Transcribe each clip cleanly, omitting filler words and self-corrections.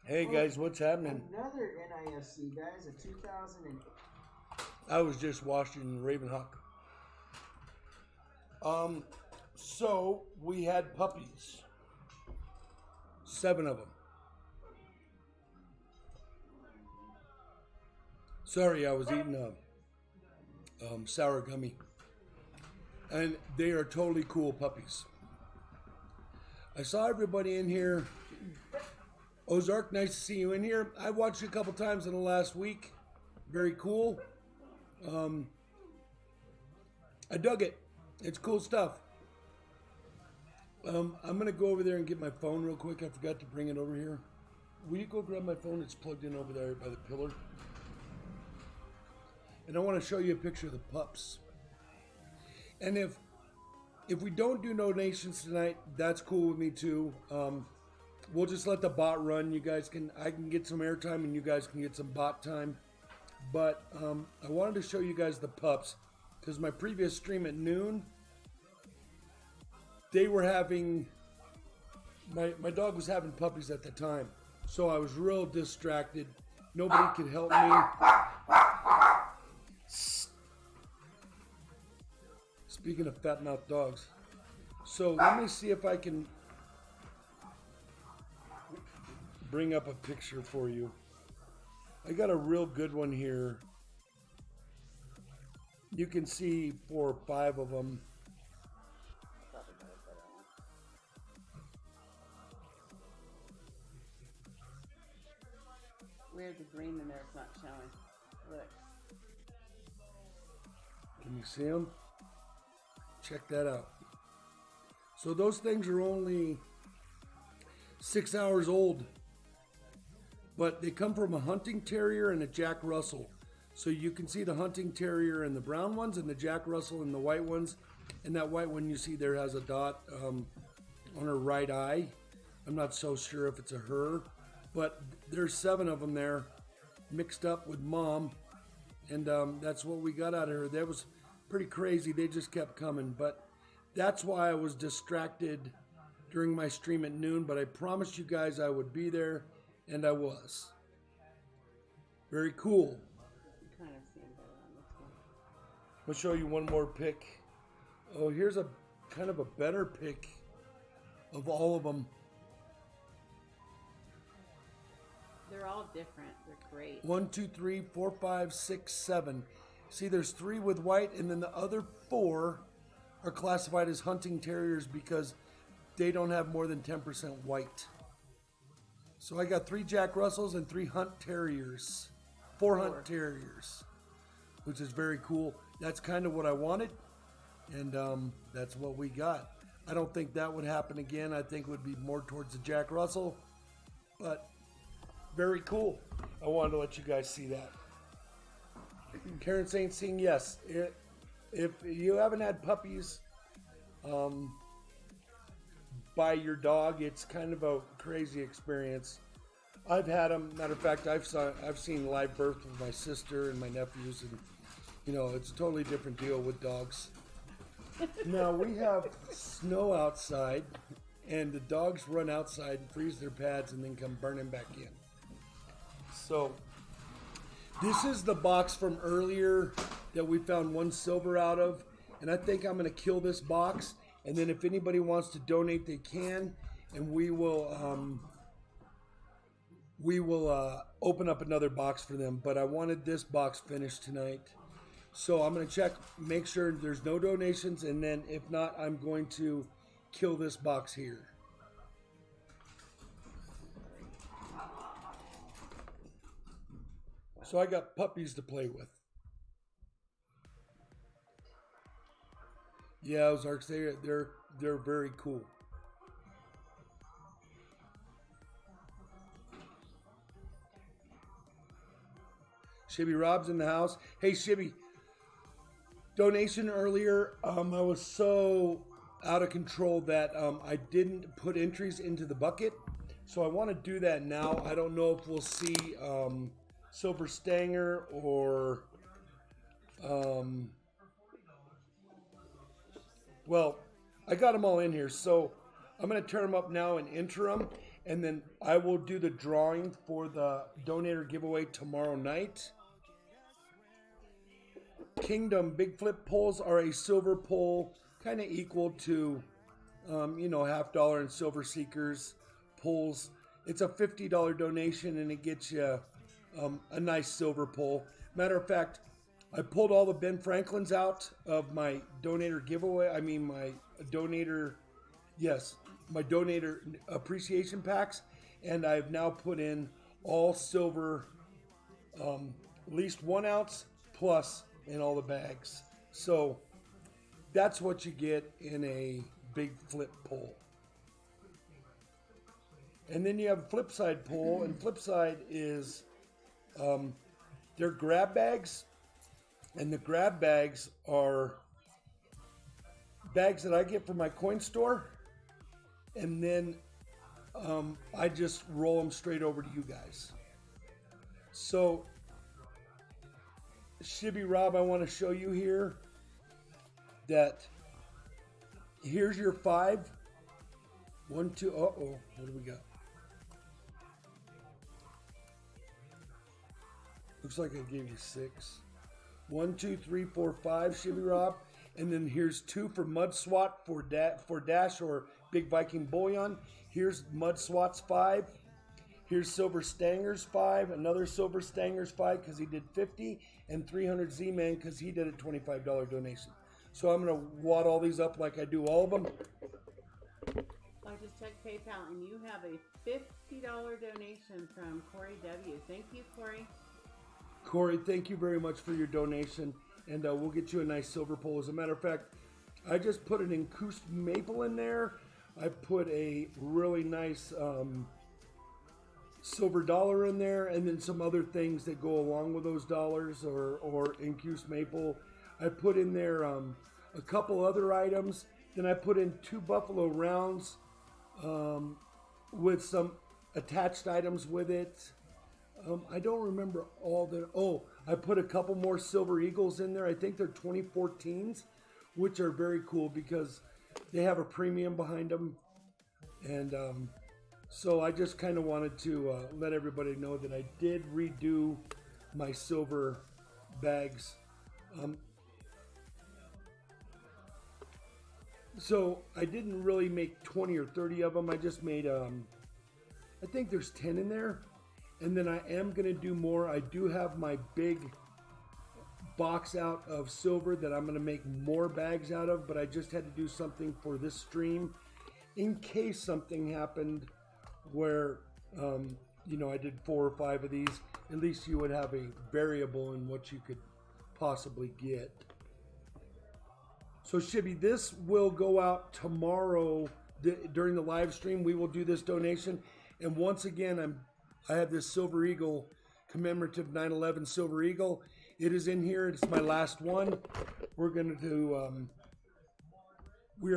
Hey Oh, guys, what's happening? another NISC, guys, a 2000 and I was just watching Ravenhawk. Um, so we had puppies, 7 of them. Sorry, I was eating a sour gummy, and they are totally cool puppies. I saw everybody in here. Ozark, nice to see you in here. I watched you a couple times in the last week. Very cool. I dug it. It's cool stuff. I'm gonna go over there and get my phone real quick. I forgot to bring it over here. Will you go grab my phone? It's plugged in over there by the pillar. And I want to show you a picture of the pups. And if we don't do donations tonight, that's cool with me too. We'll just let the bot run. I can get some airtime, and you guys can get some bot time. But I wanted to show you guys the pups because my previous stream at noon, they were having my dog was having puppies at the time, so I was real distracted. Nobody could help me. Speaking of fat mouth dogs, so let me see if I can bring up a picture for you. I got a real good one here. You can see 4 or 5 of them. Weird, the green in there is not showing. Look. Can you see them? Check that out. So those things are only 6 hours old, but they come from a hunting terrier and a Jack Russell. So you can see the hunting terrier and the brown ones, and the Jack Russell and the white ones. And that white one you see there has a dot on her right eye. I'm not so sure if it's a her, but there's 7 of them there mixed up with mom. And that's what we got out of her. That was pretty crazy. They just kept coming. But that's why I was distracted during my stream at noon. But I promised you guys I would be there, and I was. Very cool. You kind of see them better on this one. I'll show you one more pic. Oh, here's a kind of a better pic of all of them. They're all different. They're great. 1, 2, 3, 4, 5, 6, 7. See, there's 3 with white, and then the other 4 are classified as hunting terriers because they don't have more than 10% white. So I got 3 Jack Russells and 3 hunt terriers. 4 hunt terriers, which is very cool. That's kind of what I wanted, and that's what we got. I don't think that would happen again. I think it would be more towards the Jack Russell, but very cool. I wanted to let you guys see that. Karen Saint saying yes. If you haven't had puppies by your dog, it's kind of a crazy experience. I've had them. Matter of fact, I've seen live birth with my sister and my nephews, and it's a totally different deal with dogs. Now we have snow outside, and the dogs run outside and freeze their pads and then come burning back in. So this is the box from earlier that we found 1 silver out of, and I think I'm going to kill this box, and then if anybody wants to donate, they can, and we will open up another box for them. But I wanted this box finished tonight, so I'm going to check, make sure there's no donations, and then if not, I'm going to kill this box here. So I got puppies to play with. Yeah, Ozarks, they're very cool. Shibby Rob's in the house. Hey Shibby, donation earlier. I was so out of control that I didn't put entries into the bucket. So I want to do that now. I don't know if we'll see Silver Stanger or well, I got them all in here, so I'm going to turn them up now and enter them. And then I will do the drawing for the donator giveaway tomorrow night. Kingdom BIGFLIP pulls are a silver pull, kind of equal to, $50 and Silver Seekers pulls. It's a $50 donation and it gets you a nice silver pull. Matter of fact, I pulled all the Ben Franklins out of my donator giveaway. I mean, my donator appreciation packs, and I've now put in all silver, at least 1 ounce plus in all the bags. So that's what you get in a BIGFLIP pull. And then you have a flip side pull, and flip side is they're grab bags, and the grab bags are bags that I get from my coin store, and then I just roll them straight over to you guys. So, Shibby Rob, I want to show you here that here's your 5. 1, 2, what do we got? Looks like I gave you 6. 1, 2, 3, 4, 5, Shibby Rob. And then here's 2 for Mud Swat for Dash or Big Viking Bullion. Here's Mud Swats 5. Here's Silver Stangers 5. Another Silver Stangers 5 because he did 50. And 300 Z-Man because he did a $25 donation. So I'm going to wad all these up like I do all of them. I just checked PayPal and you have a $50 donation from Corey W. Thank you, Corey. Corey, thank you very much for your donation. And we'll get you a nice silver pull. As a matter of fact, I just put an Incused Maple in there. I put a really nice silver dollar in there, and then some other things that go along with those dollars or Incused Maple. I put in there a couple other items. Then I put in 2 Buffalo Rounds with some attached items with it. I don't remember all the... Oh, I put a couple more Silver Eagles in there. I think they're 2014s, which are very cool because they have a premium behind them. And so I just kind of wanted to let everybody know that I did redo my silver bags. So I didn't really make 20 or 30 of them. I just made, I think there's 10 in there. And then I am going to do more. I do have my big box out of silver that I'm going to make more bags out of, but I just had to do something for this stream in case something happened where, I did 4 or 5 of these. At least you would have a variable in what you could possibly get. So Shibby, this will go out tomorrow during the live stream. We will do this donation. And once again, I have this Silver Eagle commemorative 9/11 Silver Eagle. It is in here. It's my last one. We are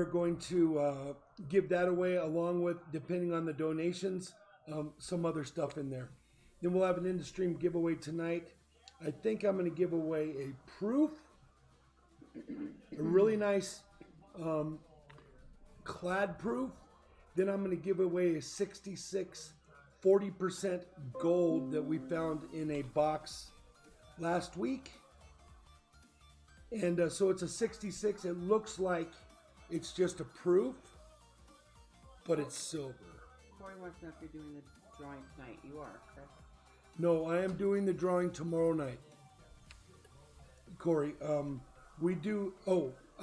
going to give that away along with, depending on the donations, some other stuff in there. Then we'll have an in-the-stream giveaway tonight. I think I'm going to give away a proof, a really nice clad proof. Then I'm going to give away a 66 40% gold that we found in a box last week. And so it's a 66. It looks like it's just a proof, but it's silver. Corey wants to know if you're doing the drawing tonight. You are, correct? No, I am doing the drawing tomorrow night. Corey, I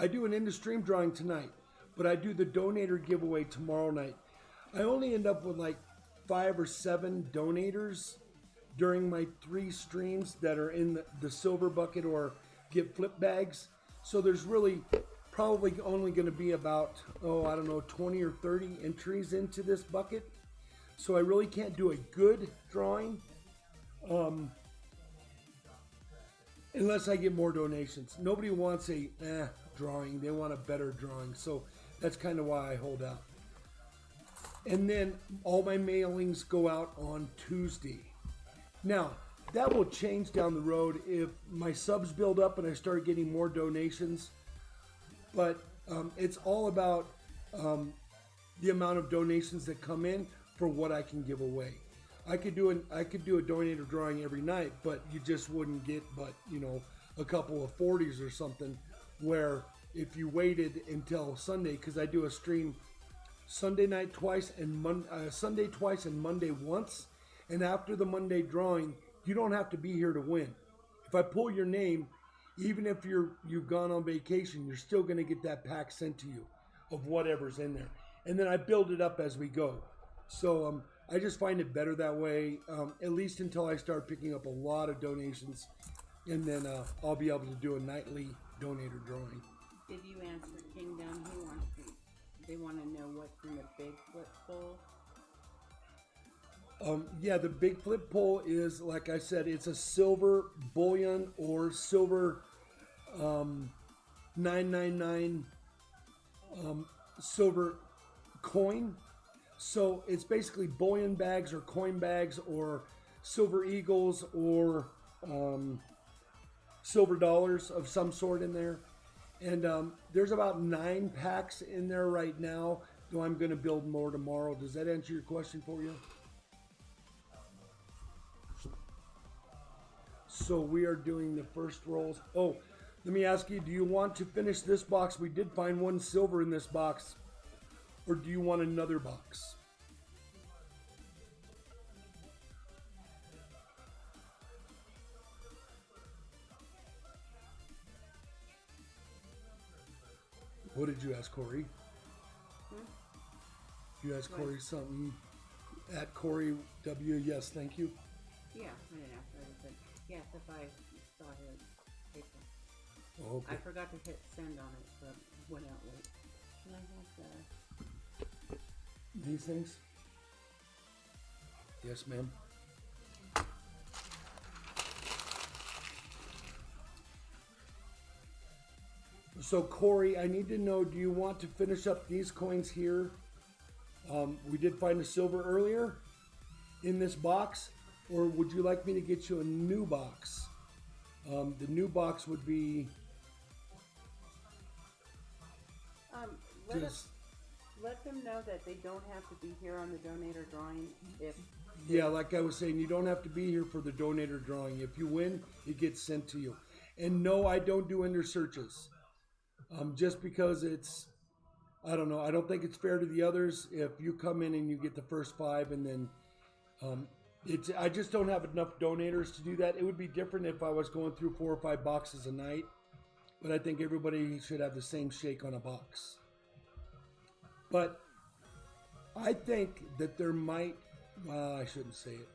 do an in-the-stream drawing tonight, but I do the donator giveaway tomorrow night. I only end up with like 5 or 7 donators during my 3 streams that are in the silver bucket or get flip bags. So there's really probably only going to be about, 20 or 30 entries into this bucket. So I really can't do a good drawing unless I get more donations. Nobody wants a drawing. They want a better drawing. So that's kind of why I hold out. And then all my mailings go out on Tuesday. Now, that will change down the road if my subs build up and I start getting more donations. But it's all about the amount of donations that come in. for what I can give away. I could do a donator drawing every night, but you just wouldn't get but a couple of 40s or something. Where if you waited until Sunday, because I do a stream Sunday night twice and Sunday twice and Monday once, and after the Monday drawing, you don't have to be here to win. If I pull your name, even if you've gone on vacation, you're still going to get that pack sent to you of whatever's in there, and then I build it up as we go. So I just find it better that way, at least until I start picking up a lot of donations, and then I'll be able to do a nightly donator drawing. Did you answer Kingdom? Who wants to? They want to know what's in the big flip bowl. Yeah, the big flip pole is, like I said, it's a silver bullion or silver 999 silver coin. So it's basically bullion bags or coin bags or silver eagles or silver dollars of some sort in there. And there's about 9 packs in there right now, though I'm going to build more tomorrow. Does that answer your question for you? So we are doing the first rolls. Oh, let me ask you, do you want to finish this box? We did find 1 silver in this box. Or do you want another box? What did you ask Corey? You asked Corey something at Corey W. Yes, thank you. Yeah, I didn't ask her. I said yes if I saw his paper. Oh, okay. I forgot to hit send on it, so it went out late. Can I have These things? Yes, ma'am. So Corey, I need to know, do you want to finish up these coins here? We did find a silver earlier in this box, or would you like me to get you a new box? The new box would be let them know that they don't have to be here on the donator drawing. Yeah, like I was saying, you don't have to be here for the donator drawing. If you win, it gets sent to you. And no, I don't do ender searches. Just because it's, I don't know, I don't think it's fair to the others if you come in and you get the first 5 and then I just don't have enough donators to do that. It would be different if I was going through 4 or 5 boxes a night, but I think everybody should have the same shake on a box. But I think that there might, well, I shouldn't say it.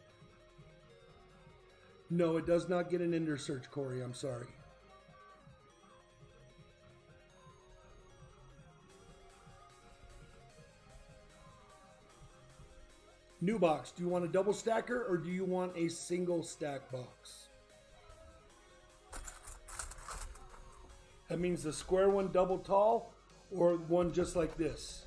No, it does not get an ender search, Corey. I'm sorry. New box. Do you want a double stacker or do you want a single stack box? That means the square one double tall or one just like this?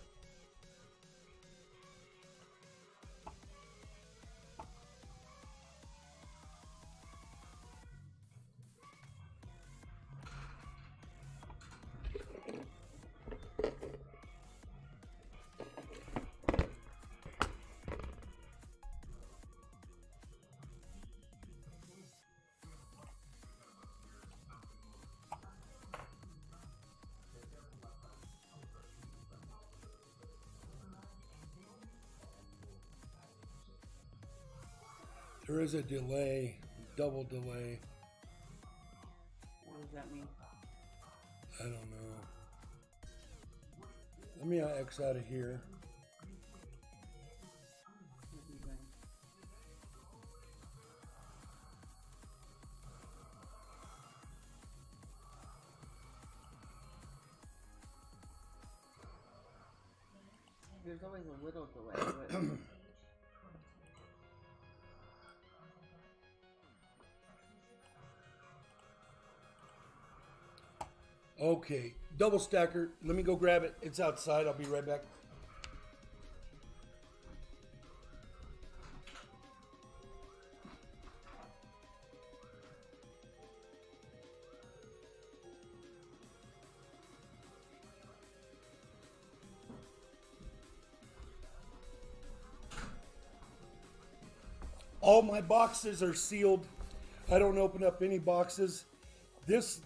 There is a delay, double delay. What does that mean? I don't know. Let me X out of here. There's always a little delay. But Okay, double stacker. Let me go grab it. It's outside. I'll be right back. All my boxes are sealed. I don't open up any boxes. This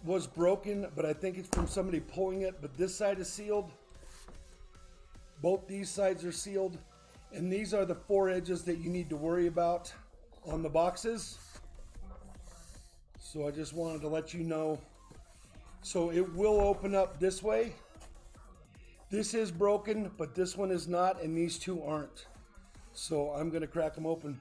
was broken, but I think it's from somebody pulling it. But this side is sealed. Both these sides are sealed. And these are the 4 edges that you need to worry about on the boxes. So I just wanted to let you know. So it will open up this way. This is broken, but this one is not, and these two aren't. So I'm going to crack them open.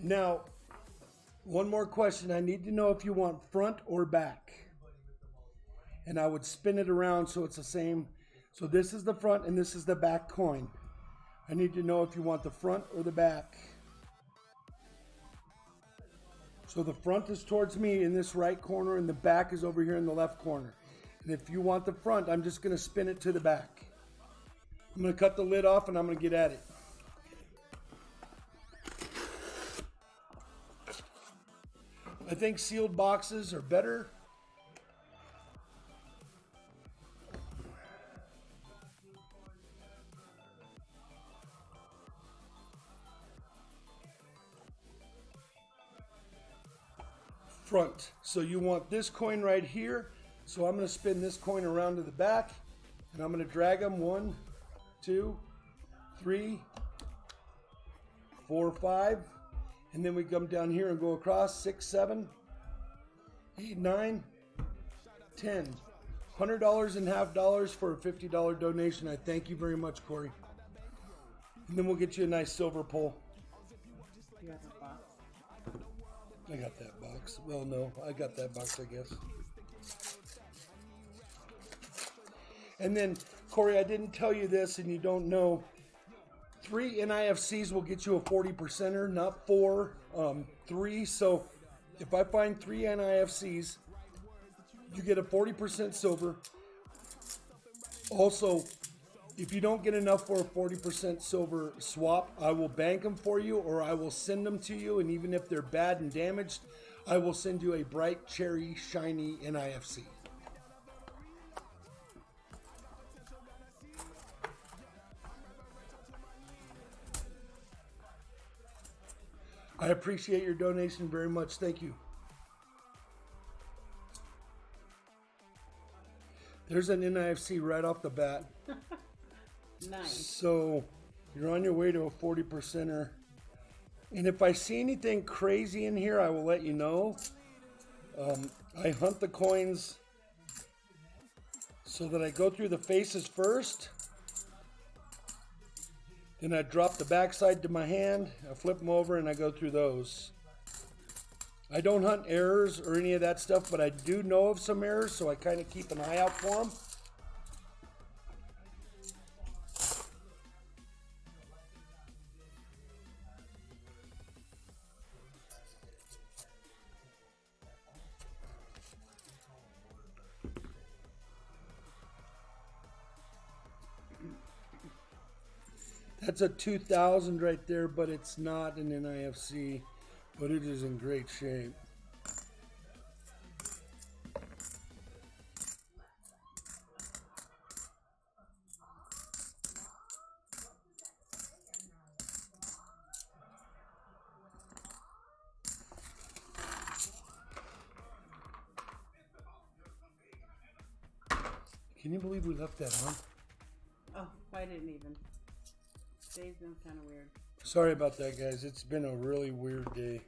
Now, one more question. I need to know if you want front or back. And I would spin it around so it's the same. So this is the front and this is the back coin. I need to know if you want the front or the back. So the front is towards me in this right corner and the back is over here in the left corner. And if you want the front, I'm just going to spin it to the back. I'm going to cut the lid off and I'm going to get at it. I think sealed boxes are better. Front. So you want this coin right here. So I'm going to spin this coin around to the back and I'm going to drag them 1, 2, 3, 4, 5. And then we come down here and go across 6, 7, 8, 9, 10. $100 and half dollars for a $50 donation. I thank you very much, Corey. And then we'll get you a nice silver pole. You have a box? I got that box. Well, no, I got that box, I guess. And then, Corey, I didn't tell you this and you don't know. 3 NIFCs will get you a 40%er, not 4, 3. So if I find 3 NIFCs, you get a 40% silver. Also, if you don't get enough for a 40% silver swap, I will bank them for you or I will send them to you. And even if they're bad and damaged, I will send you a bright, cherry, shiny NIFC. I appreciate your donation very much. Thank you. There's an NIFC right off the bat. Nice. So you're on your way to a 40%er. And if I see anything crazy in here, I will let you know. I hunt the coins so that I go through the faces first. Then I drop the backside to my hand, I flip them over, and I go through those. I don't hunt errors or any of that stuff, but I do know of some errors, so I kind of keep an eye out for them. That's a 2000 right there, but it's not an NIFC, but it is in great shape. Can you believe we left that on? Oh, I didn't even. Today's been kind of weird. Sorry about that, guys. It's been a really weird day.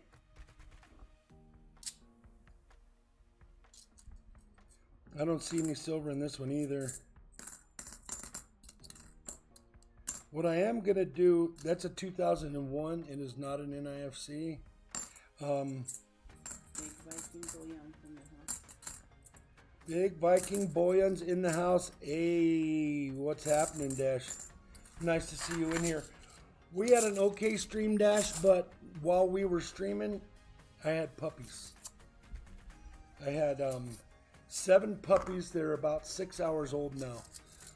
I don't see any silver in this one either. What I am going to do, that's a 2001. It is not an NIFC. Big Viking bullion from the house. Big Viking Boyans in the house. Hey, what's happening, Dash? Nice to see you in here. We had an okay stream, Dash, but while we were streaming, I had puppies. I had 7 puppies. They're about 6 hours old now.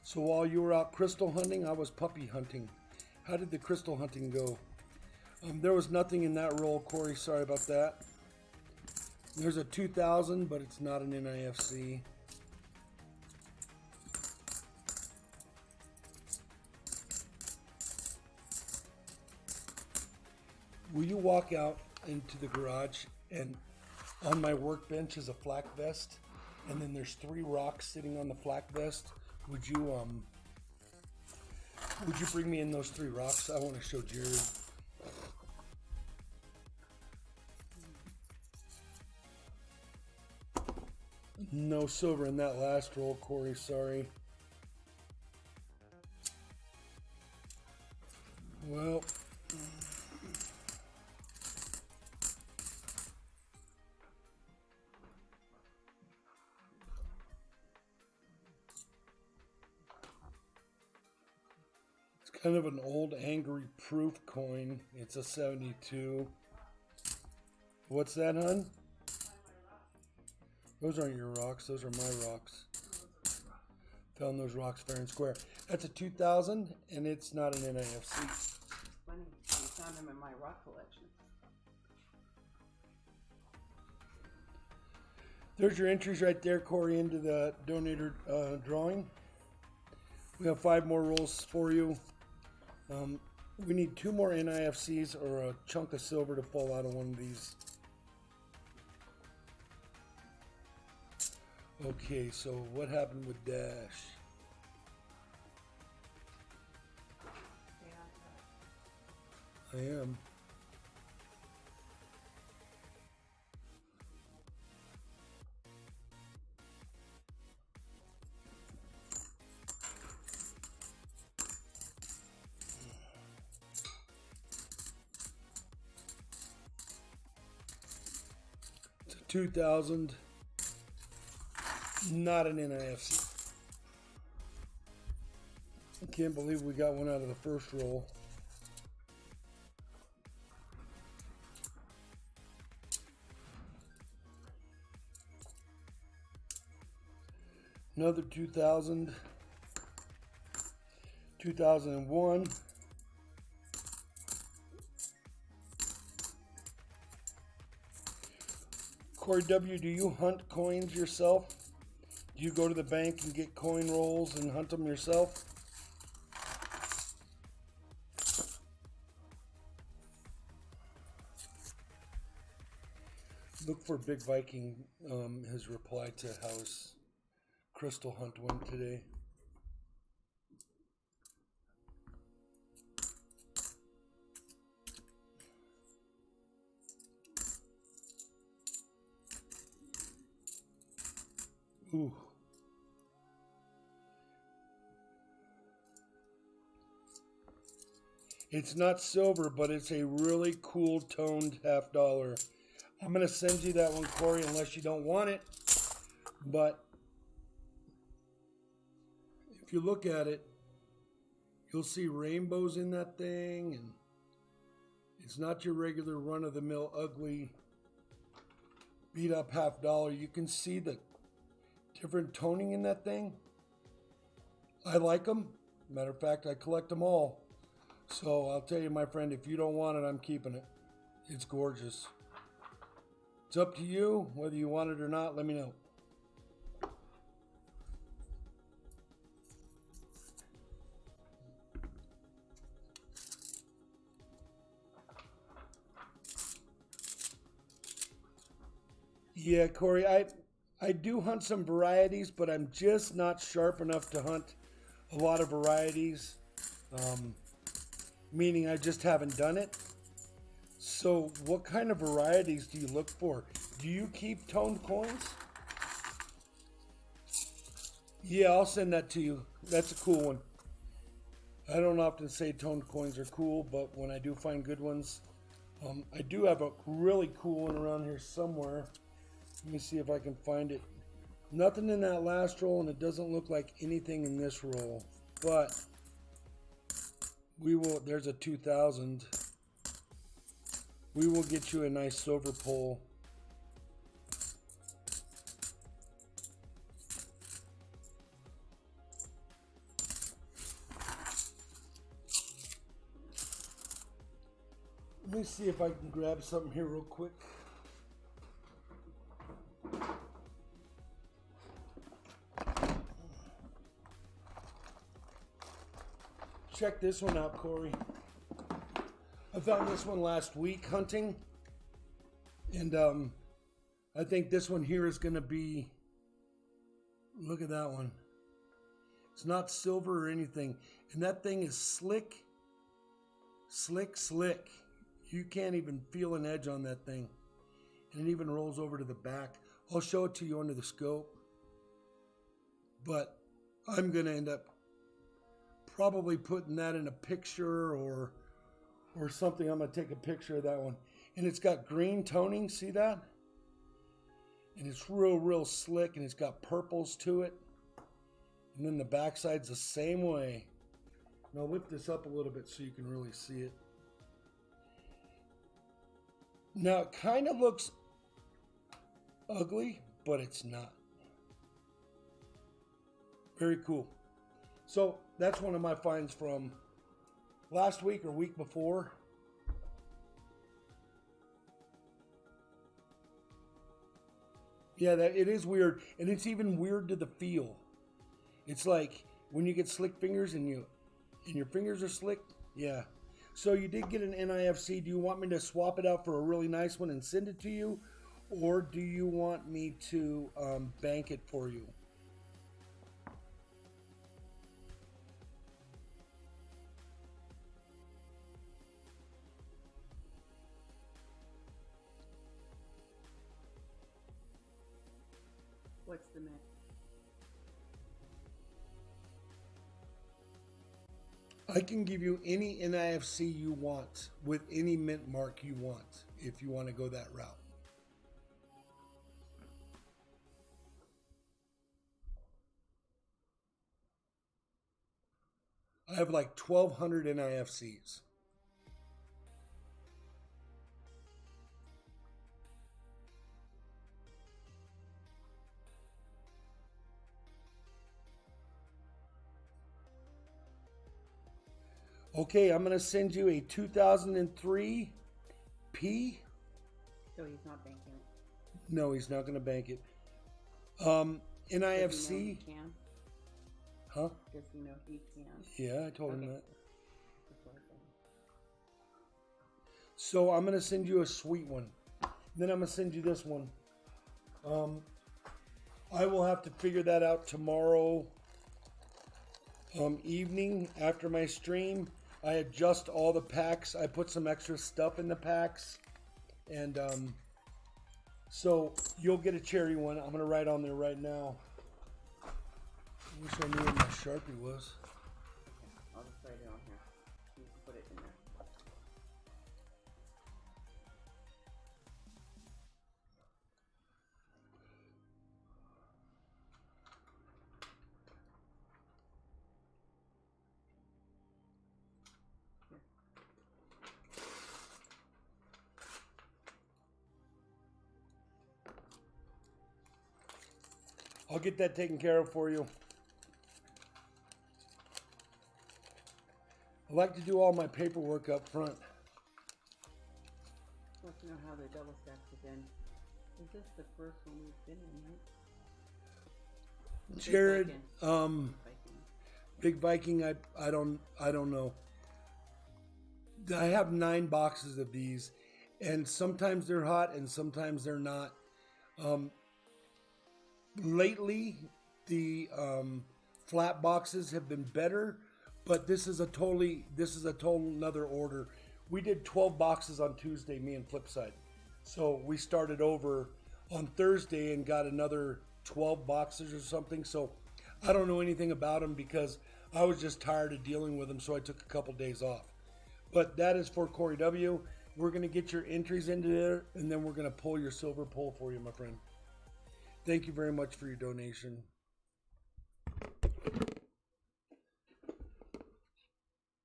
So while you were out crystal hunting, I was puppy hunting. How did the crystal hunting go? There was nothing in that roll, Corey. Sorry about that. There's a 2000, but it's not an NIFC. Will you walk out into the garage, and on my workbench is a flak vest, and then there's 3 rocks sitting on the flak vest. Would you bring me in those 3 rocks? I want to show Jared. No silver in that last roll, Corey. Sorry. Well, it's kind of an old angry proof coin. It's a 72. What's that, hun? Those aren't your rocks. Those are my rocks. Found those rocks fair and square. That's a 2000, and it's not an NIFC. Funny, you found them in my rock collection. There's your entries right there, Corey, into the donator drawing. We have 5 more rolls for you. We need 2 more NIFCs or a chunk of silver to fall out of one of these. Okay, so what happened with Dash? I am. It's a 2000. Not an NIFC. I can't believe we got one out of the first roll. Another 2000. 2001. Corey W., do you hunt coins yourself? Do you go to the bank and get coin rolls and hunt them yourself? Look for Big Viking, his reply to how his crystal hunt went today. Ooh. It's not silver, but it's a really cool toned $50. I'm going to send you that one, Corey, unless you don't want it. But if you look at it, you'll see rainbows in that thing. And it's not your regular run-of-the-mill ugly beat-up $50. You can see the different toning in that thing. I like them. Matter of fact, I collect them all. So I'll tell you, my friend, if you don't want it, I'm keeping it. It's gorgeous. It's up to you. Whether you want it or not, let me know. Yeah, Corey, I do hunt some varieties, but I'm just not sharp enough to hunt a lot of varieties. Meaning I just haven't done it. So what kind of varieties do you look for? Do you keep toned coins? Yeah, I'll send that to you. That's a cool one. I don't often say toned coins are cool, but when I do find good ones, I do have a really cool one around here somewhere. Let me see if I can find it Nothing in that last roll, and it doesn't look like anything in this roll. But we will, there's a 2,000. We will get you a nice silver pull. Let me see if I can grab something here real quick. Check this one out, Corey. I found this one last week hunting. And I think this one here is going to be, look at that one. It's not silver or anything. And that thing is slick, slick, slick. You can't even feel an edge on that thing. And it even rolls over to the back. I'll show it to you under the scope. But I'm going to end up probably putting that in a picture or something. I'm going to take a picture of that one. And it's got green toning. See that? And it's real slick. And it's got purples to it. And then the backside's the same way. And I'll lift this up a little bit so you can really see it. Now, it kind of looks ugly, but it's not. Very cool. So, that's one of my finds from last week or week before. Yeah, it is weird. And it's even weird to the feel. It's like when you get slick fingers and your fingers are slick. Yeah. So you did get an NIFC. Do you want me to swap it out for a really nice one and send it to you? Or do you want me to bank it for you? What's the mix? I can give you any NIFC you want with any mint mark you want if you want to go that route. I have like 1,200 NIFCs. Okay, I'm going to send you a 2003 P. So he's not banking it. No, he's not going to bank it. Does he know NIFC. he can? Huh? Does he know he can? Yeah, I told him Okay. that. That's what I'm saying. So I'm going to send you a sweet one. Then I'm going to send you this one. I will have to figure that out tomorrow evening after my stream. I adjust all the packs. I put some extra stuff in the packs. And so you'll get a cherry one. I'm going to write on there right now. I wish I knew where my Sharpie was. I'll just write it on here. You can put it in there. I'll get that taken care of for you. I like to do all my paperwork up front. I want to know how the double stacks have been. Is this the first one we've been in, right? Jared, Viking. Big Viking, I don't know. I have 9 boxes of these, and sometimes they're hot and sometimes they're not. Lately, the flat boxes have been better, but this is a total another order. We did 12 boxes on Tuesday, me and Flipside. So we started over on Thursday and got another 12 boxes or something. So I don't know anything about them because I was just tired of dealing with them, so I took a couple days off. But that is for Corey W. We're going to get your entries into there, and then we're going to pull your silver pull for you, my friend. Thank you very much for your donation.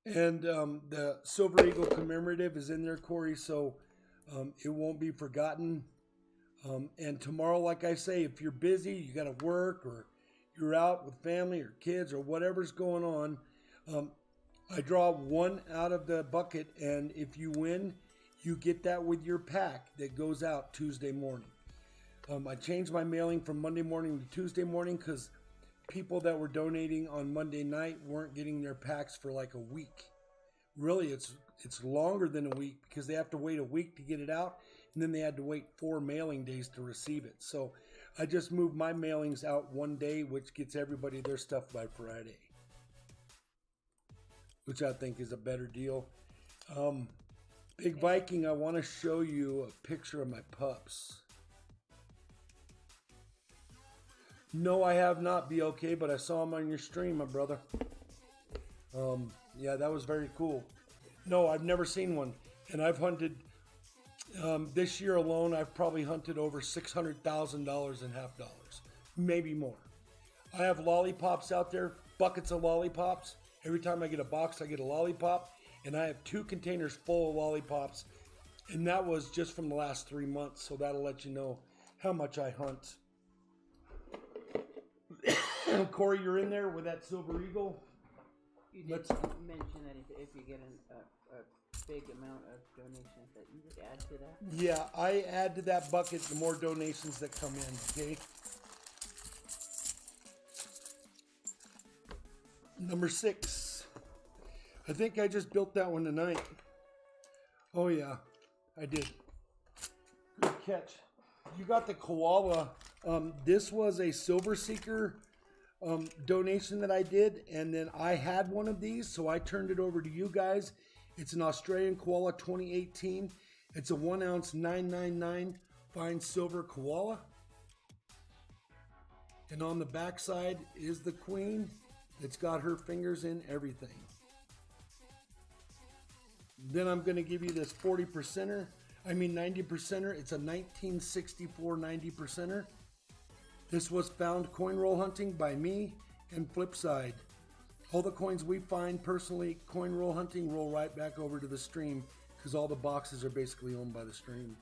And the Silver Eagle commemorative is in there, Corey, so it won't be forgotten. And tomorrow, like I say, if you're busy, you got to work, or you're out with family or kids or whatever's going on, I draw one out of the bucket, and if you win, you get that with your pack that goes out Tuesday morning. I changed my mailing from Monday morning to Tuesday morning because people that were donating on Monday night weren't getting their packs for like a week. Really, it's longer than a week because they have to wait a week to get it out, and then they had to wait 4 mailing days to receive it. So I just moved my mailings out one day, which gets everybody their stuff by Friday, which I think is a better deal. Big Viking, I want to show you a picture of my pups. No, I have not, be okay, but I saw them on your stream, my brother. Yeah, that was very cool. No, I've never seen one. And I've hunted, this year alone, I've probably hunted over $600,000 in half dollars. Maybe more. I have lollipops out there, buckets of lollipops. Every time I get a box, I get a lollipop. And I have 2 containers full of lollipops. And that was just from the last 3 months. So that'll let you know how much I hunt. Corey, you're in there with that Silver Eagle. You did mention that if you get a big amount of donations that you would add to that? Yeah, I add to that bucket the more donations that come in, okay? Number 6. I think I just built that one tonight. Oh yeah, I did. Good catch. You got the koala. This was a Silver Seeker donation that I did, and then I had one of these, so I turned it over to you guys. It's an Australian koala 2018. It's a 1 ounce 999 fine silver koala. And on the back side is the queen. It's got her fingers in everything. Then I'm going to give you this 90%er. It's a 1964 90%er. This was found coin roll hunting by me and Flipside. All the coins we find personally coin roll hunting roll right back over to the stream because all the boxes are basically owned by the stream.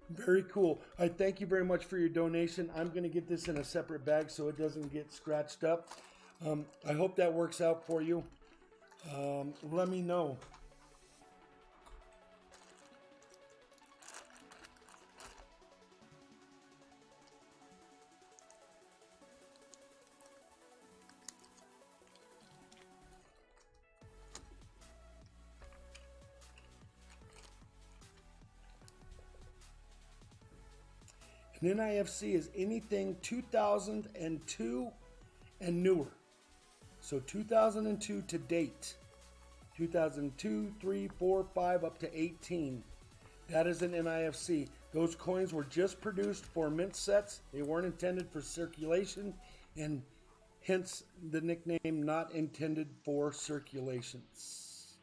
Very cool. I thank you very much for your donation. I'm going to get this in a separate bag so it doesn't get scratched up. I hope that works out for you. Let me know. An NIFC is anything 2002 and newer. So 2002 to date. 2002, 3, 4, 5, up to 18. That is an NIFC. Those coins were just produced for mint sets. They weren't intended for circulation, and hence the nickname not intended for circulations.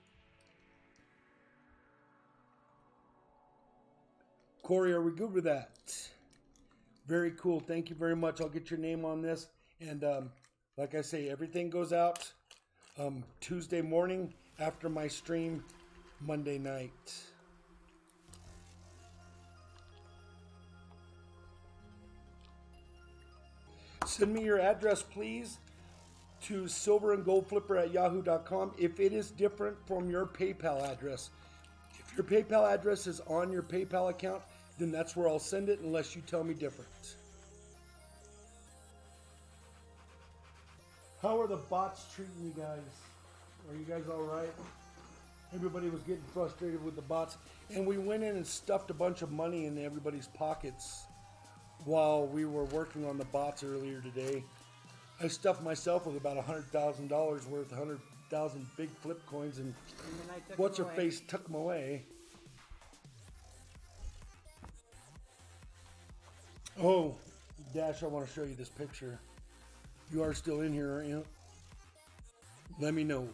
Corey, are we good with that? Very cool. Thank you very much. I'll get your name on this. And like I say, everything goes out Tuesday morning after my stream Monday night. Send me your address, please, to silverandgoldflipper@yahoo.com if it is different from your PayPal address. If your PayPal address is on your PayPal account, then that's where I'll send it unless you tell me different. How are the bots treating you guys? Are you guys all right? Everybody was getting frustrated with the bots. And we went in and stuffed a bunch of money in everybody's pockets while we were working on the bots earlier today. I stuffed myself with about $100,000 worth, 100,000 big flip coins, and what's her face took them away. Oh, Dash, I want to show you this picture. You are still in here, aren't you? Let me know.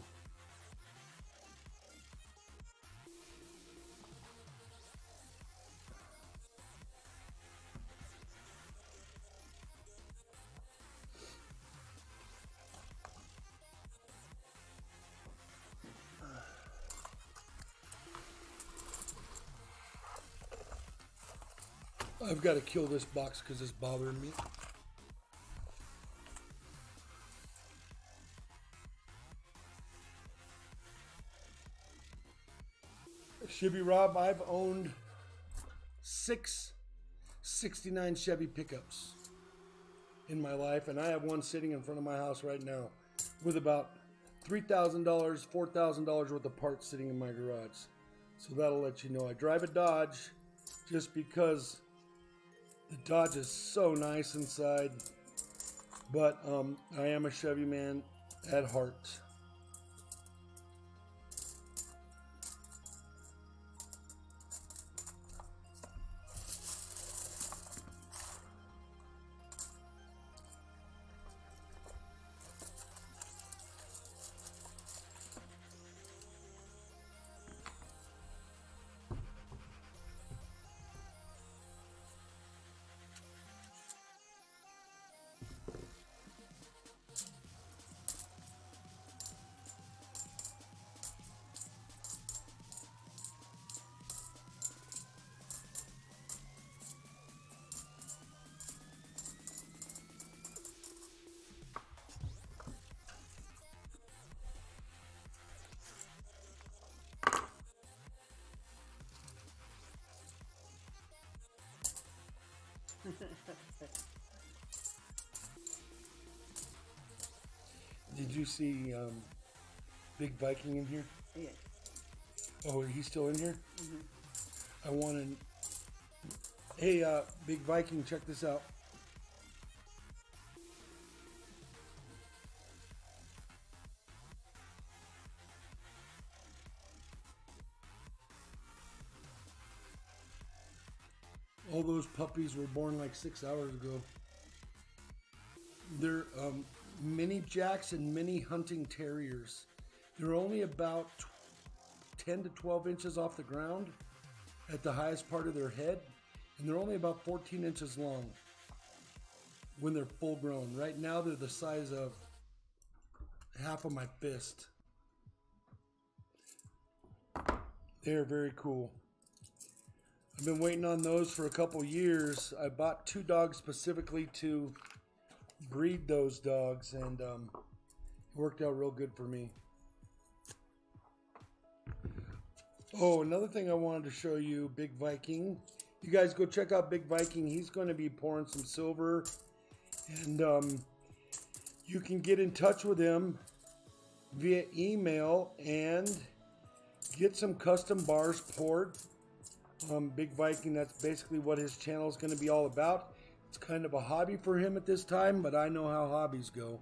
I've got to kill this box because it's bothering me. Chevy Rob, I've owned 6 '69 Chevy pickups in my life, and I have one sitting in front of my house right now with about $3,000, $4,000 worth of parts sitting in my garage. So that'll let you know. I drive a Dodge just because the Dodge is so nice inside, but I am a Chevy man at heart. Did you see Big Viking in here? Yeah. Oh, he's still in here? Mm-hmm. I want to... Hey, Big Viking, check this out. All those puppies were born like 6 hours ago. They're mini jacks and mini hunting terriers. They're only about 10 to 12 inches off the ground at the highest part of their head, and they're only about 14 inches long when they're full grown. Right now they're the size of half of my fist. They're very cool. I've been waiting on those for a couple years. I bought 2 dogs specifically to breed those dogs, and it worked out real good for me. Oh, another thing I wanted to show you, Big Viking. You guys go check out Big Viking. He's going to be pouring some silver, and you can get in touch with him via email and get some custom bars poured. Big Viking, that's basically what his channel is going to be all about. It's kind of a hobby for him at this time, but I know how hobbies go.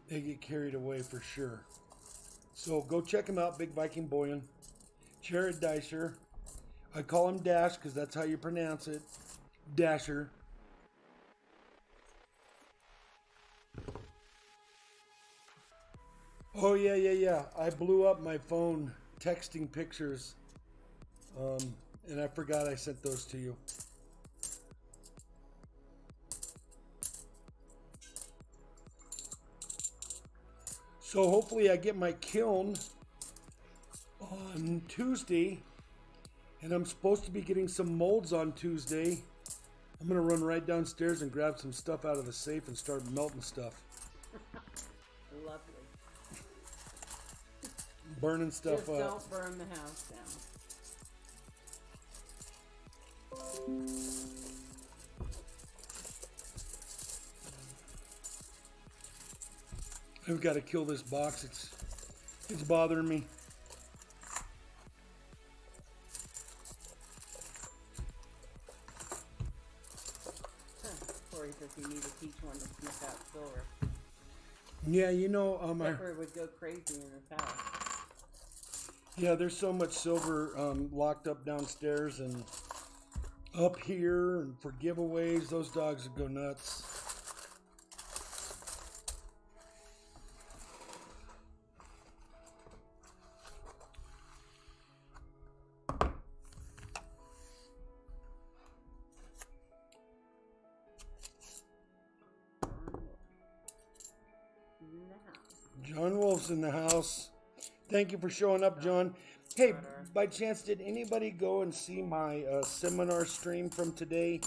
They get carried away for sure. So go check him out, Big Viking Boyan. Jared Dasher. I call him Dash because that's how you pronounce it. Dasher. Oh, yeah. I blew up my phone texting pictures. And I forgot I sent those to you. So hopefully I get my kiln on Tuesday, and I'm supposed to be getting some molds on Tuesday. I'm going to run right downstairs and grab some stuff out of the safe and start melting stuff. Lovely. Burning stuff Just up. don't burn the house down. I've got to kill this box. It's bothering me. Corey says he needs to teach one to sniff out silver. Yeah, you know, Pepper would go crazy in his house. Yeah, there's so much silver locked up downstairs and up here, and for giveaways, those dogs would go nuts. John Wolf's in the house. Thank you for showing up, John. Hey, Scott R. by chance, did anybody go and see my seminar stream from today?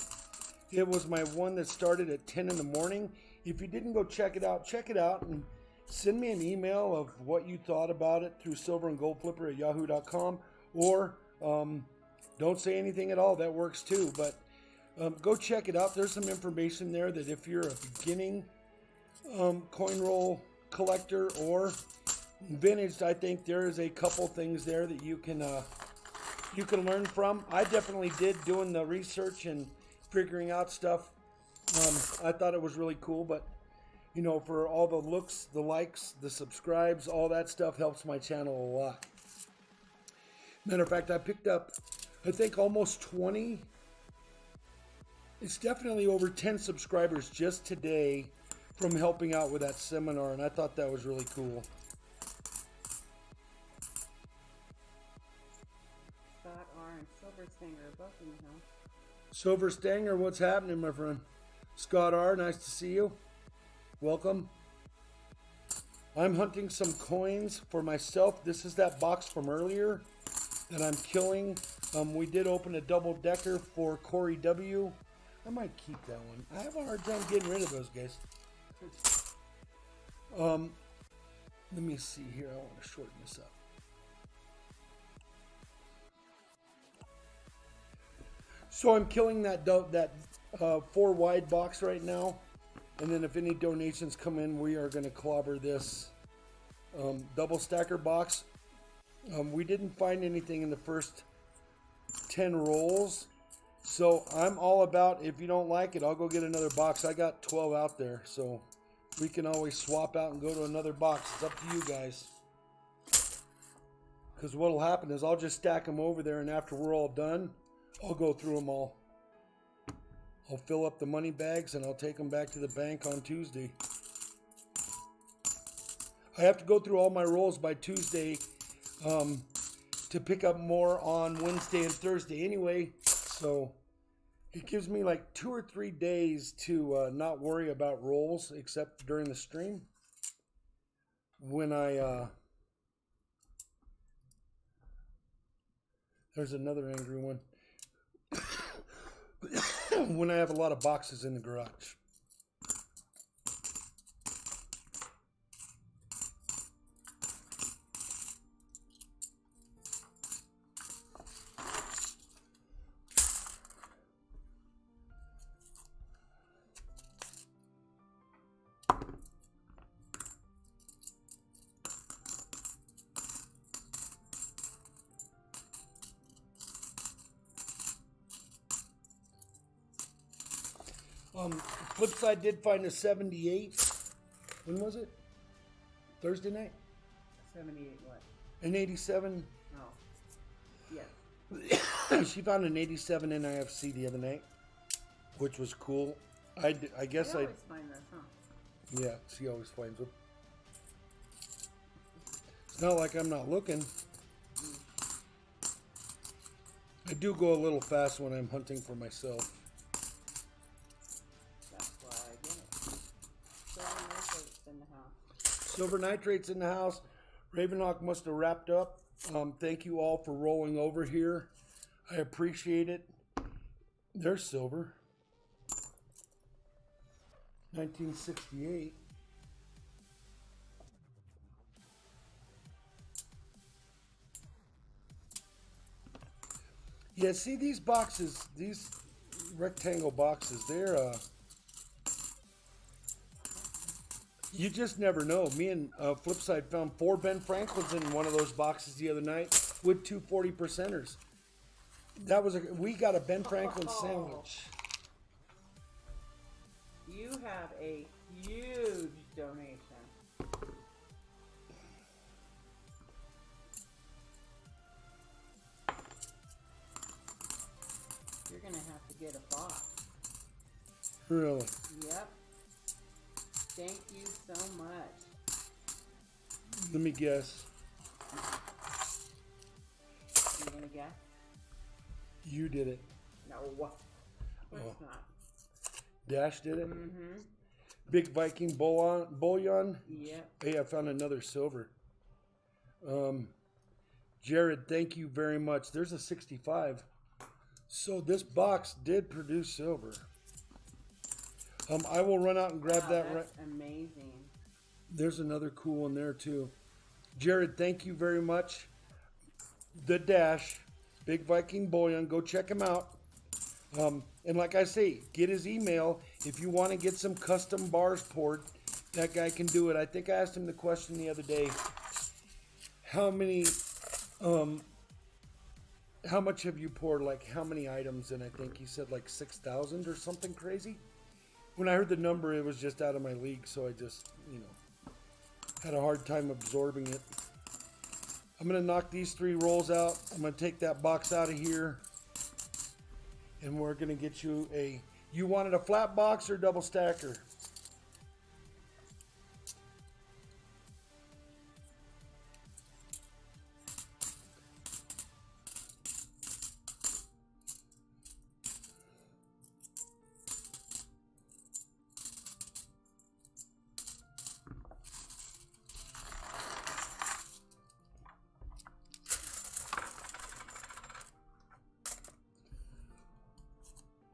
It was my one that started at 10 in the morning. If you didn't go check it out and send me an email of what you thought about it through silverandgoldflipper@yahoo.com, or don't say anything at all. That works too. But go check it out. There's some information there that if you're a beginning coin roll collector or vintage, I think there is a couple things there that you can learn from. I definitely did doing the research and figuring out stuff. I thought it was really cool, but you know, for all the looks, the likes, the subscribes, all that stuff helps my channel a lot. Matter of fact, I picked up, I think, almost 20. It's definitely over 10 subscribers just today from helping out with that seminar, and I thought that was really cool. Scott R. and Silver Stinger are both in the house. Silver Stanger, what's happening, my friend? Scott R., nice to see you. Welcome. I'm hunting some coins for myself. This is that box from earlier that I'm killing. We did open a double decker for Corey W. I might keep that one. I have a hard time getting rid of those guys. Let me see here. I want to shorten this up. So I'm killing that 4 wide box right now, and then if any donations come in, we are going to clobber this double stacker box. We didn't find anything in the first 10 rolls, so I'm all about, if you don't like it, I'll go get another box. I got 12 out there, so we can always swap out and go to another box. It's up to you guys. Because what will happen is I'll just stack them over there, and after we're all done, I'll go through them all. I'll fill up the money bags and I'll take them back to the bank on Tuesday. I have to go through all my rolls by Tuesday to pick up more on Wednesday and Thursday anyway. So it gives me like 2 or 3 days to not worry about rolls except during the stream. When there's another angry one. When I have a lot of boxes in the garage. Flipside did find a 78. When was it? Thursday night? 78 what? An 87. Oh. Yes. She found an 87 NIFC the other night, which was cool. I guess I always find this, huh? Yeah, she always finds them. It's not like I'm not looking. I do go a little fast when I'm hunting for myself. That's why I get it. Silver Nitrate's in the house. Silver Nitrate's in the house. Ravenhawk must have wrapped up. Thank you all for rolling over here. I appreciate it. There's silver. 1968. Yeah, see these boxes, these rectangle boxes, they're, you just never know. Me and Flipside found 4 Ben Franklins in one of those boxes the other night with 2 40%ers. That was we got a Ben Franklin sandwich. You have a huge donation. You're going to have to get a box. Really? Yep. Thank you so much. Let me guess. You going to guess? You did it. No. Of course not. Dash did it? Mm-hmm. Big Viking Bullion. Yep. Hey, I found another silver. Jared, thank you very much. There's a 65. So this box did produce silver. I will run out and grab that. That's amazing. There's another cool one there too. Jared, thank you very much. The Dash, Big Viking Bullion. Go check him out. And like I say, get his email. If you want to get some custom bars poured, that guy can do it. I think I asked him the question the other day. How much have you poured? Like how many items? And I think he said like 6,000 or something crazy. When I heard the number, it was just out of my league. So I just, had a hard time absorbing it. I'm going to knock these 3 rolls out. I'm going to take that box out of here. And we're going to get you you wanted a flat box or double stacker?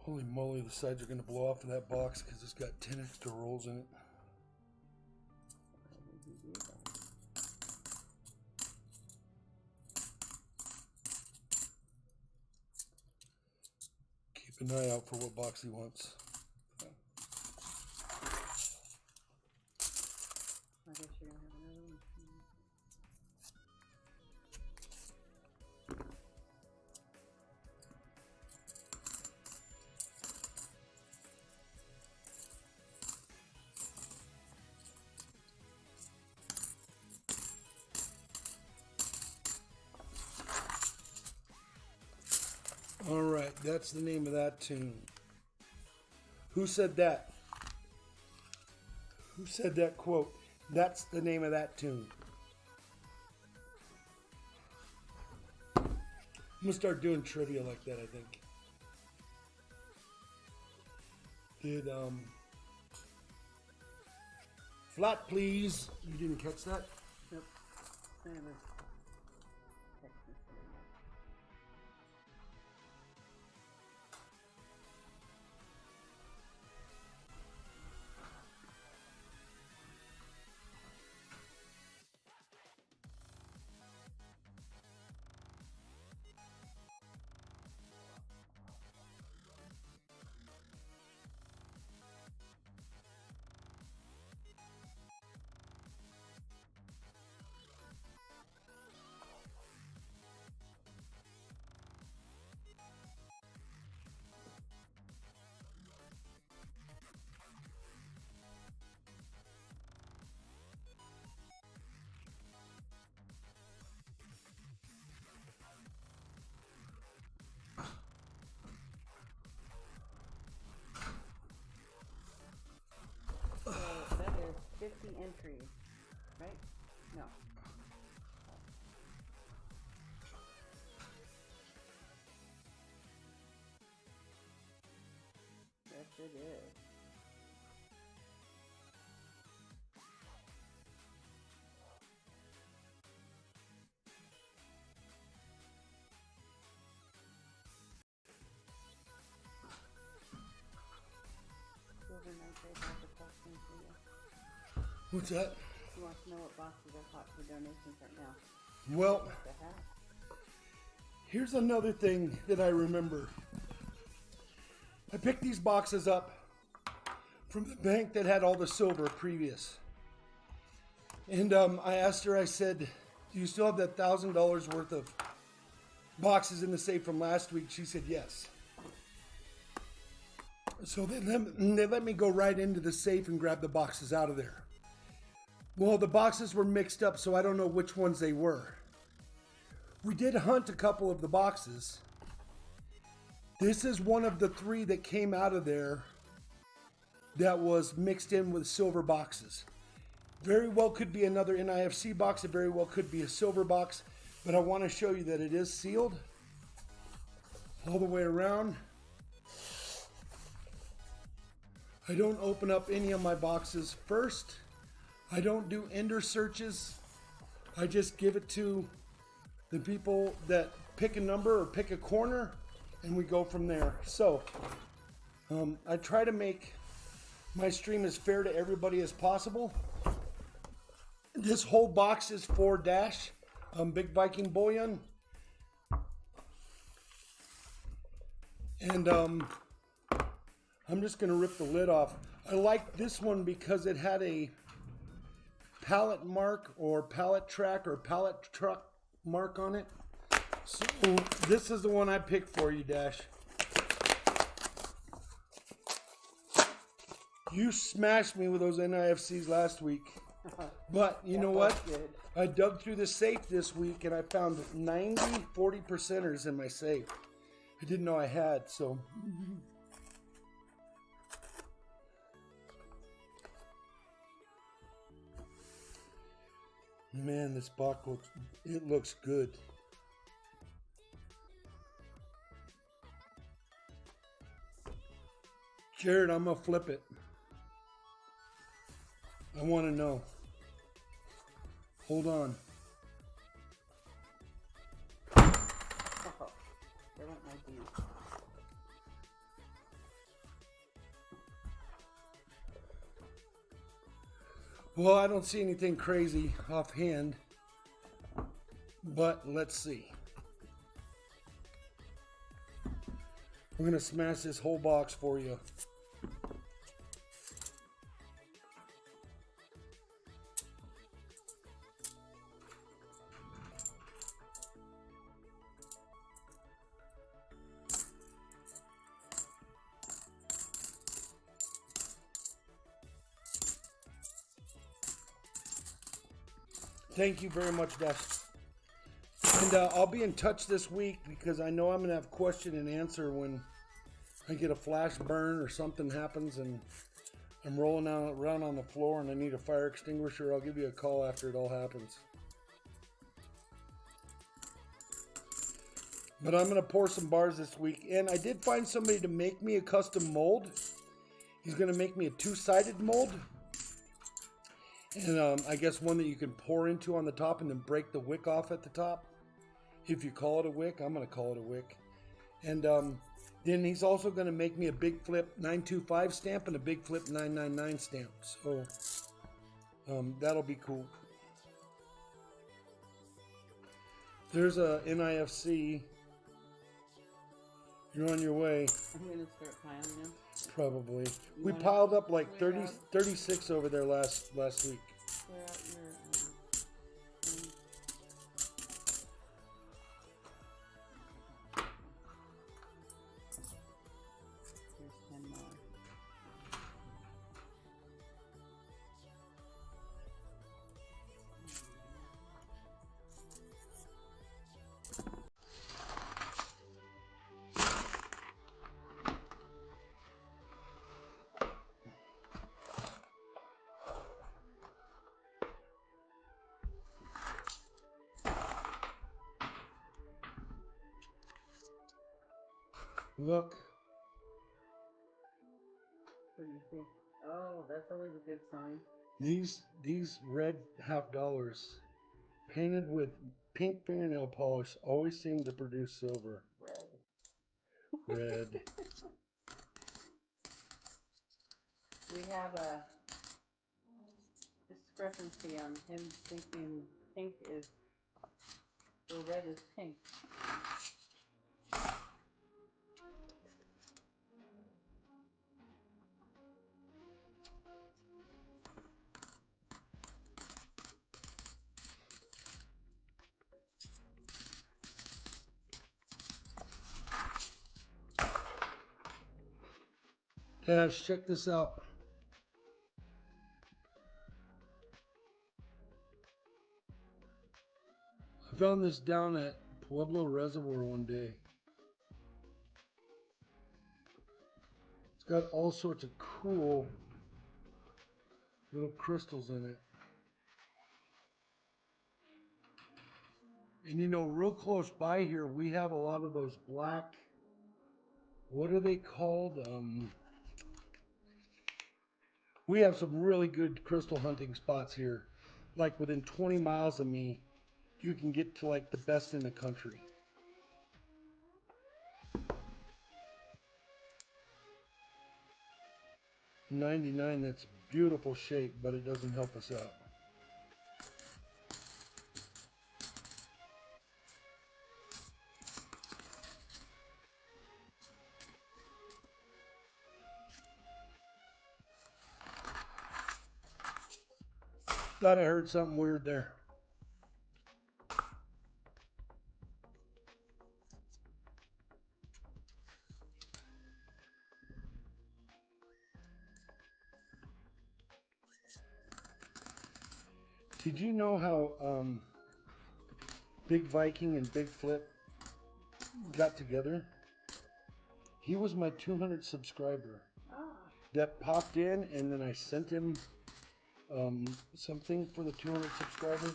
Holy moly, the sides are going to blow off of that box because it's got 10 extra rolls in it. Keep an eye out for what box he wants. I guess you're going to have another one. All right, that's the name of that tune. Who said that? Who said that quote? That's the name of that tune. I'm gonna start doing trivia like that, I think. Did flat please? You didn't catch that? Nope. I never text me. So that is 50 entries, right? No. Yes, it is. Silver nitrate has a question for you. What's that? He wants to know what boxes are hot for donations right now. Well, What the heck? here's another thing that I remember. I picked these boxes up from the bank that had all the silver previous. And I asked her, I said, do you still have that $1,000 worth of boxes in the safe from last week? She said, yes. So they let me go right into the safe and grab the boxes out of there. Well, the boxes were mixed up, so I don't know which ones they were. We did hunt a couple of the boxes. This is one of the 3 that came out of there that was mixed in with silver boxes. Very well could be another NIFC box. It very well could be a silver box. But I want to show you that it is sealed all the way around. I don't open up any of my boxes first. I don't do ender searches. I just give it to the people that pick a number or pick a corner, and we go from there. So I try to make my stream as fair to everybody as possible. This whole box is 4 dash Big Viking bullion. And I'm just going to rip the lid off. I like this one because it had a pallet mark or pallet track or pallet truck mark on it. So this is the one I picked for you, Dash. You smashed me with those NIFCs last week. But you know what? Good. I dug through the safe this week and I found 90 40%ers in my safe. I didn't know I had, so. Man, this box looks good. Jared, I'm gonna flip it. I want to know. Hold on. Oh, there went my view. Well, I don't see anything crazy offhand, but let's see. We're gonna smash this whole box for you. Thank you very much, Dash. And I'll be in touch this week because I know I'm going to have question and answer when I get a flash burn or something happens and I'm rolling around on the floor and I need a fire extinguisher. I'll give you a call after it all happens. But I'm going to pour some bars this week. And I did find somebody to make me a custom mold. He's going to make me a 2-sided mold. And I guess one that you can pour into on the top and then break the wick off at the top. If you call it a wick, I'm going to call it a wick. And then he's also going to make me a BIGFLIP 925 stamp and a BIGFLIP 999 stamp. So that'll be cool. There's a NIFC. You're on your way. I'm going to start piling them. Probably. We piled up like 36 over there last week. Clear out your... Here's 10 more. Look. What do you think? Oh, that's always a good sign. These red $50 painted with pink fingernail polish always seem to produce silver. Red. We have a discrepancy on him thinking pink is, or red is pink. Dash, check this out. I found this down at Pueblo Reservoir one day. It's got all sorts of cool little crystals in it. And you know, real close by here, we have a lot of those black, what are they called? We have some really good crystal hunting spots here. Like within 20 miles of me, you can get to like the best in the country. $99, that's beautiful shape, but it doesn't help us out. Thought I heard something weird there. Did you know how Big Viking and Big Flip got together? He was my 200 subscriber that popped in, and then I sent him something for the 200 subscriber,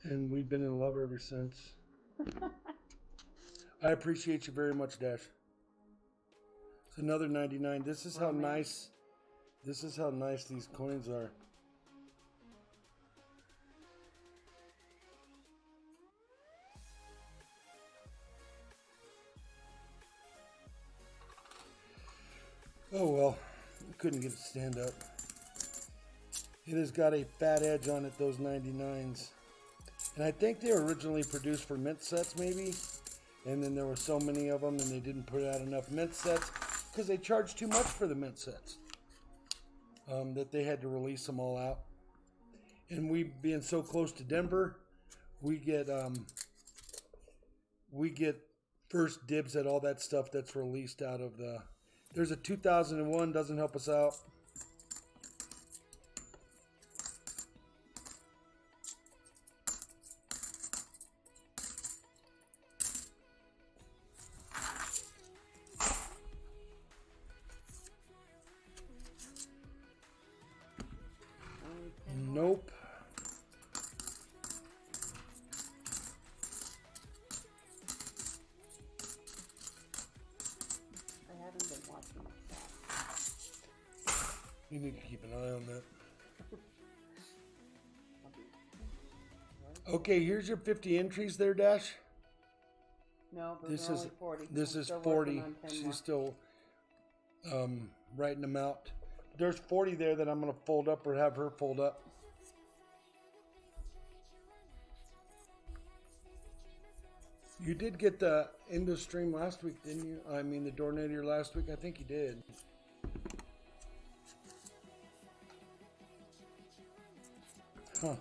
and we've been in love ever since. I appreciate you very much, Dash. It's another 99. This is how nice. This is how nice these coins are. Oh well, couldn't get it to stand up. It has got a fat edge on it, those 99s. And I think they were originally produced for mint sets, maybe. And then there were so many of them, and they didn't put out enough mint sets because they charged too much for the mint sets. That they had to release them all out. And we, being so close to Denver, we get first dibs at all that stuff that's released out of the. There's a 2001, doesn't help us out. Nope. I haven't been watching it. You need to keep an eye on that. Okay, here's your 50 entries there, Dash. No, those are only 40. This I'm is still 40. working on 10 She's more. still writing them out. There's 40 there that I'm going to fold up or have her fold up. You did get the Indo stream last week, didn't you? I mean, the Doornator last week. I think you did. Huh.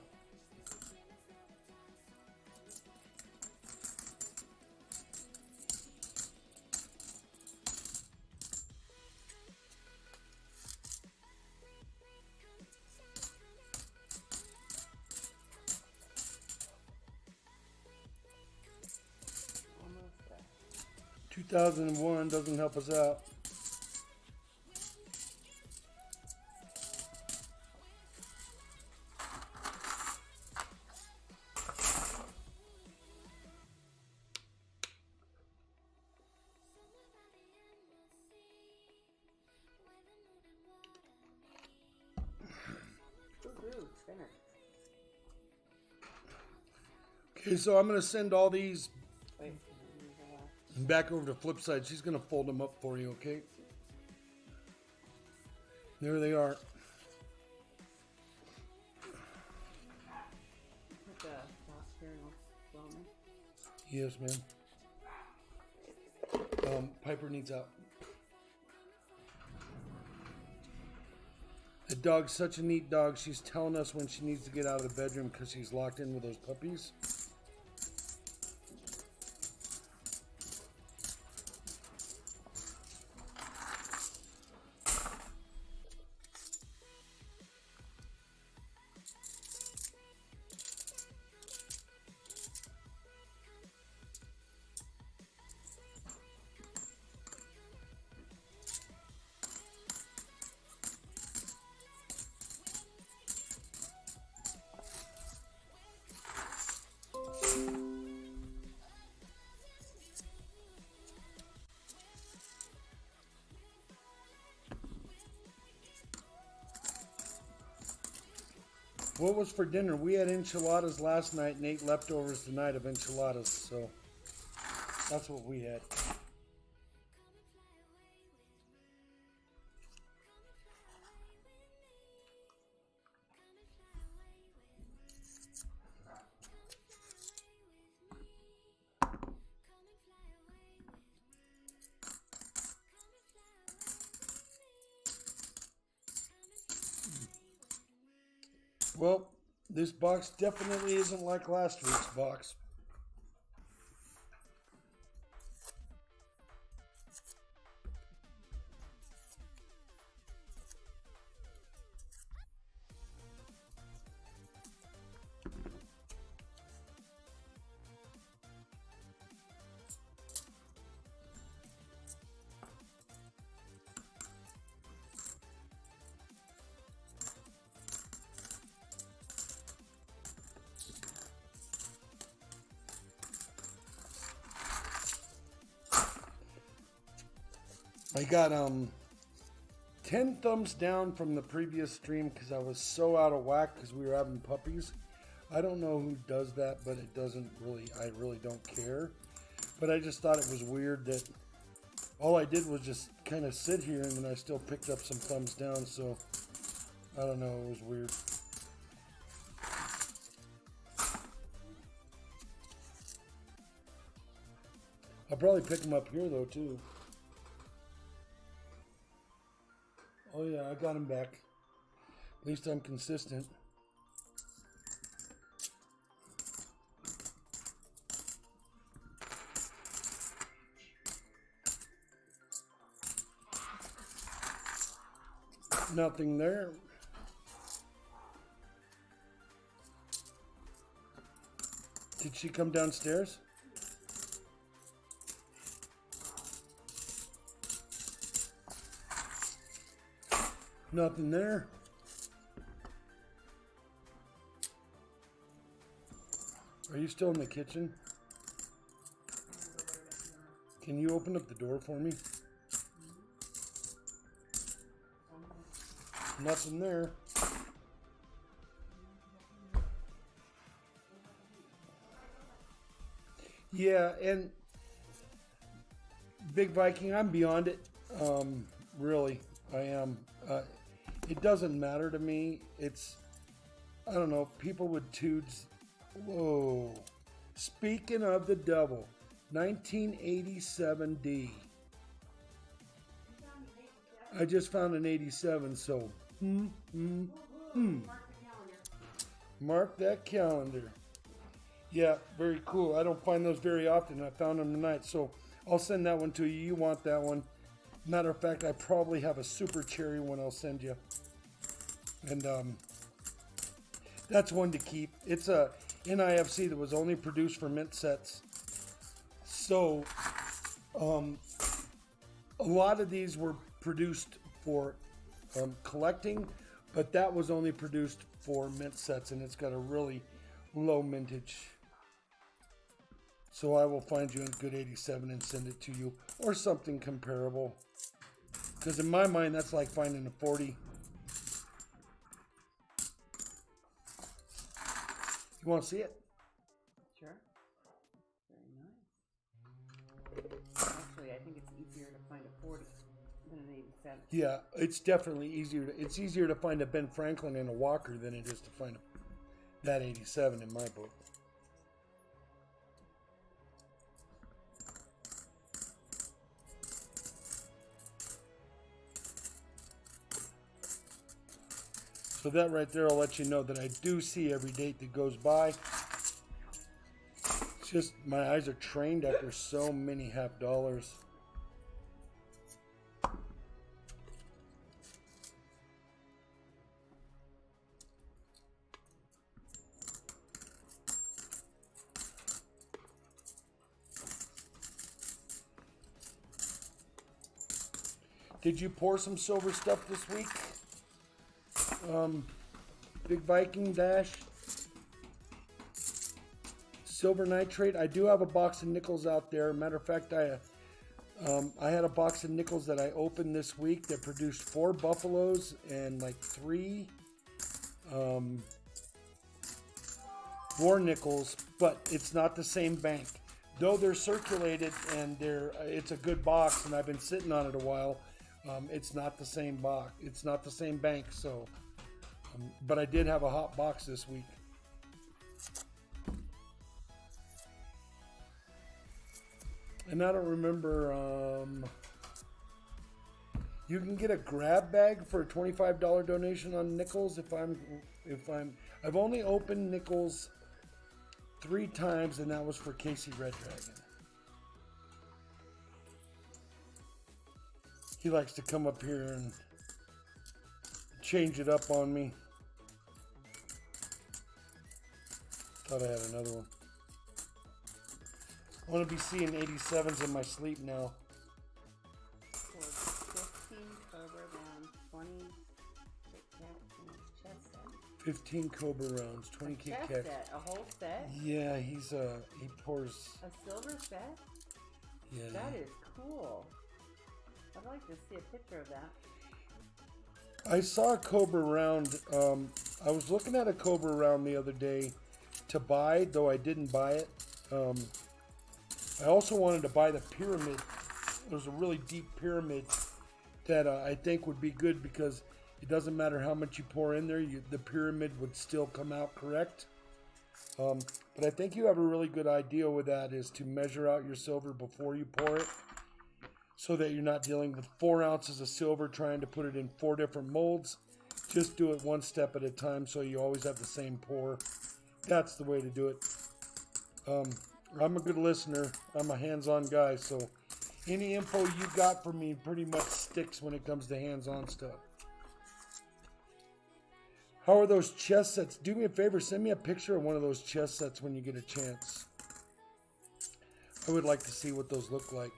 Almost there. 2001 doesn't help us out. Woohoo, spinner. Okay, so I'm going to send all these Wait, back over to flip side. She's going to fold them up for you, okay? There they are. put the top here and I'll film it. Yes, ma'am. Piper needs out. The dog's such a neat dog. She's telling us when she needs to get out of the bedroom because she's locked in with those puppies. What was for dinner? We had enchiladas last night and ate leftovers tonight of enchiladas, so that's what we had. Well, this box definitely isn't like last week's box. I got 10 thumbs down from the previous stream because I was so out of whack because we were having puppies. I don't know who does that, but it doesn't really, I really don't care. But I just thought it was weird that all I did was just kind of sit here and then I still picked up some thumbs down. So I don't know, it was weird. I'll probably pick them up here though too. Oh yeah, I got him back. At least I'm consistent. Nothing there. Did she come downstairs? Nothing there. Are you still in the kitchen? Can you open up the door for me? Nothing there. Yeah, and Big Viking, I'm beyond it. Really, I am. It doesn't matter to me. It's, I don't know, people with toots. Whoa. Speaking of the devil, 1987D. I just found an 87, so. Mark that calendar. Yeah, very cool. I don't find those very often. I found them tonight, so I'll send that one to you. You want that one. Matter of fact, I probably have a super cherry one I'll send you. And that's one to keep. It's a NIFC that was only produced for mint sets. So a lot of these were produced for collecting, but that was only produced for mint sets, and it's got a really low mintage. So I will find you a good 87 and send it to you, or something comparable. Because in my mind, that's like finding a 40. You want to see it? Sure. Very nice. Actually, I think it's easier to find a 40 than an 87. Yeah, it's definitely easier. It's easier to find a Ben Franklin and a Walker than it is to find that 87 in my book. So that right there will let you know that I do see every date that goes by. It's just my eyes are trained after so many half dollars. Did you pour some silver stuff this week? Big Viking Dash. Silver nitrate. I do have a box of nickels out there. Matter of fact, I had a box of nickels that I opened this week that produced 4 buffaloes and like 3 war nickels, but it's not the same bank. Though they're circulated and it's a good box, and I've been sitting on it a while. It's not the same box. It's not the same bank. So, but I did have a hot box this week. And I don't remember. You can get a grab bag for a $25 donation on nickels. I've only opened nickels 3 times, and that was for Casey Red Dragon. He likes to come up here and change it up on me. Thought I had another one. I want to be seeing 87s in my sleep now. 15 Cobra rounds, 20 Kit Kats, and a chest set. 15 Cobra rounds, 20 Kit Kats. Chest set, a whole set? Yeah, he pours. A silver set? Yeah. That is cool. I'd like to see a picture of that. I saw a Cobra round. I was looking at a Cobra round the other day to buy, though I didn't buy it. I also wanted to buy the pyramid. There's a really deep pyramid that I think would be good because it doesn't matter how much you pour in there, the pyramid would still come out correct. But I think you have a really good idea with that, is to measure out your silver before you pour it, so that you're not dealing with 4 ounces of silver trying to put it in 4 different molds. Just do it one step at a time so you always have the same pour. That's the way to do it. I'm a good listener. I'm a hands-on guy, so any info you got from me pretty much sticks when it comes to hands-on stuff. How are those chess sets? Do me a favor, send me a picture of one of those chess sets when you get a chance. I would like to see what those look like.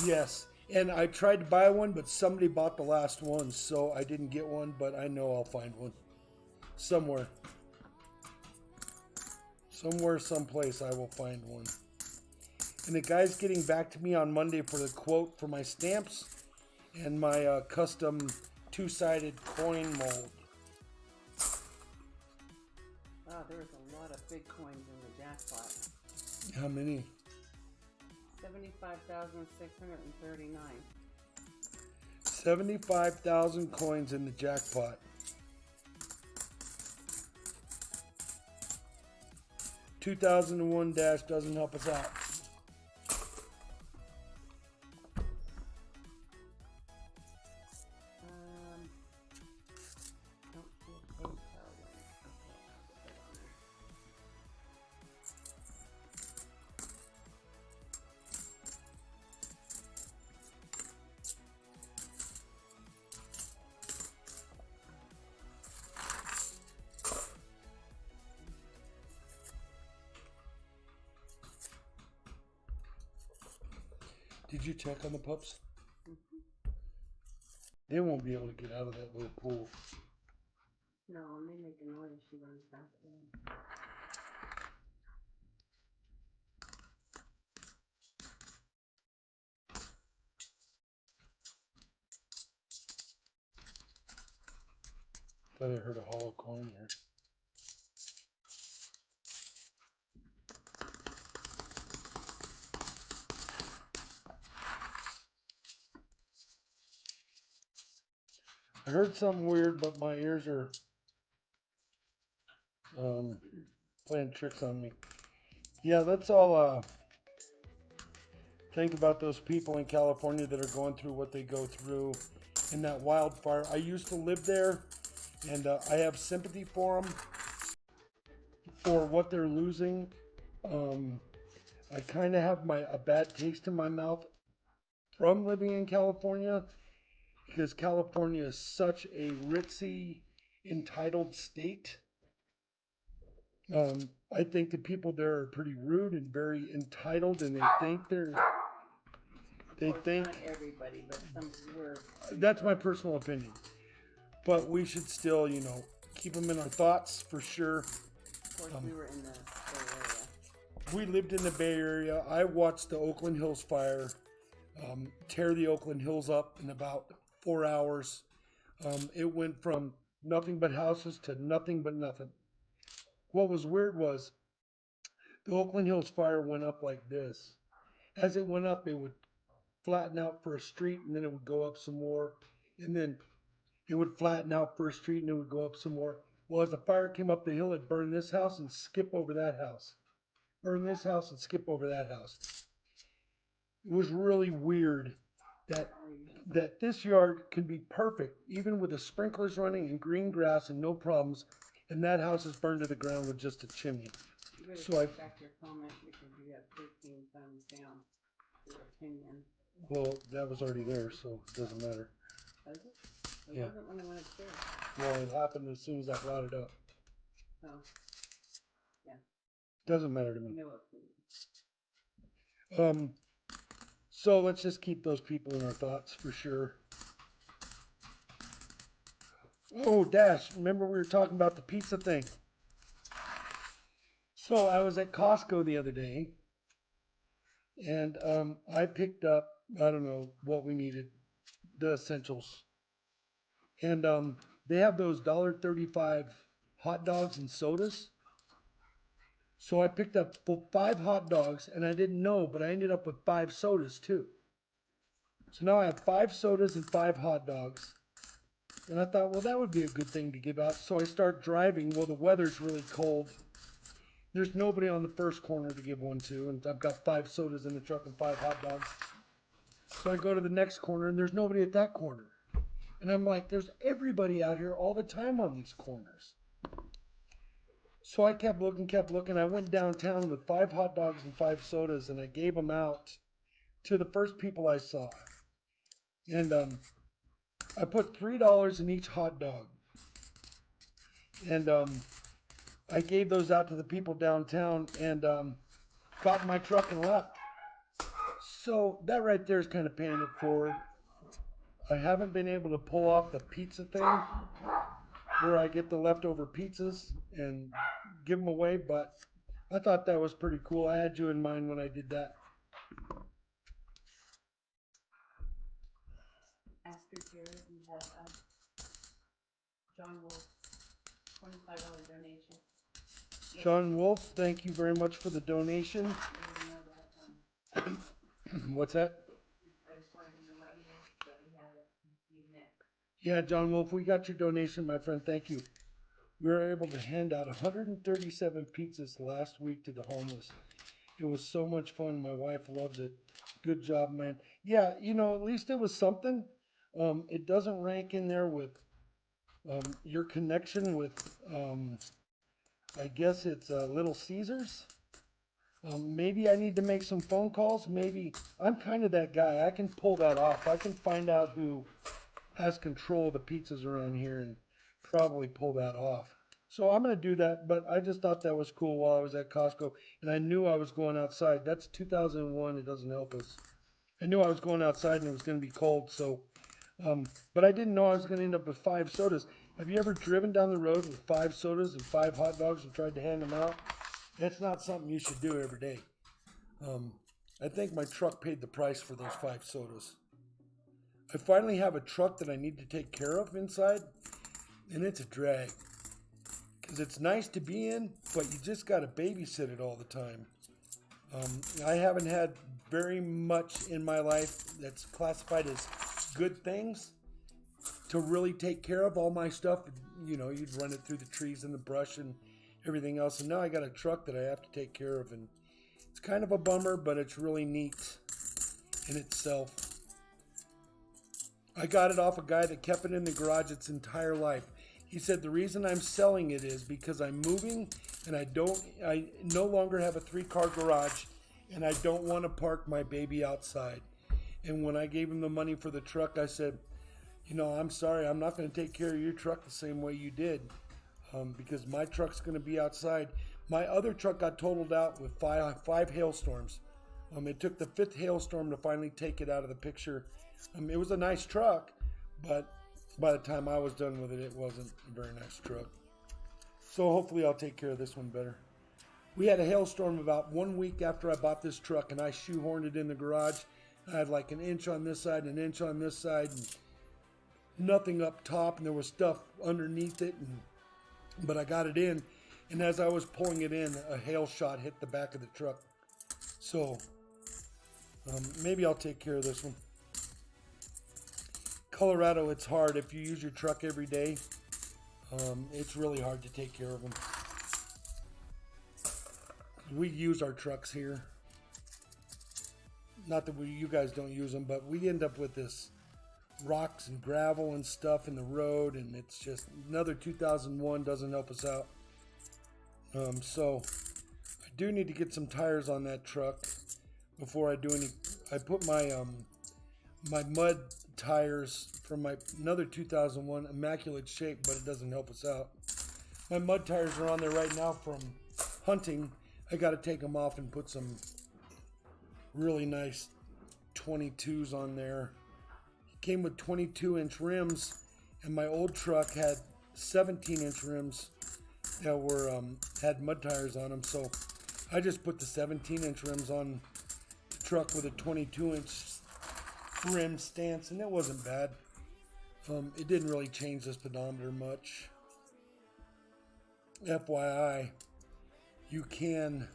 Yes, and I tried to buy one, but somebody bought the last one, so I didn't get one, but I know I'll find one. Somewhere. Somewhere, someplace, I will find one. And the guy's getting back to me on Monday for the quote for my stamps and my custom 2-sided coin mold. Wow, there's a lot of big coins in the jackpot. How many? 75,639. 75,000 coins in the jackpot. 2001 dash doesn't help us out. Don't see a PayPal link. Okay, I'll put it on there. Did you check on the pups? Mm-hmm. They won't be able to get out of that little pool. No, and they make a noise if she runs back there. Thought I heard a hollow coin there. I heard something weird, but my ears are playing tricks on me. Yeah, let's all think about those people in California that are going through what they go through in that wildfire. I used to live there, and I have sympathy for them, for what they're losing. I kind of have a bad taste in my mouth from living in California, because California is such a ritzy, entitled state. I think the people there are pretty rude and very entitled, and they think Not everybody, but some were. That's my personal opinion. But we should still, keep them in our thoughts for sure. Of course, we were in the Bay Area. we lived in the Bay Area. I watched the Oakland Hills fire tear the Oakland Hills up in about 4 hours. It went from nothing but houses to nothing but nothing. What was weird was the Oakland Hills fire went up like this. As it went up, it would flatten out for a street, and then it would go up some more, and then it would flatten out for a street, and it would go up some more. Well, as the fire came up the hill, it burned this house and skip over that house. Burn this house and skip over that house. It was really weird that this yard can be perfect, even with the sprinklers running and green grass and no problems, and that house is burned to the ground with just a chimney. You better So take back your comment because you have 13 thumbs down. Your opinion. Well, that was already there, so it doesn't matter. Was it? It Yeah. wasn't when I went upstairs. Well, it happened as soon as I brought it up. So, yeah. Doesn't matter to me. No opinion. So let's just keep those people in our thoughts for sure. Oh, Dash, remember we were talking about the pizza thing? So I was at Costco the other day, and I picked up, I don't know what we needed, the essentials. And they have those $1.35 hot dogs and sodas. So I picked up 5 hot dogs, and I didn't know, but I ended up with 5 sodas too. So now I have 5 sodas and 5 hot dogs. And I thought, well, that would be a good thing to give out. So I start driving. Well, the weather's really cold. There's nobody on the first corner to give one to, and I've got 5 sodas in the truck and 5 hot dogs. So I go to the next corner, and there's nobody at that corner. And I'm like, there's everybody out here all the time on these corners. So I kept looking. I went downtown with 5 hot dogs and 5 sodas, and I gave them out to the first people I saw. And I put $3 in each hot dog. And I gave those out to the people downtown and got in my truck and left. So that right there is kind of paying it forward. I haven't been able to pull off the pizza thing where I get the leftover pizzas and give them away, but I thought that was pretty cool. I had you in mind when I did that. Asker Jared, we have John Wolf, $25 donation. Sean Wolf, thank you very much for the donation. What's that? I just wanted to let you know that we have you next. Yeah, John Wolf, we got your donation, my friend. Thank you. We were able to hand out 137 pizzas last week to the homeless. It was so much fun. My wife loves it. Good job, man. Yeah, at least it was something. It doesn't rank in there with your connection with, I guess it's Little Caesars. Maybe I need to make some phone calls. Maybe I'm kind of that guy. I can pull that off. I can find out who has control of the pizzas around here and probably pull that off. So I'm going to do that, but I just thought that was cool while I was at Costco, and I knew I was going outside. That's 2001. It doesn't help us. I knew I was going outside and it was going to be cold, so, but I didn't know I was going to end up with 5 sodas. Have you ever driven down the road with 5 sodas and 5 hot dogs and tried to hand them out? It's not something you should do every day. I think my truck paid the price for those 5 sodas. I finally have a truck that I need to take care of inside, and it's a drag. Because it's nice to be in, but you just got to babysit it all the time. I haven't had very much in my life that's classified as good things to really take care of all my stuff. You'd run it through the trees and the brush and everything else. And now I got a truck that I have to take care of, and it's kind of a bummer, but it's really neat in itself. I got it off a guy that kept it in the garage its entire life. He said the reason I'm selling it is because I'm moving and I no longer have a 3-car garage and I don't want to park my baby outside. And when I gave him the money for the truck, I said, I'm sorry, I'm not going to take care of your truck the same way you did because my truck's going to be outside. My other truck got totaled out with 5 hailstorms. It took the 5th hailstorm to finally take it out of the picture. It was a nice truck, but by the time I was done with it, it wasn't a very nice truck. So hopefully I'll take care of this one better. We had a hailstorm about 1 week after I bought this truck, and I shoehorned it in the garage. I had like an inch on this side, an inch on this side, and nothing up top, and there was stuff underneath it. But I got it in, and as I was pulling it in, a hail shot hit the back of the truck. So maybe I'll take care of this one. Colorado, it's hard. If you use your truck every day, it's really hard to take care of them. We use our trucks here. Not that you guys don't use them, but we end up with this rocks and gravel and stuff in the road, and it's just another 2001 doesn't help us out. So I do need to get some tires on that truck before I do any. I put my my mud tires from my another 2001, immaculate shape, but it doesn't help us out. My mud tires are on there right now from hunting. I got to take them off and put some really nice 22s on there. It came with 22-inch rims, and my old truck had 17-inch rims that were had mud tires on them. So I just put the 17-inch rims on the truck with a 22-inch rim stance, and it wasn't bad. It didn't really change the speedometer much. FYI, you can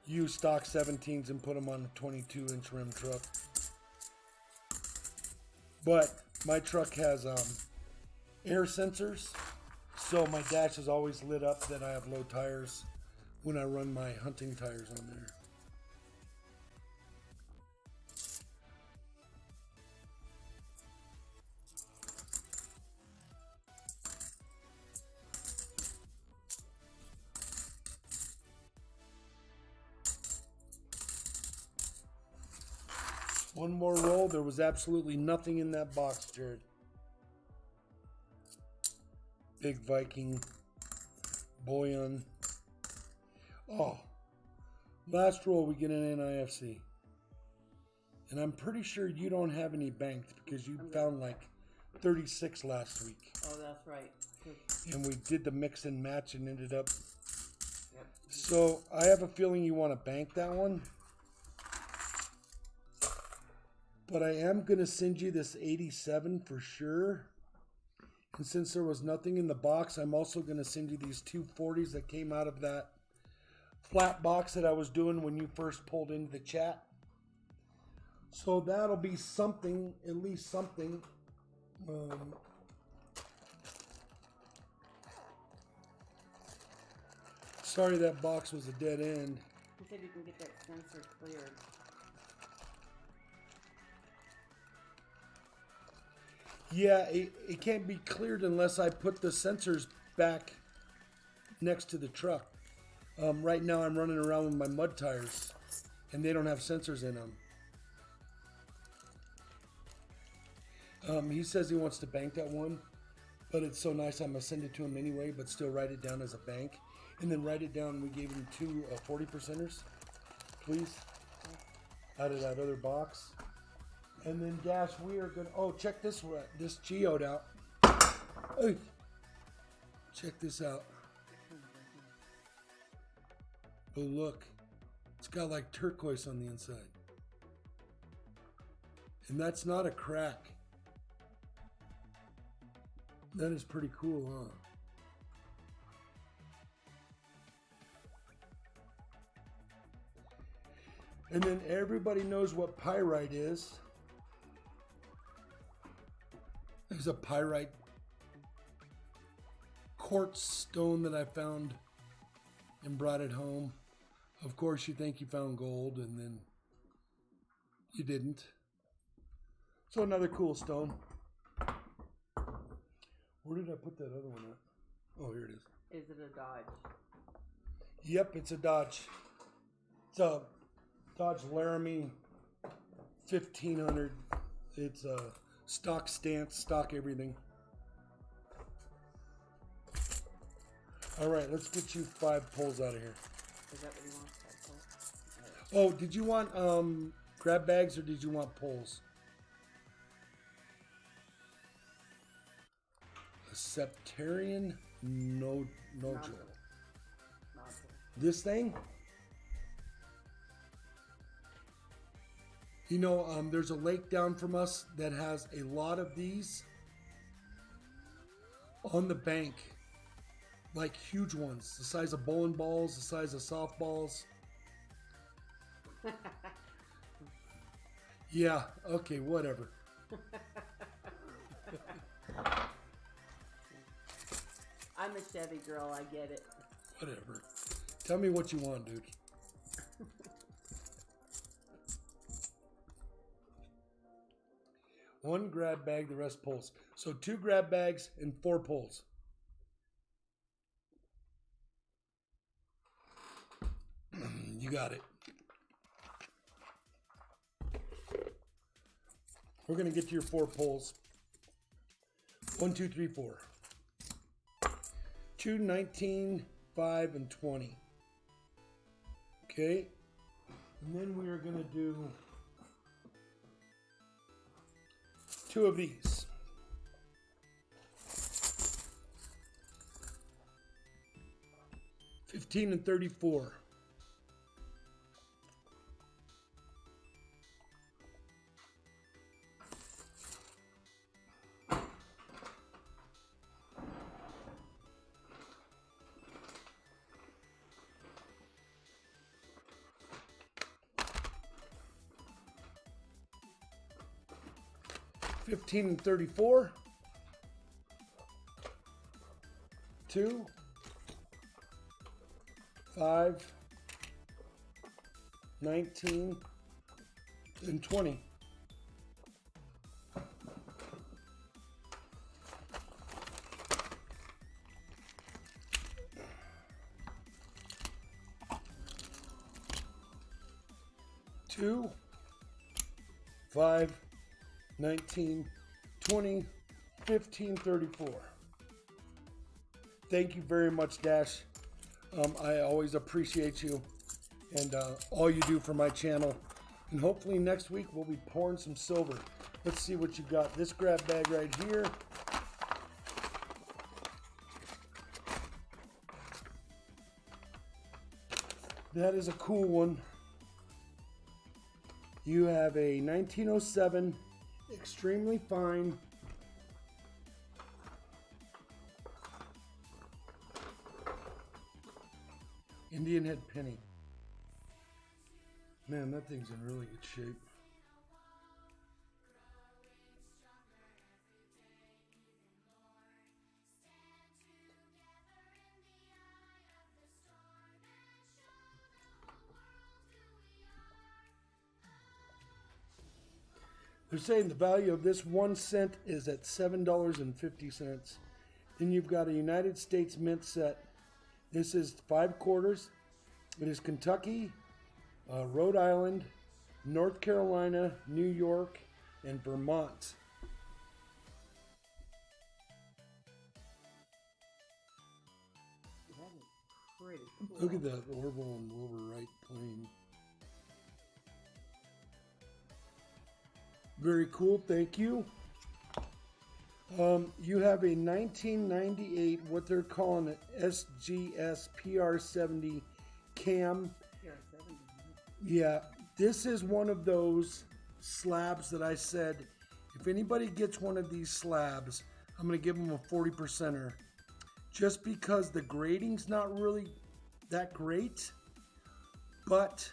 use stock 17s and put them on a 22-inch rim truck. But my truck has air sensors, so my dash is always lit up that I have low tires when I run my hunting tires on there. One more roll. There was absolutely nothing in that box, Jared. Big Viking. Boyan. Oh. Last roll we get an NIFC. And I'm pretty sure you don't have any banked because you found like 36 last week. Oh, that's right. And we did the mix and match and ended up. Yep. So I have a feeling you want to bank that one. But I am going to send you this 87 for sure. And since there was nothing in the box, I'm also going to send you these 240s that came out of that flat box that I was doing when you first pulled into the chat. So that'll be something, at least something. Sorry that box was a dead end. He said you can get that sensor cleared. Yeah, it can't be cleared unless I put the sensors back next to the truck. Right now I'm running around with my mud tires, and they don't have sensors in them. He says he wants to bank that one, but it's so nice I'm going to send it to him anyway, but still write it down as a bank. And then write it down, we gave him two 40%ers, please, out of that other box. And then Dash, we are going to, oh, check this geode out. Hey, check this out. Oh, look. It's got like turquoise on the inside. And that's not a crack. That is pretty cool, huh? And then everybody knows what pyrite is. There's a pyrite quartz stone that I found and brought it home. Of course, you think you found gold, and then you didn't. So another cool stone. Where did I put that other one at? Oh, here it is. Is it a Dodge? Yep, it's a Dodge. It's a Dodge Laramie 1500. It's a stock stance, stock everything. All right, let's get you 5 pulls out of here. Is that what he wants? Oh, did you want grab bags or did you want pulls? A septarian nodule. Nodule. This thing, you know, there's a lake down from us that has a lot of these on the bank, like huge ones, the size of bowling balls, the size of softballs. Yeah, okay, whatever. I'm a Chevy girl, I get it. Whatever. Tell me what you want, dude. One grab bag, the rest pulls. So 2 grab bags and 4 pulls. You got it. We're going to get to your 4 pulls. 1, 2, 3, 4. 2, 19, 5, and 20. Okay. And then we are going to do 2 of these. $15 and $34. $15 and $34. 2, 5, 19, and 20. Two, 5, 19, 20, 15, 34. Thank you very much, Dash. I always appreciate you and all you do for my channel. And hopefully next week we'll be pouring some silver. Let's see what you got. This grab bag right here. That is a cool one. You have a 1907 extremely fine Indian head penny. Man, that thing's in really good shape. They're saying the value of this 1 cent is at $7.50. Then you've got a United States Mint set. This is 5 quarters. It is Kentucky, Rhode Island, North Carolina, New York, and Vermont. That is pretty cool. Look at that Orville and Wilbur Wright plane. Very cool, thank you. You have a 1998, what they're calling it, SGS PR70 cam. PR70. Yeah, this is one of those slabs that I said, if anybody gets one of these slabs, I'm going to give them a 40%er. Just because the grading's not really that great, but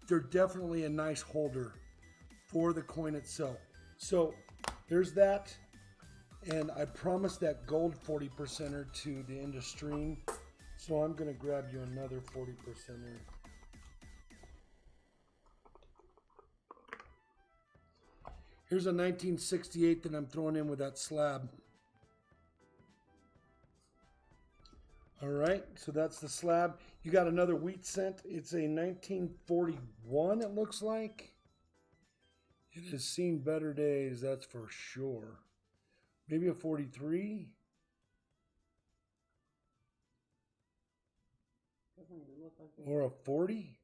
they're definitely a nice holder for the coin itself. So there's that, and I promised that gold 40%er to the end of stream, so I'm going to grab you another 40%er. Here's a 1968 that I'm throwing in with that slab. All right, so that's the slab. You got another wheat cent. It's a 1941, it looks like. It has seen better days, that's for sure. Maybe a 43? Doesn't even look like it. Or a 40?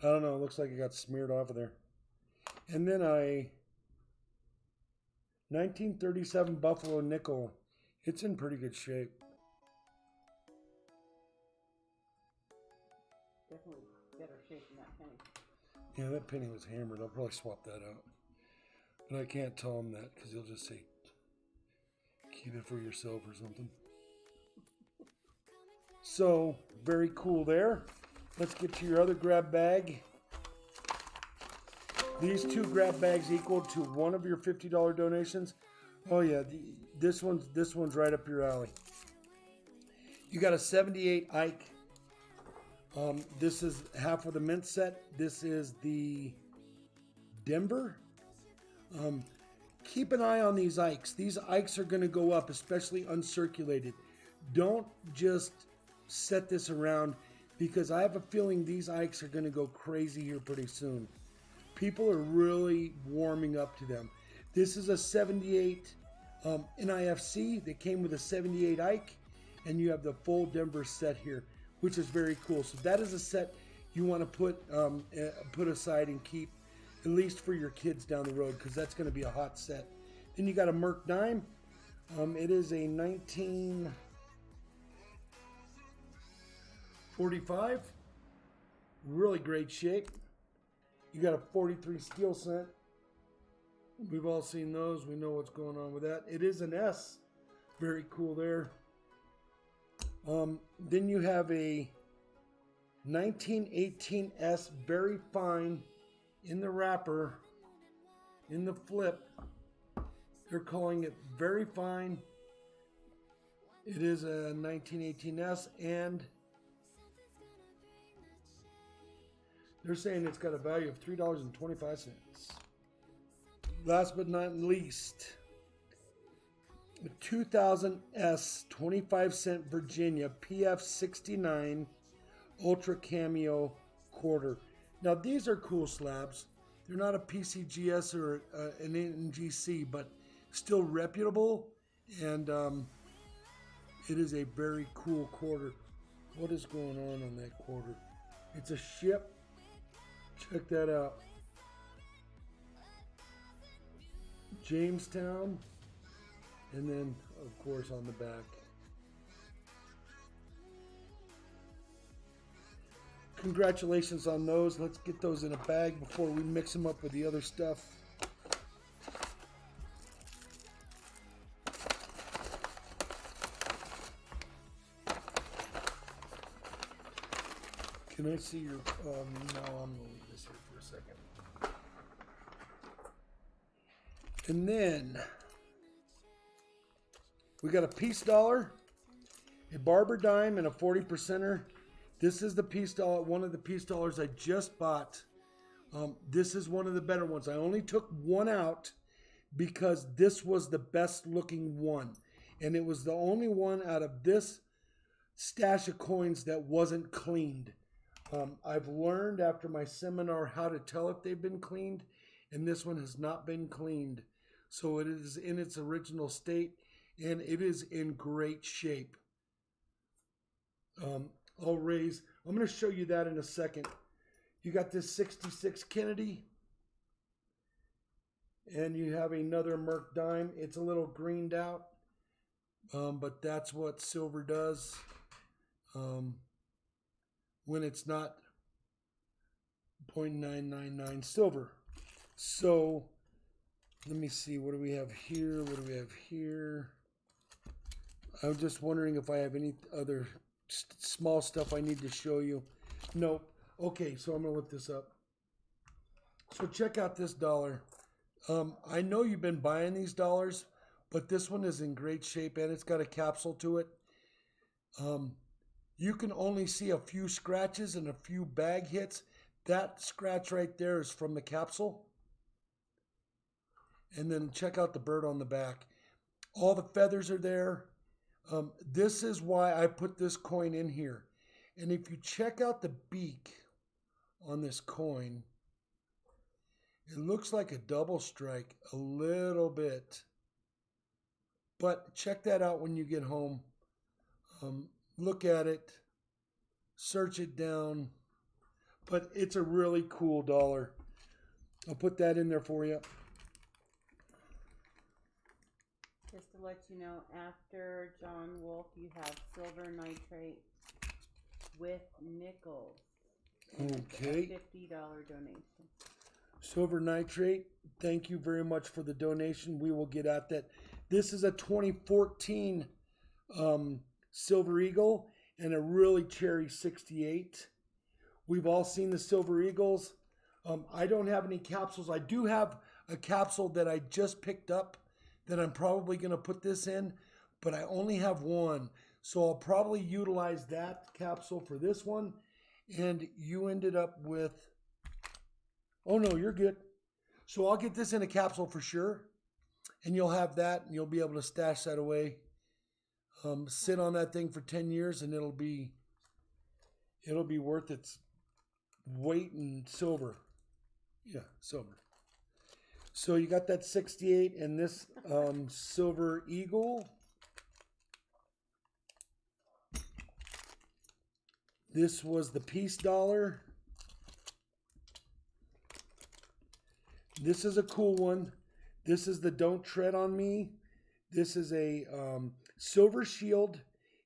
I don't know, it looks like it got smeared off of there. And then a 1937 Buffalo nickel. It's in pretty good shape. Yeah, that penny was hammered. I'll probably swap that out. But I can't tell him that because he'll just say, keep it for yourself or something. So, very cool there. Let's get to your other grab bag. These two grab bags equal to one of your $50 donations. Oh yeah, this one's right up your alley. You got a 78 Ike. This is half of the mint set. This is the Denver. Keep an eye on these Ikes. These Ikes are going to go up, especially uncirculated. Don't just set this around because I have a feeling these Ikes are going to go crazy here pretty soon. People are really warming up to them. This is a 78 NIFC that came with a 78 Ike, and you have the full Denver set here, which is very cool. So that is a set you want to put aside and keep, at least for your kids down the road, because that's going to be a hot set. Then you got a Merc dime. It is a 1945. Really great shape. You got a 43 steel cent. We've all seen those. We know what's going on with that. It is an S. Very cool there. Then you have a 1918 S, very fine, in the wrapper, in the flip. They're calling it very fine. It is a 1918 S, and they're saying it's got a value of $3.25. Last but not least, the 2000 S 25-cent Virginia PF 69 Ultra Cameo quarter. Now these are cool slabs. They're not a PCGS or an NGC, but still reputable, and it is a very cool quarter. What is going on that quarter? It's a ship. Check that out. Jamestown, and then of course on the back. Congratulations on those. Let's get those in a bag before we mix them up with the other stuff. Can I see your, no, I'm going to leave this here for a second. And then we got a piece dollar, a barber dime, and a 40%er. This is the piece dollar, one of the piece dollars I just bought. This is one of the better ones. I only took one out because this was the best looking one. And it was the only one out of this stash of coins that wasn't cleaned. I've learned after my seminar how to tell if they've been cleaned, and this one has not been cleaned. So it is in its original state, and it is in great shape. I'm going to show you that in a second. You got this 66 Kennedy, and you have another Merc dime. It's a little greened out, but that's what silver does when it's not 0.999 silver. So let me see, what do we have here? What do we have here? I'm just wondering if I have any other small stuff I need to show you. Nope. Okay, so I'm going to look this up. So check out this dollar. I know you've been buying these dollars, but this one is in great shape, and it's got a capsule to it. You can only see a few scratches and a few bag hits. That scratch right there is from the capsule. And then check out the bird on the back. All the feathers are there. This is why I put this coin in here. And if you check out the beak on this coin, it looks like a double strike a little bit. But check that out when you get home. Look at it. Search it down. But it's a really cool dollar. I'll put that in there for you. Just to let you know, after John Wolf, you have silver nitrate with nickels. Okay. $50 donation. Silver nitrate, thank you very much for the donation. We will get at that. This is a 2014 Silver Eagle and a really cherry 68. We've all seen the Silver Eagles. I don't have any capsules. I do have a capsule that I just picked up that I'm probably going to put this in, but I only have one. So I'll probably utilize that capsule for this one. And you ended up with, oh no, you're good. So I'll get this in a capsule for sure. And you'll have that and you'll be able to stash that away. Sit on that thing for 10 years and it'll be worth its weight in silver. Yeah, silver. So you got that 68 and this Silver Eagle. This was the peace dollar. This is a cool one. This is the Don't Tread on Me. This is a silver shield.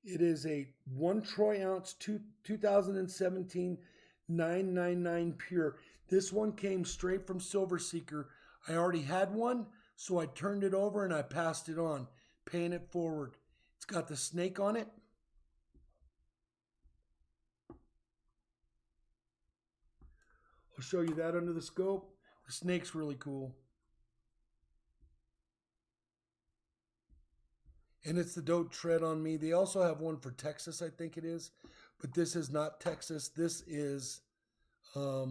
It is a 1 troy ounce 2017 999 pure. This one came straight from Silver Seeker. I already had one, so I turned it over and I passed it on, paying it forward. It's got the snake on it. I'll show you that under the scope. The snake's really cool. And it's the Don't Tread on Me. They also have one for Texas, I think it is. But this is not Texas. This is, I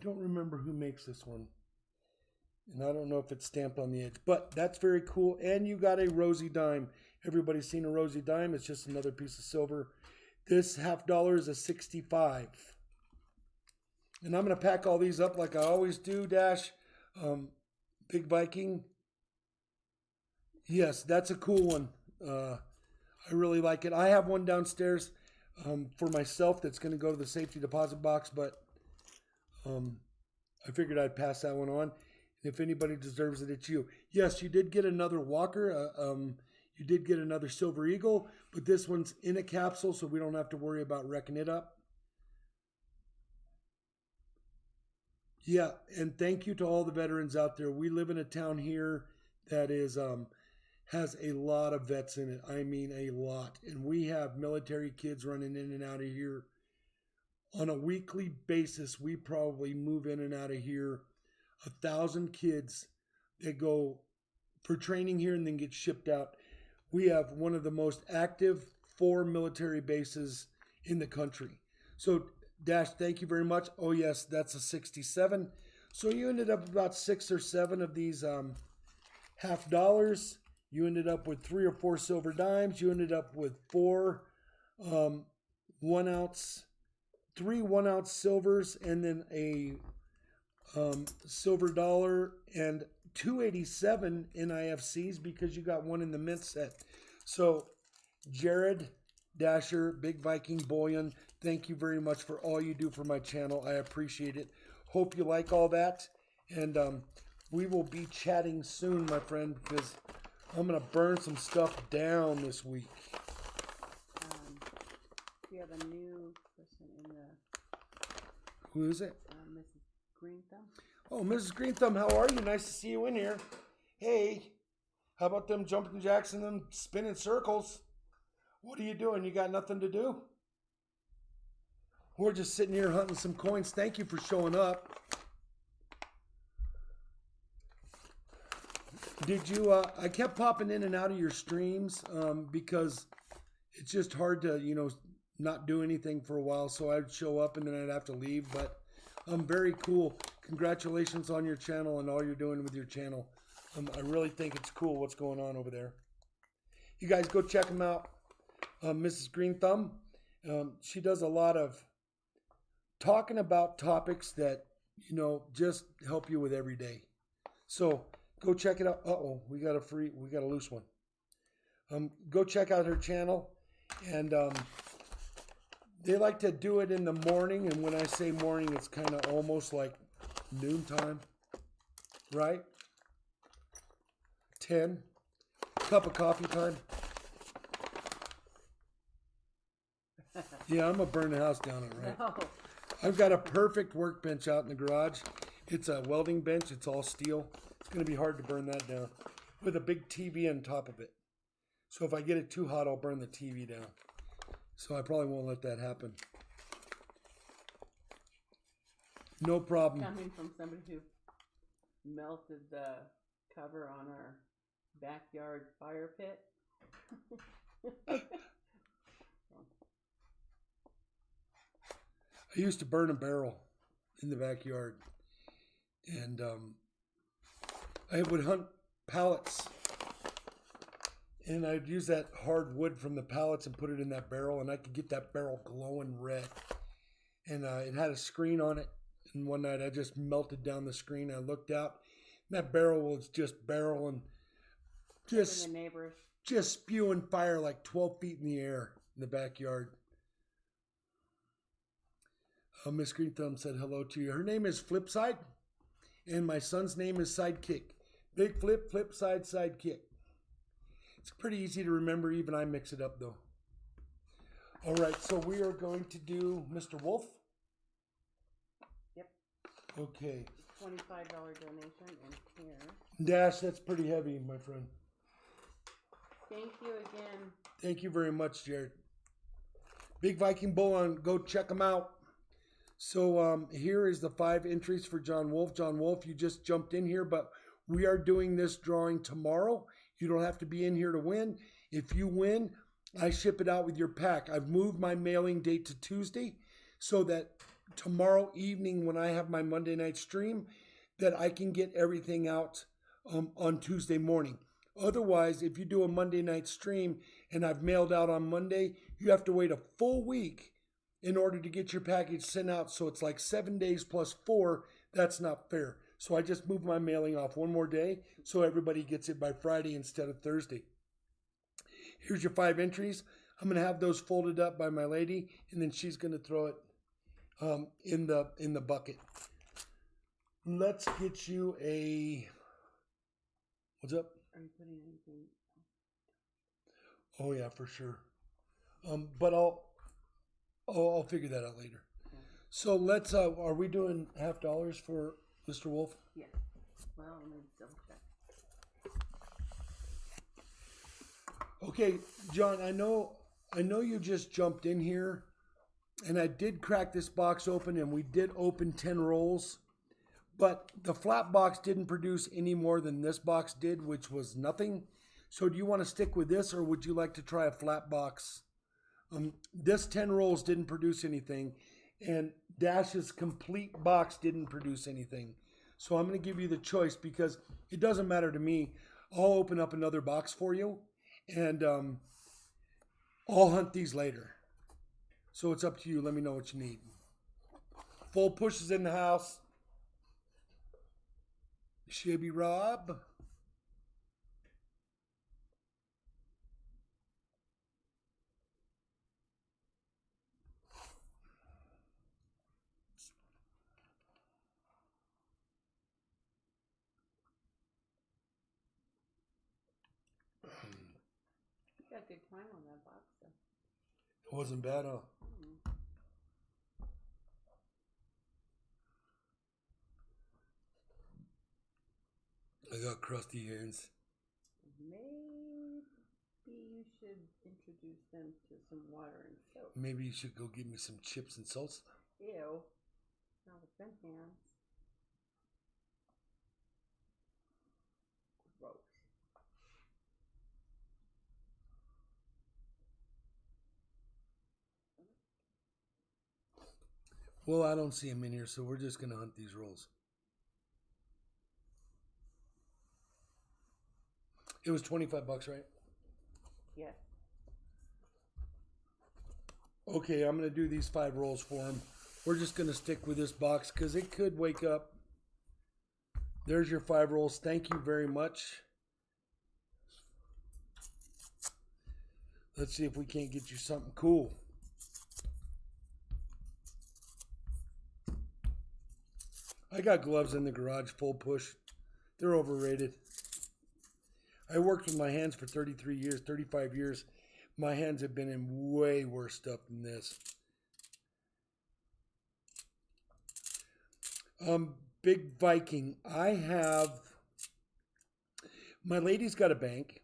don't remember who makes this one. And I don't know if it's stamped on the edge. But that's very cool. And you got a rosy dime. Everybody's seen a rosy dime. It's just another piece of silver. This $50 is a 65. And I'm going to pack all these up like I always do, Dash. Big Viking. Yes, that's a cool one. I really like it. I have one downstairs for myself that's going to go to the safety deposit box, but I figured I'd pass that one on. If anybody deserves it, it's you. Yes, you did get another Walker. You did get another Silver Eagle, but this one's in a capsule, so we don't have to worry about wrecking it up. Yeah, and thank you to all the veterans out there. We live in a town here that is has a lot of vets in it. I mean, a lot. And we have military kids running in and out of here. On a weekly basis, we probably move in and out of here 1,000 kids that go for training here and then get shipped out. We have one of the most active 4 military bases in the country. So, Dash, thank you very much. Oh, yes, that's a 67. So you ended up with about 6 or 7 of these $50. You ended up with 3 or 4 silver dimes. You ended up with 4 1 ounce, 3 1 ounce silvers, and then a silver dollar and 287 NIFCs because you got one in the mint set. So, Jared, Dasher, Big Viking, Bullion, thank you very much for all you do for my channel. I appreciate it. Hope you like all that. And we will be chatting soon, my friend, because I'm going to burn some stuff down this week. We have a new person in the... Who is it? Mrs. Green Thumb. Oh, Mrs. Green Thumb, how are you? Nice to see you in here. Hey, how about them jumping jacks and them spinning circles? What are you doing? You got nothing to do? We're just sitting here hunting some coins. Thank you for showing up. Did you, I kept popping in and out of your streams because it's just hard to, not do anything for a while. So I'd show up and then I'd have to leave. But very cool. Congratulations on your channel and all you're doing with your channel. I really think it's cool what's going on over there. You guys go check them out. Mrs. Green Thumb, she does a lot of talking about topics that, just help you with every day. So go check it out. Uh-oh, we got a loose one. Go check out her channel. And they like to do it in the morning. And when I say morning, it's kind of almost like noontime, right? 10, cup of coffee time. Yeah, I'm gonna burn the house down, all right? No. I've got a perfect workbench out in the garage. It's a welding bench. It's all steel. It's gonna be hard to burn that down with a big TV on top of it. So if I get it too hot, I'll burn the TV down. So I probably won't let that happen. No problem. Coming from somebody who melted the cover on our backyard fire pit. I used to burn a barrel in the backyard, and I would hunt pallets, and I'd use that hard wood from the pallets and put it in that barrel, and I could get that barrel glowing red. And it had a screen on it, and one night I just melted down the screen. I looked out, and that barrel was just barreling, just the neighbors. just spewing fire like 12 feet in the air in the backyard. Miss Green Thumb said hello to you. Her name is Flipside, and my son's name is Sidekick. Big Flip, Flipside, Sidekick. It's pretty easy to remember. Even I mix it up, though. All right, so we are going to do Mr. Wolf. Yep. Okay. $25 donation and here. Dash, that's pretty heavy, my friend. Thank you again. Thank you very much, Jared. Big Viking Bull on, go check them out. So here is the 5 entries for John Wolf. John Wolf, you just jumped in here, but we are doing this drawing tomorrow. You don't have to be in here to win. If you win, I ship it out with your pack. I've moved my mailing date to Tuesday so that tomorrow evening when I have my Monday night stream, that I can get everything out on Tuesday morning. Otherwise, if you do a Monday night stream and I've mailed out on Monday, you have to wait a full week in order to get your package sent out. So it's like 7 days plus 4. That's not fair. So I just moved my mailing off one more day so everybody gets it by Friday instead of Thursday. Here's your 5 entries. I'm going to have those folded up by my lady, and then she's going to throw it in the bucket. Let's get you a... What's up? Are you putting anything? Oh yeah, for sure. But I'll figure that out later. Yeah. So let's. Are we doing $50 for Mr. Wolf? Yeah. Well, let me double check. Okay, John. I know you just jumped in here, and I did crack this box open, and we did open 10 rolls, but the flat box didn't produce any more than this box did, which was nothing. So do you want to stick with this, or would you like to try a flat box? This 10 rolls didn't produce anything, and Dash's complete box didn't produce anything. So I'm going to give you the choice because it doesn't matter to me. I'll open up another box for you, and I'll hunt these later. So it's up to you. Let me know what you need. Full push is in the house. Shabby Rob. You got good time on that box, though. It wasn't bad, huh? I got crusty hands. Maybe you should introduce them to some water and soap. Maybe you should go get me some chips and salsa. Ew. Not with them hands. Gross. Well, I don't see him in here, so we're just going to hunt these rolls. It was $25, right? Yeah. Okay, I'm going to do these 5 rolls for him. We're just going to stick with this box because it could wake up. There's your 5 rolls. Thank you very much. Let's see if we can't get you something cool. I got gloves in the garage, full push. They're overrated. I worked with my hands for 33 years, 35 years. My hands have been in way worse stuff than this. Big Viking. I have my lady's got a bank,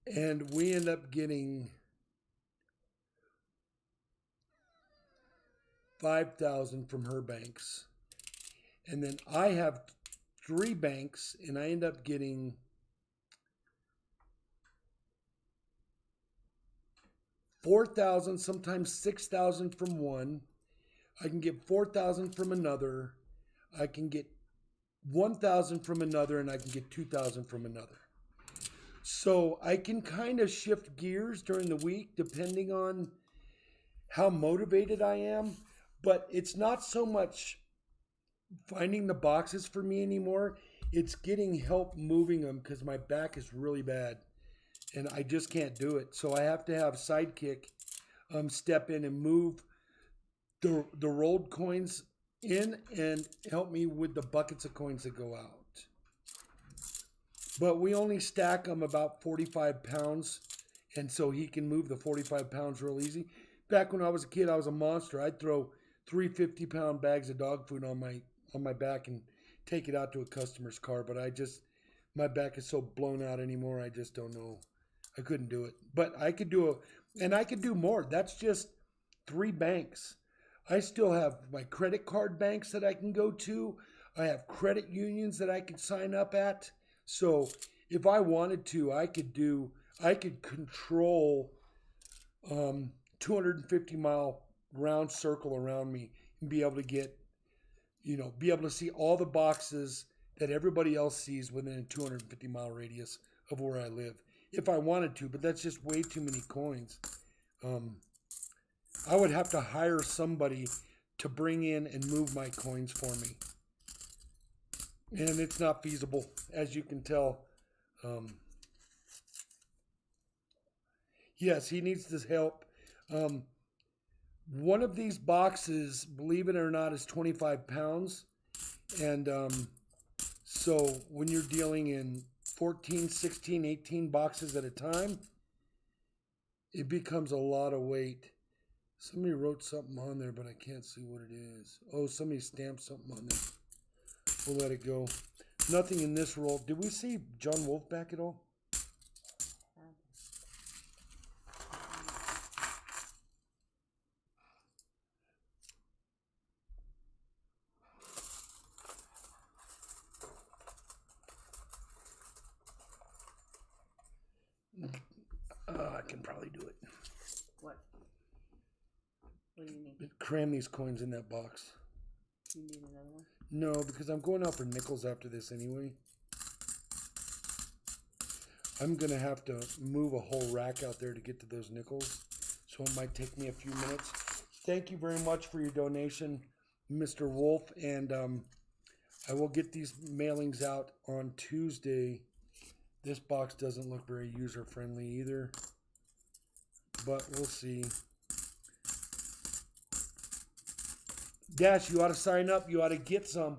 and we end up getting 5,000 from her banks, and then I have 3 banks, and I end up getting 4,000, sometimes 6,000 from one. I can get 4,000 from another. I can get 1,000 from another, and I can get 2,000 from another. So I can kind of shift gears during the week depending on how motivated I am. But it's not so much finding the boxes for me anymore. It's getting help moving them because my back is really bad and I just can't do it. So I have to have Sidekick step in and move the rolled coins in and help me with the buckets of coins that go out. But we only stack them about 45 pounds, and so he can move the 45 pounds real easy. Back when I was a kid, I was a monster. I'd throw 3 50-pound bags of dog food on my back and take it out to a customer's car. But my back is so blown out anymore, I just don't know. I couldn't do it. But I could I could do more. That's just 3 banks. I still have my credit card banks that I can go to. I have credit unions that I could sign up at. So if I wanted to, I could control 250-mile round circle around me and be able to see all the boxes that everybody else sees within a 250-mile radius of where I live. If I wanted to, but that's just way too many coins. I would have to hire somebody to bring in and move my coins for me. And it's not feasible, as you can tell. Yes, he needs this help. One of these boxes, believe it or not, is 25 pounds. And so when you're dealing in 14, 16, 18 boxes at a time, it becomes a lot of weight. Somebody wrote something on there, but I can't see what it is. Oh, somebody stamped something on there. We'll let it go. Nothing in this roll. Did we see John Wolf back at all? I can probably do it. What? What do you need? Cram these coins in that box. You need another one? No, because I'm going out for nickels after this anyway. I'm going to have to move a whole rack out there to get to those nickels. So it might take me a few minutes. Thank you very much for your donation, Mr. Wolf. And I will get these mailings out on Tuesday. This box doesn't look very user-friendly either. But we'll see. Dash, you ought to sign up. You ought to get some.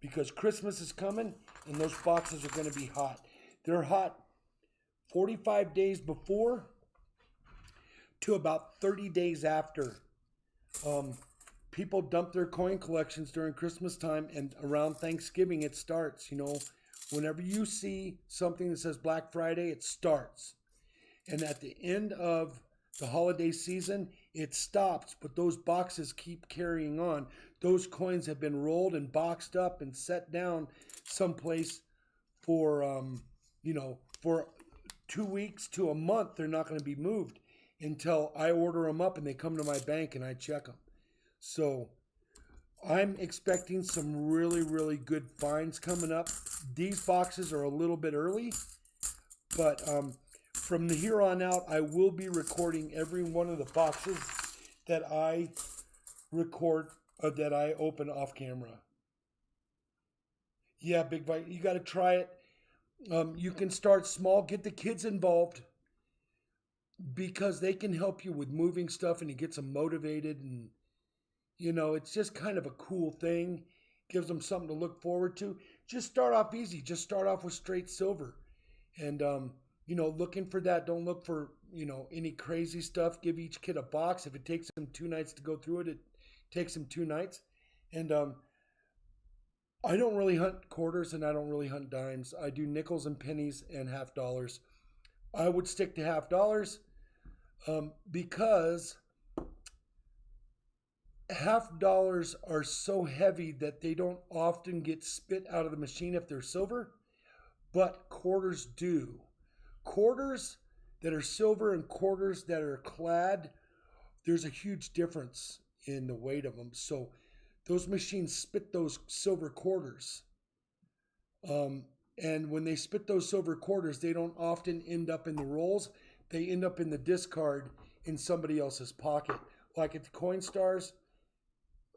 Because Christmas is coming and those boxes are going to be hot. They're hot 45 days before to about 30 days after. People dump their coin collections during Christmas time, and around Thanksgiving it starts. Whenever you see something that says Black Friday, it starts. And at the end of the holiday season, it stops, but those boxes keep carrying on. Those coins have been rolled and boxed up and set down someplace for, for 2 weeks to a month. They're not going to be moved until I order them up and they come to my bank and I check them. So I'm expecting some really, really good finds coming up. These boxes are a little bit early, but from here on out, I will be recording every one of the boxes that I record, that I open off camera. Yeah, Big Bite, you got to try it. You can start small, get the kids involved because they can help you with moving stuff and it gets them motivated. And, it's just kind of a cool thing. Gives them something to look forward to. Just start off easy. Just start off with straight silver. And, looking for that. Don't look for, any crazy stuff. Give each kid a box. If it takes them 2 nights to go through it, Takes him 2 nights. And I don't really hunt quarters and I don't really hunt dimes. I do nickels and pennies and half dollars. I would stick to half dollars because half dollars are so heavy that they don't often get spit out of the machine if they're silver, but quarters do. Quarters that are silver and quarters that are clad, there's a huge difference in the weight of them. So those machines spit those silver quarters. And when they spit those silver quarters, they don't often end up in the rolls. They end up in the discard in somebody else's pocket. Like at the Coin Stars,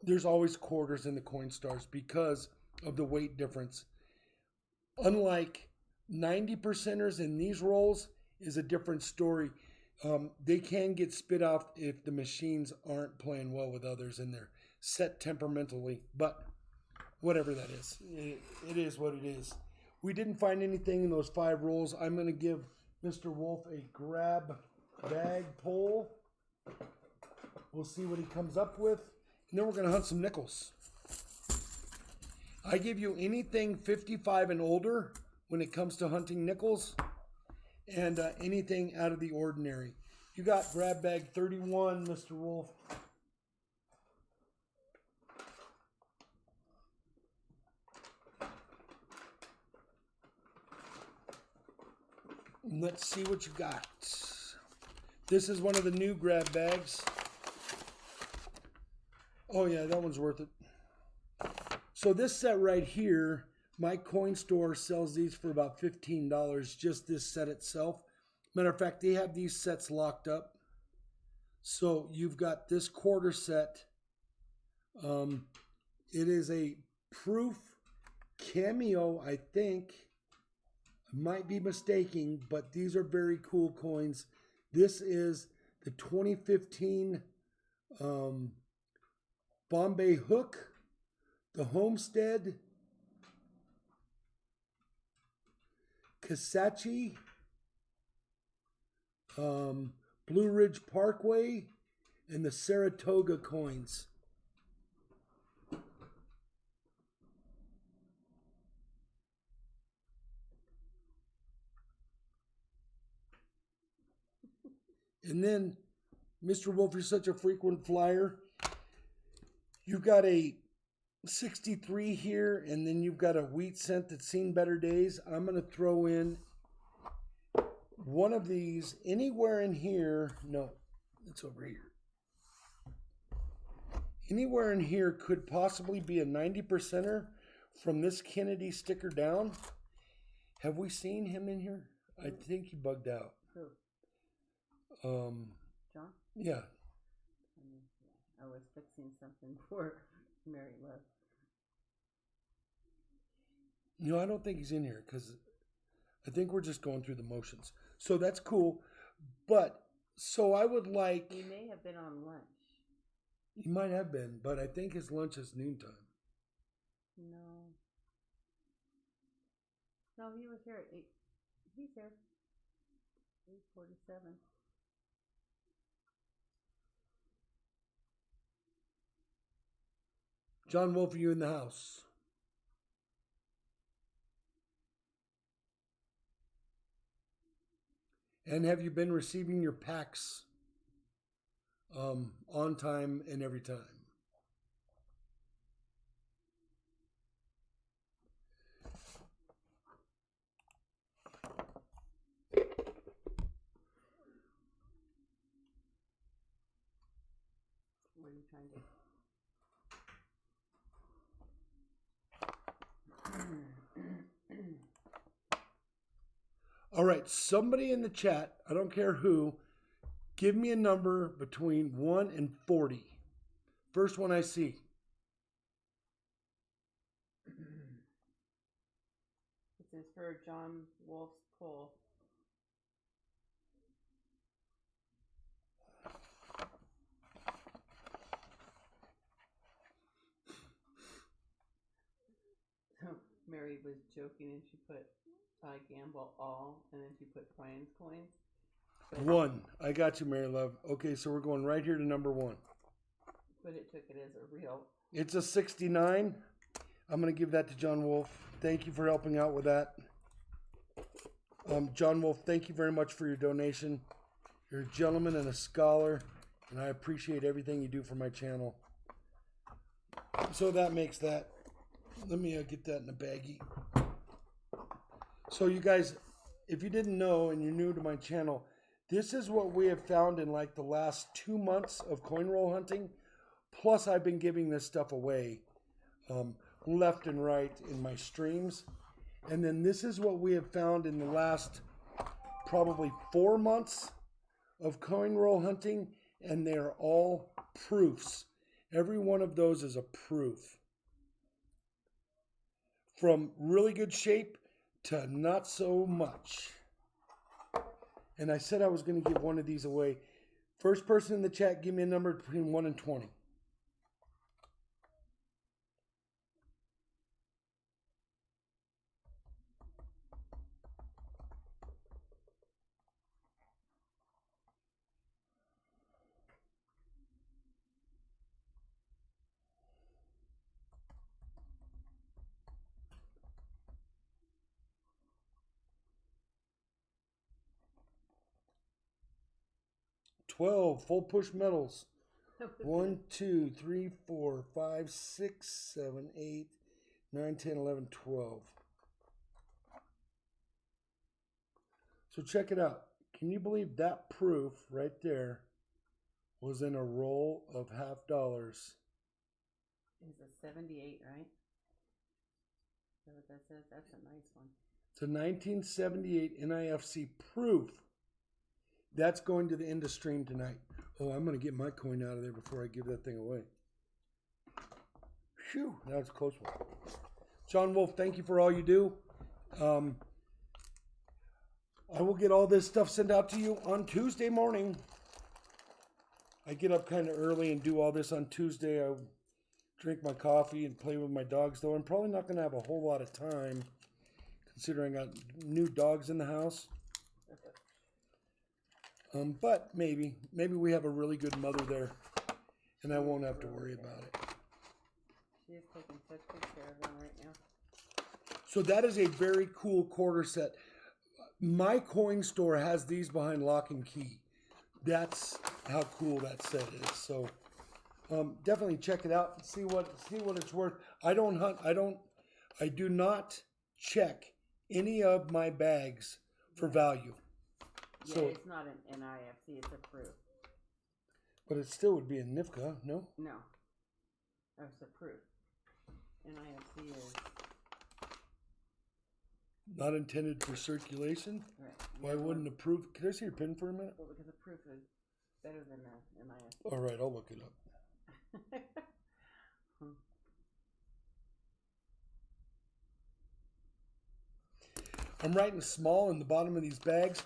there's always quarters in the Coin Stars because of the weight difference. Unlike 90%ers in these rolls is a different story. They can get spit out if the machines aren't playing well with others and they're set temperamentally, but whatever that is, it is what it is. We didn't find anything in those 5 rolls. I'm going to give Mr. Wolf a grab bag pull. We'll see what he comes up with. And then we're going to hunt some nickels. I give you anything 55 and older when it comes to hunting nickels and anything out of the ordinary. You got grab bag 31, Mr. Wolf. Let's see what you got. This is one of the new grab bags. Oh yeah, that one's worth it. So this set right here, my coin store sells these for about $15, just this set itself. Matter of fact, they have these sets locked up. So you've got this quarter set. It is a proof cameo, I think. I might be mistaken, but these are very cool coins. This is the 2015 Bombay Hook, the Homestead, Kasachi, Blue Ridge Parkway, and the Saratoga coins. And then, Mr. Wolf, you're such a frequent flyer. You've got a 63 here, and then you've got a wheat cent that's seen better days. I'm going to throw in one of these anywhere in here. No, it's over here. Anywhere in here could possibly be a 90%er from this Kennedy sticker down. Have we seen him in here? I think he bugged out. Who? John? Yeah. I was fixing something for Mary Love. No, I don't think he's in here because I think we're just going through the motions. So that's cool. But, so I would like... He may have been on lunch. He might have been, but I think his lunch is noontime. No. No, he was here at 8. He's here. 8:47. John Wolf, are you in the house? And have you been receiving your packs on time and every time? What are you trying to... All right, somebody in the chat, I don't care who, give me a number between 1 and 40. First one I see. This is for John Wolf's poll. Mary was joking and she put I gamble all and then she put Brian's coins. But 1. I got you, Mary Love. Okay, so we're going right here to number 1. But it took it as a real. It's a 69. I'm going to give that to John Wolf. Thank you for helping out with that. John Wolf, thank you very much for your donation. You're a gentleman and a scholar, and I appreciate everything you do for my channel. So that makes that. Let me get that in a baggie. So you guys, if you didn't know and you're new to my channel, this is what we have found in like the last 2 months of coin roll hunting. Plus, I've been giving this stuff away left and right in my streams. And then this is what we have found in the last probably 4 months of coin roll hunting. And they're all proofs. Every one of those is a proof. From really good shape to not so much. And I said I was going to give one of these away. First person in the chat, give me a number between 1 and 20. Full push medals. 1, 2, 3, 4, 5, 6, 7, 8, 9, 10, 11, 12. So check it out. Can you believe that proof right there was in a roll of $50? It's a 78, right? Is that what that says? That's a nice one. It's a 1978 NIFC proof. That's going to the end of stream tonight. Oh, I'm going to get my coin out of there before I give that thing away. Phew, that was a close one. John Wolf, thank you for all you do. I will get all this stuff sent out to you on Tuesday morning. I get up kind of early and do all this on Tuesday. I drink my coffee and play with my dogs, though I'm probably not going to have a whole lot of time considering I got new dogs in the house. But maybe we have a really good mother there, and I won't have to worry about it. She is taking such good care of them right now. So that is a very cool quarter set. My coin store has these behind lock and key. That's how cool that set is. So definitely check it out and see what it's worth. I don't hunt. I do not check any of my bags for value. Yeah, So, it's not an NIFC, it's a proof. But it still would be a NIFCA, no? No. That's a proof. NIFC is... Not intended for circulation? Right. Why wouldn't a proof... Can I see your pin for a minute? Well, because a proof is better than a NIFC. All right, I'll look it up. I'm writing small in the bottom of these bags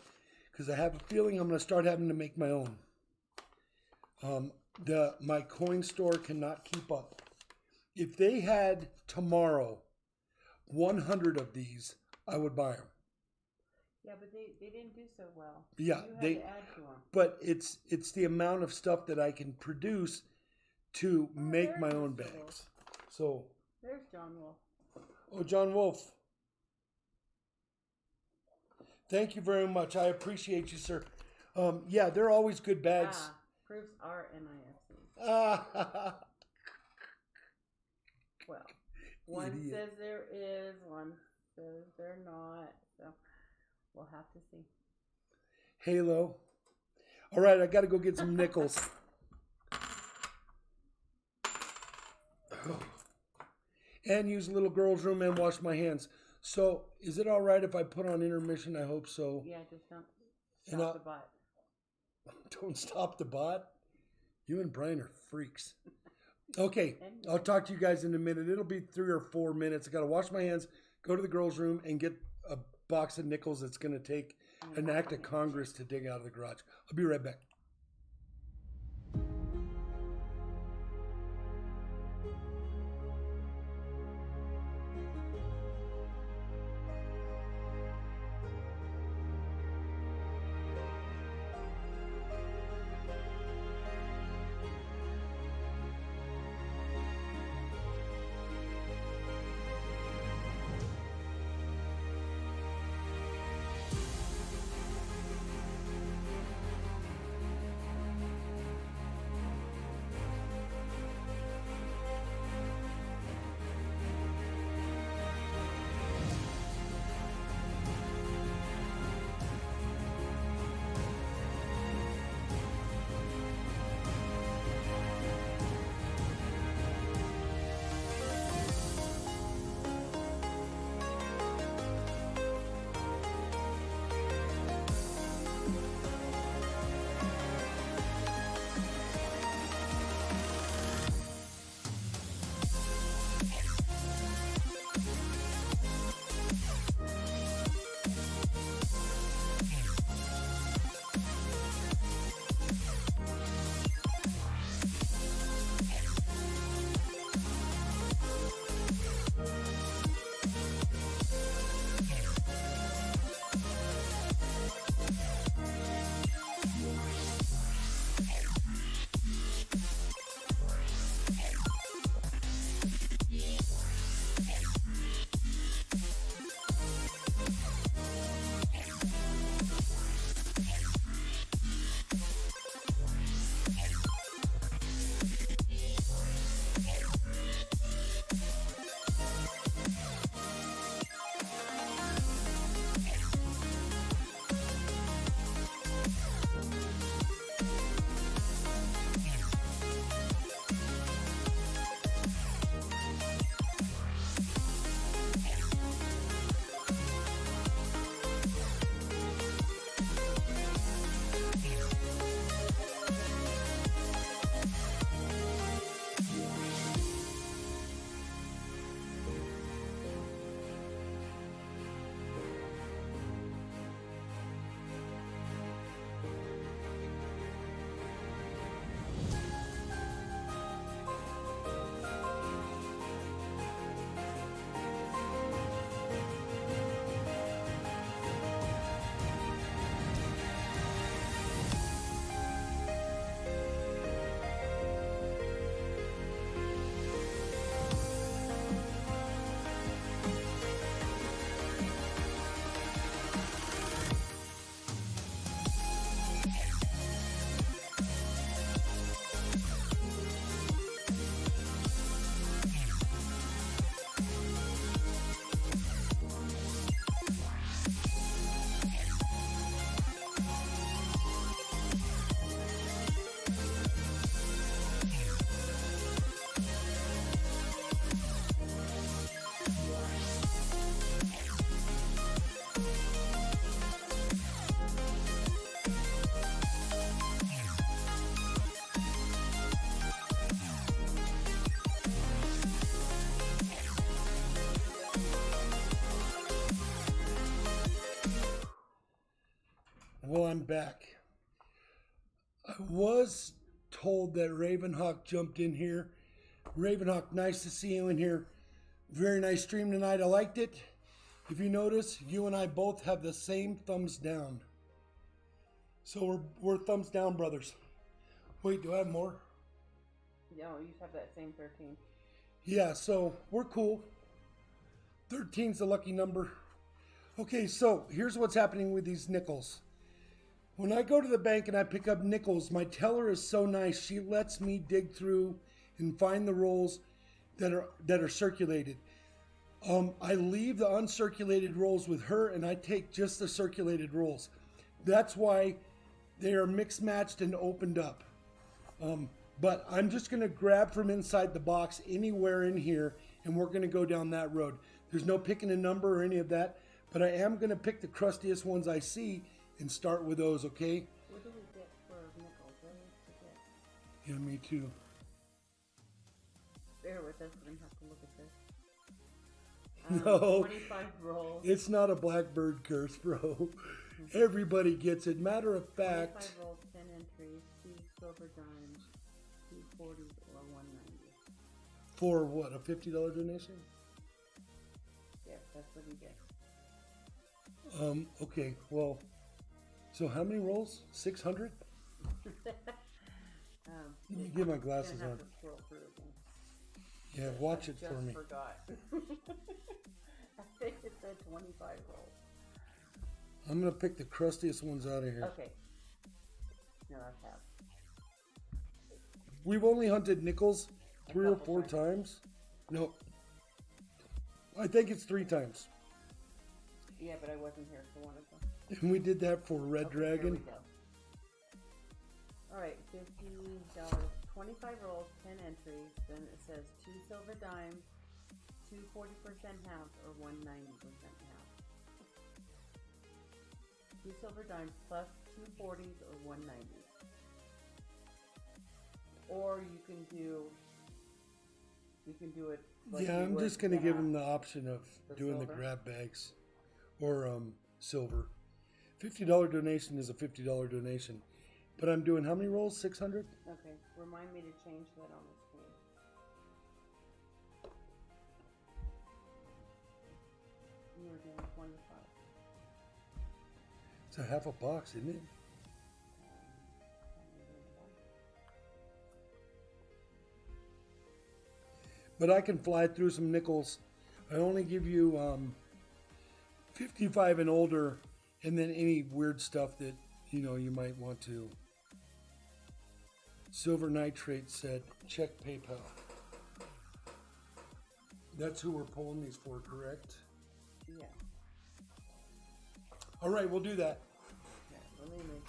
because I have a feeling I'm going to start having to make my own. My coin store cannot keep up. If they had tomorrow 100 of these, I would buy them. Yeah, but they didn't do so well. Yeah, you had to add to them. But it's the amount of stuff that I can produce to make my own bags. So there's John Wolf. Oh, John Wolf. Thank you very much. I appreciate you, sir. Yeah, they're always good bags. Proofs are NIFC. Well, one Idiot. says there is, one says they're not. So we'll have to see. Halo. All right, I got to go get some nickels. And use a little girl's room and wash my hands. So, is it all right if I put on intermission? I hope so. Yeah, just don't stop the bot. Don't stop the bot? You and Brian are freaks. Okay, I'll talk to you guys in a minute. It'll be 3 or 4 minutes. I got to wash my hands, go to the girls' room, and get a box of nickels that's going to take an act of Congress to dig out of the garage. I'll be right back. Well, I'm back. I was told that Ravenhawk jumped in here. Ravenhawk, nice to see you in here. Very nice stream tonight. I liked it. If you notice, you and I both have the same thumbs down. So we're thumbs down brothers. Wait, do I have more? No, you have that same 13. Yeah, so we're cool. 13's the lucky number. Okay, so here's what's happening with these nickels. When I go to the bank and I pick up nickels, my teller is so nice. She lets me dig through and find the rolls that are circulated. I leave the uncirculated rolls with her, and I take just the circulated rolls. That's why they are mixed matched and opened up. But I'm just going to grab from inside the box anywhere in here, and we're going to go down that road. There's no picking a number or any of that, but I am going to pick the crustiest ones I see and start with those, okay? What do we get for nickels? What do we get? Yeah, me too. Bear with us, we're going to have to look at this. No, 25 rolls. it's not a blackbird curse, bro. Everybody gets it. Matter of 25 fact, rolls, 10 entries, 2 silver dimes, 2 40s, or 190. for what, a $50 donation? Yes, that's what you get. Okay, well, so how many rolls? 600? Let me get my glasses Gonna on. have to scroll through again. Yeah, watch it Just for me. forgot. I think it said 25 rolls. I'm gonna pick the crustiest ones out of here. Okay. No, that's half. We've only hunted nickels 3 or couple 4 times. No, I think it's 3 times. Yeah, but I wasn't here for one of them. And we did that for Red Okay, here we Dragon. go. All right, $50, 25 rolls, 10 entries. Then it says 2 silver dimes, 2 40% halves, or 1 90% half. 2 silver dimes plus 2 40s or 1 90s. Or you can do it. Like Yeah, you I'm would just gonna the give half. him the option of The doing the silver? grab bags or silver. $50 donation is a $50 donation. But I'm doing how many rolls? 600? Okay, remind me to change that on the screen. You were doing 25. It's a half a box, isn't it? But I can fly through some nickels. I only give you 55 and older, and then any weird stuff that you might want to. Silver Nitrate said, check PayPal. That's who we're pulling these for, correct? Yeah. All right, we'll do that. Yeah, believe me.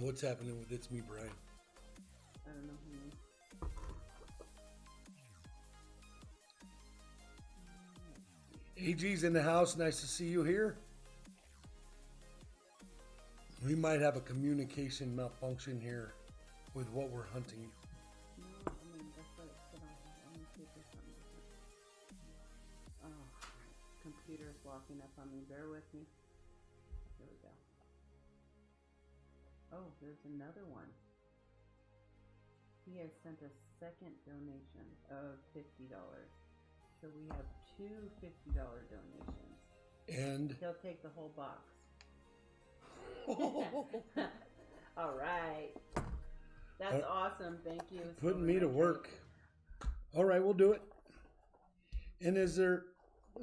What's happening with It's Me, Brian? I don't know who you. AG's in the house. Nice to see you here. We might have a communication malfunction here with what we're hunting. No, I mean, that's what it said on here. Let me see if there's something different. Oh, computer's locking up on me. Bear with me. Here we go. Oh, there's another one. He has sent a second donation of $50. So we have 2 $50 donations. And He'll take the whole box. All right. That's awesome. Thank you. putting me to work. All right, we'll do it. And is there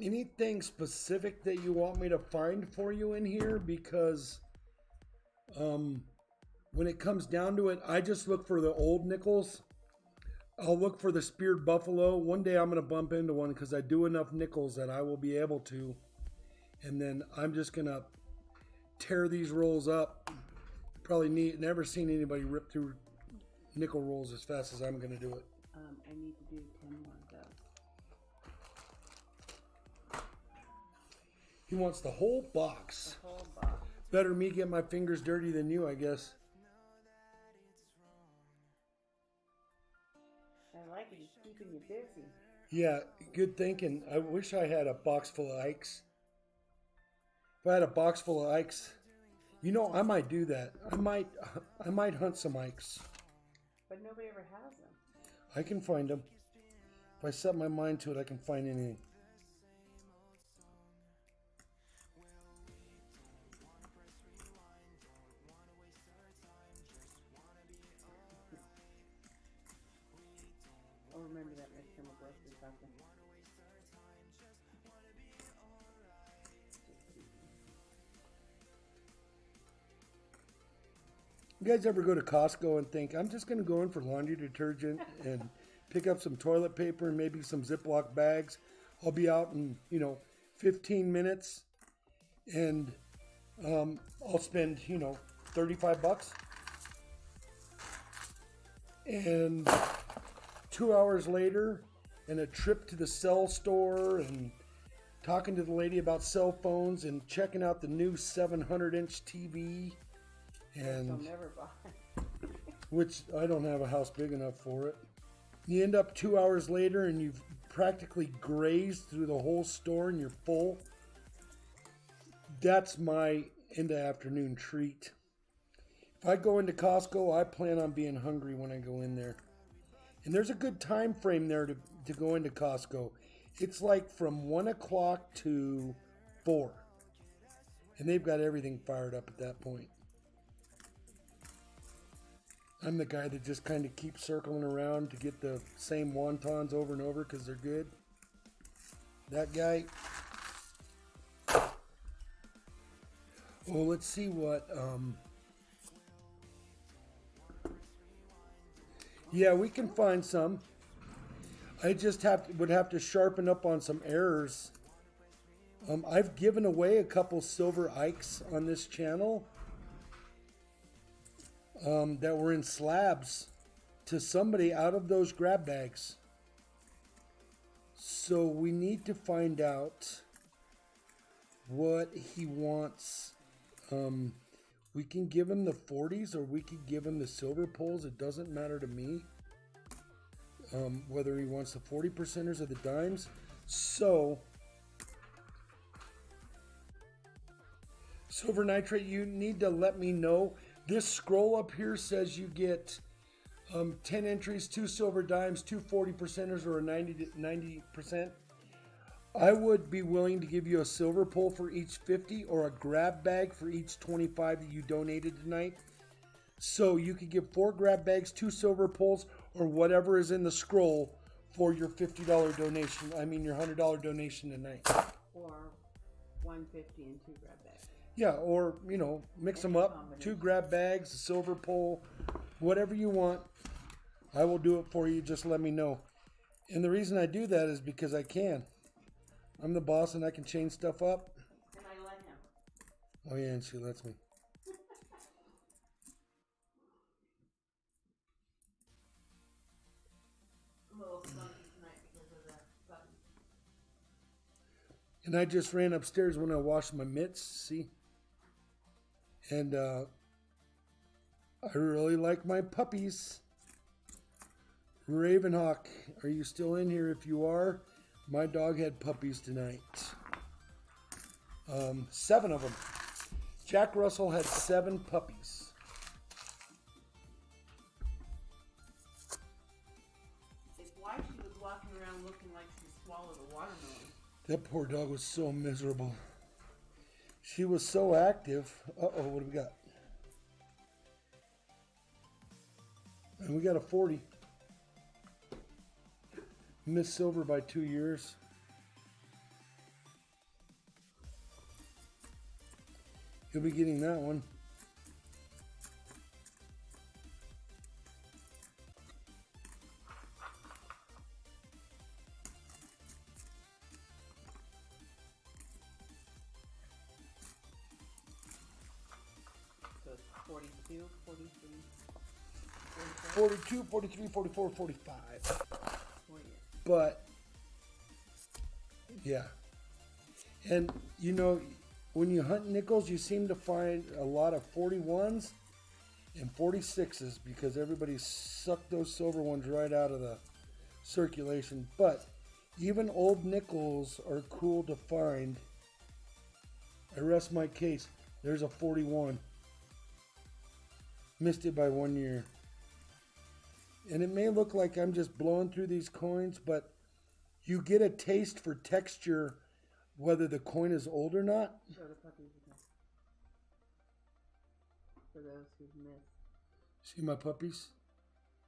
anything specific that you want me to find for you in here? Because when it comes down to it, I just look for the old nickels. I'll look for the speared buffalo. One day I'm going to bump into one because I do enough nickels that I will be able to. And then I'm just going to tear these rolls up. Probably never seen anybody rip through nickel rolls as fast as I'm going to do it. I need to do 10 more though. He wants the whole box. The whole box. Better me get my fingers dirty than you, I guess. I like it. It's keeping you busy. Yeah, good thinking. I wish I had a box full of Ikes. If I had a box full of Ikes, you know, I might do that. I might hunt some Ikes. But nobody ever has them. I can find them. If I set my mind to it, I can find anything. I'll remember that next time we're grocery shopping. You guys ever go to Costco and think, I'm just going to go in for laundry detergent and pick up some toilet paper and maybe some Ziploc bags? I'll be out in, 15 minutes and I'll spend, $35. And 2 hours later, and a trip to the cell store and talking to the lady about cell phones and checking out the new 700-inch TV. And I'll never buy. which I don't have a house big enough for it. You end up 2 hours later and you've practically grazed through the whole store and you're full. That's my end of afternoon treat. If I go into Costco, I plan on being hungry when I go in there. And there's a good time frame there to go into Costco. It's like from 1 o'clock to 4. And they've got everything fired up at that point. I'm the guy that just kind of keeps circling around to get the same wontons over and over because they're good. That guy. Well, let's see what. Yeah, we can find some. I just would have to sharpen up on some errors. I've given away a couple silver Ikes on this channel. That were in slabs to somebody out of those grab bags. So we need to find out what he wants. We can give him the 40s or we could give him the silver poles. It doesn't matter to me whether he wants the 40%ers or the dimes. So silver nitrate, you need to let me know. This scroll up here says you get 10 entries, 2 silver dimes, 2 40%ers, or a 90%. I would be willing to give you a silver pole for each 50 or a grab bag for each 25 that you donated tonight. So you could give 4 grab bags, 2 silver poles, or whatever is in the scroll for your $50 donation. I mean your $100 donation tonight. Or 150 and 2 grab bags. Yeah, or, mix them up. 2 grab bags, a silver pole, whatever you want. I will do it for you. Just let me know. And the reason I do that is because I can. I'm the boss and I can change stuff up. And I let him. Oh, yeah, and she lets me. I'm a little spunky tonight because of that button. And I just ran upstairs when I washed my mitts, see? And I really like my puppies. Ravenhawk, are you still in here? If you are, my dog had puppies tonight. 7 of them. Jack Russell had 7 puppies. It's why she was walking around looking like she swallowed a watermelon. That poor dog was so miserable. She was so active. Uh-oh, what do we got? And we got a 40. Missed silver by 2 years. You'll be getting that one. So it's 42, 43, 42, 43, 44, 45. 4 years. But, yeah. And, when you hunt nickels, you seem to find a lot of 41s and 46s because everybody sucked those silver ones right out of the circulation. But even old nickels are cool to find. I rest my case. There's a 41. Missed it by 1 year. And it may look like I'm just blowing through these coins, but you get a taste for texture whether the coin is old or not. Show the puppies again. For those who've missed. See my puppies?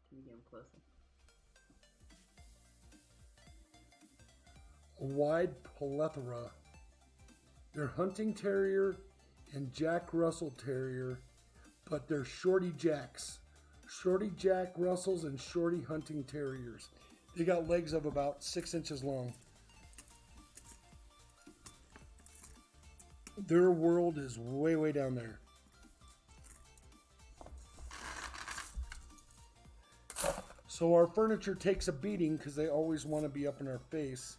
Can you get them closer? A wide plethora. They're hunting terrier and Jack Russell terrier, but they're shorty jacks. Shorty Jack Russells and shorty hunting terriers. They got legs of about 6 inches long. Their world is way, way down there. So our furniture takes a beating because they always want to be up in our face.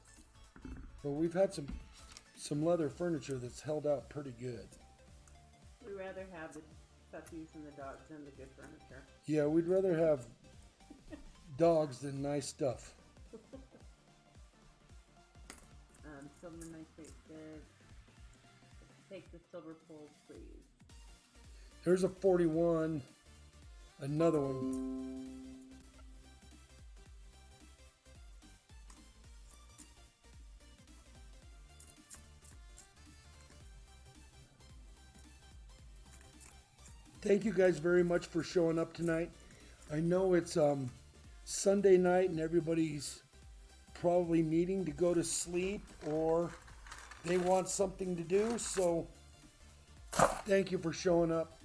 But we've had some leather furniture that's held out pretty good. We rather have the puppies and the dogs than the good furniture. Yeah, we'd rather have dogs than nice stuff. Silver nitrate said, take the silver pole, please. Here's a 41. Another one. Thank you guys very much for showing up tonight. I know it's Sunday night and everybody's probably needing to go to sleep or they want something to do. So thank you for showing up.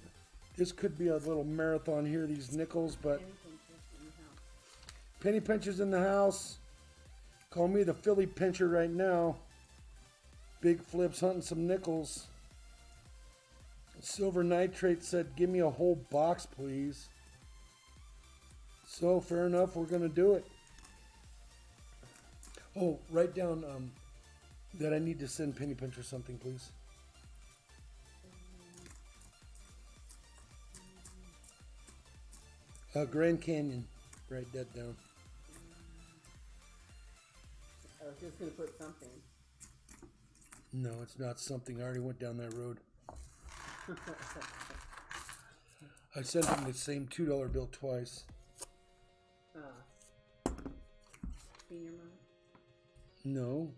This could be a little marathon here, these nickels, but penny pinchers in the house. Call me the Philly pincher right now. Big Flips hunting some nickels. Silver Nitrate said, give me a whole box, please. So, fair enough, we're going to do it. Oh, write down that I need to send Penny Pincher something, please. Grand Canyon. Write that down. I was just going to put something. No, it's not something. I already went down that road. I sent him the same $2 bill twice. Senior month? No.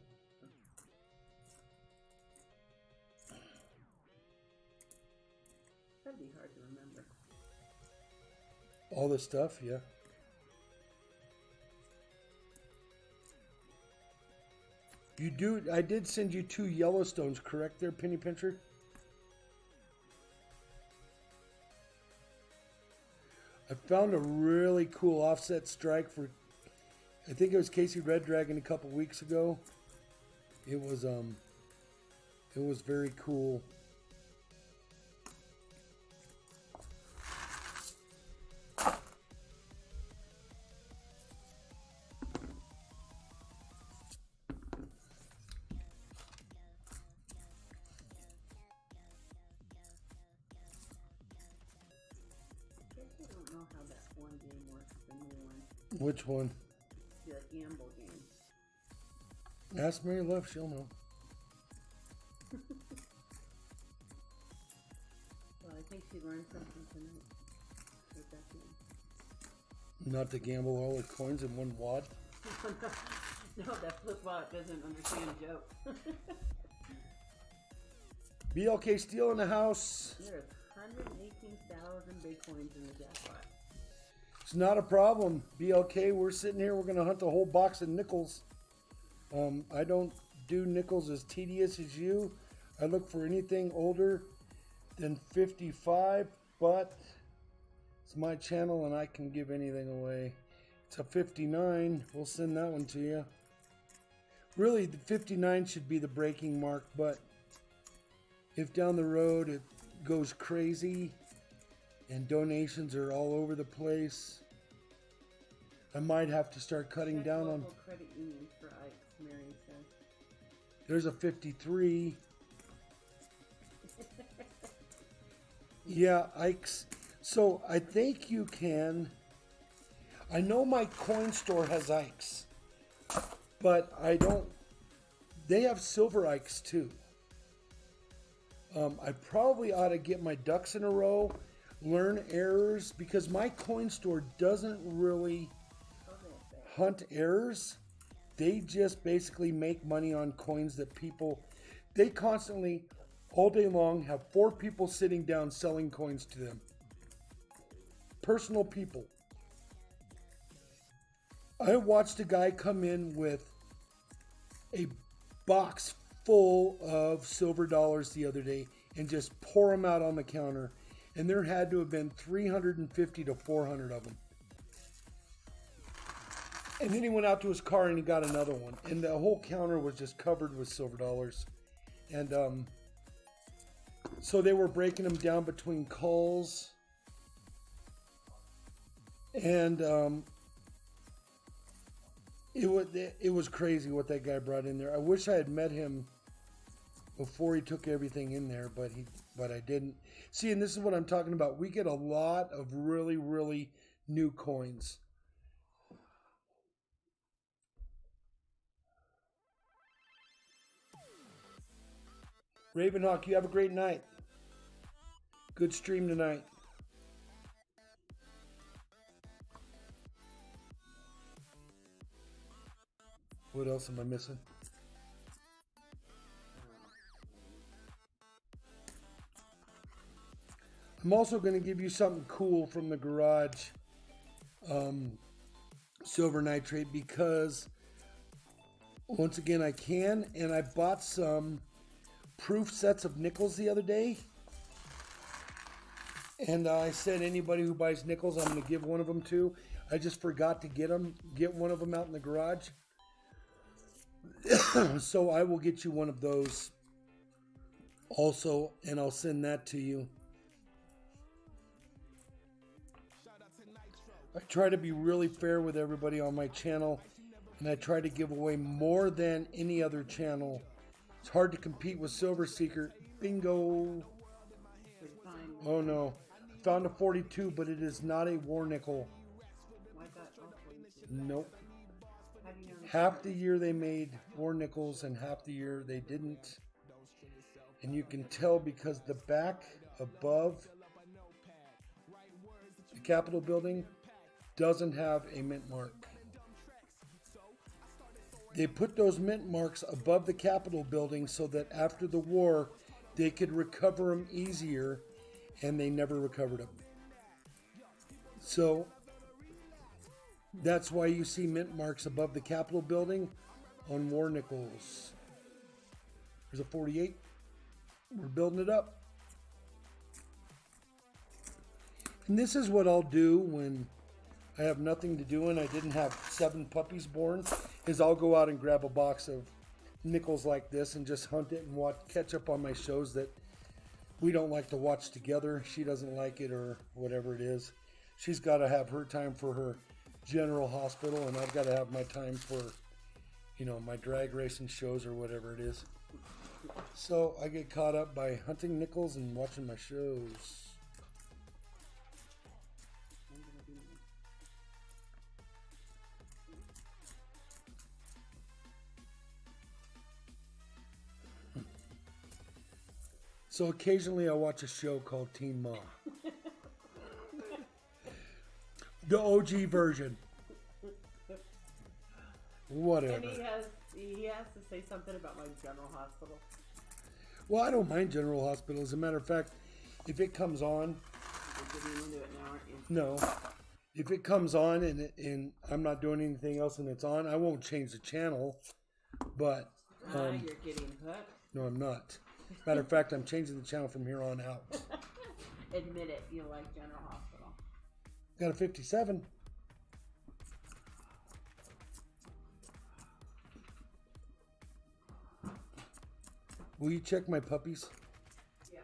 That'd be hard to remember. All the stuff, yeah. You do. I did send you 2 Yellowstones, correct there, Penny Pincher? I found a really cool offset strike for, I think it was Casey Red Dragon a couple weeks ago. It was very cool. How that one game works, the new one. Which one? The gamble game. Ask Mary Love, she'll know. Well, I think she learned something tonight with that game. Not to gamble all the coins in one wad. No, that flip wallet doesn't understand a joke. BLK Steel in the house. There's 118,000 Bitcoins in the jackpot. It's not a problem. BLK, we're sitting here. We're going to hunt the whole box of nickels. I don't do nickels as tedious as you. I look for anything older than 55, but it's my channel and I can give anything away. It's a 59. We'll send that one to you. Really, the 59 should be the breaking mark, but if down the road it goes crazy and donations are all over the place, I might have to start cutting Check down on. local credit union for Ike's, Mary says. There's a 53. Yeah, Ike's. So I think you can. I know my coin store has Ike's. But I don't. They have silver Ikes too. I probably ought to get my ducks in a row, learn errors, because my coin store doesn't really hunt errors. They just basically make money on coins that people, they constantly, all day long, have 4 people sitting down selling coins to them. Personal people. I watched a guy come in with a box full of silver dollars the other day and just pour them out on the counter. And there had to have been 350 to 400 of them. And then he went out to his car and he got another one. And the whole counter was just covered with silver dollars. And so they were breaking them down between calls. And it was crazy what that guy brought in there. I wish I had met him before he took everything in there, but I didn't. See, and this is what I'm talking about. We get a lot of really, really new coins. Ravenhawk, you have a great night. Good stream tonight. What else am I missing? I'm also going to give you something cool from the garage, silver nitrate, because once again I can, and I bought some proof sets of nickels the other day, and I said anybody who buys nickels I'm going to give one of them to. I just forgot to get one of them out in the garage. So I will get you one of those also, and I'll send that to you. I try to be really fair with everybody on my channel, and I try to give away more than any other channel. It's hard to compete with Silver Seeker. Bingo! Oh no. I found a 42, but it is not a war nickel. Nope. Half the year they made war nickels and half the year they didn't. And you can tell because the back above the Capitol building doesn't have a mint mark. They put those mint marks above the Capitol building so that after the war they could recover them easier, and they never recovered them. So that's why you see mint marks above the Capitol building on war nickels. There's a 48. We're building it up. And this is what I'll do when I have nothing to do and I didn't have 7 puppies born, is I'll go out and grab a box of nickels like this and just hunt it and catch up on my shows that we don't like to watch together. She doesn't like it or whatever it is. She's got to have her time for her general hospital, and I've got to have my time for, my drag racing shows or whatever it is. So I get caught up by hunting nickels and watching my shows. So occasionally I watch a show called Teen Mom. The OG version. Whatever. And he has to say something about my general hospital. Well, I don't mind General Hospital. As a matter of fact, if it comes on... You're getting into it now, aren't you? No. If it comes on and I'm not doing anything else and it's on, I won't change the channel. But... You're getting hooked. No, I'm not. Matter of fact, I'm changing the channel from here on out. Admit it, you like General Hospital. Got a 57. Will you check my puppies? Yes.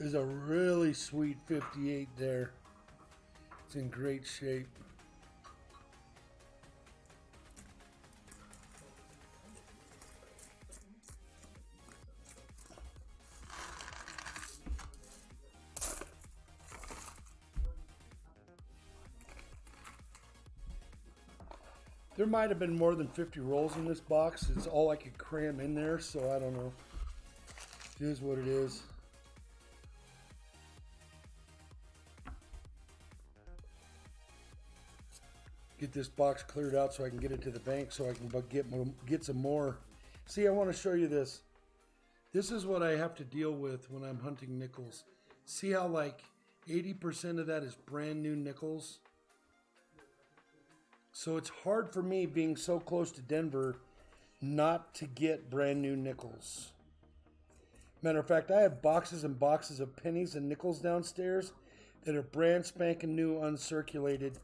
There's a really sweet 58 there. It's in great shape. There might have been more than 50 rolls in this box. It's all I could cram in there, so I don't know. It is what it is. Get this box cleared out so I can get it to the bank so I can get some more. See, I want to show you this. This is what I have to deal with when I'm hunting nickels. See how like 80% of that is brand new nickels? So it's hard for me, being so close to Denver, not to get brand new nickels. Matter of fact, I have boxes and boxes of pennies and nickels downstairs that are brand spanking new, uncirculated,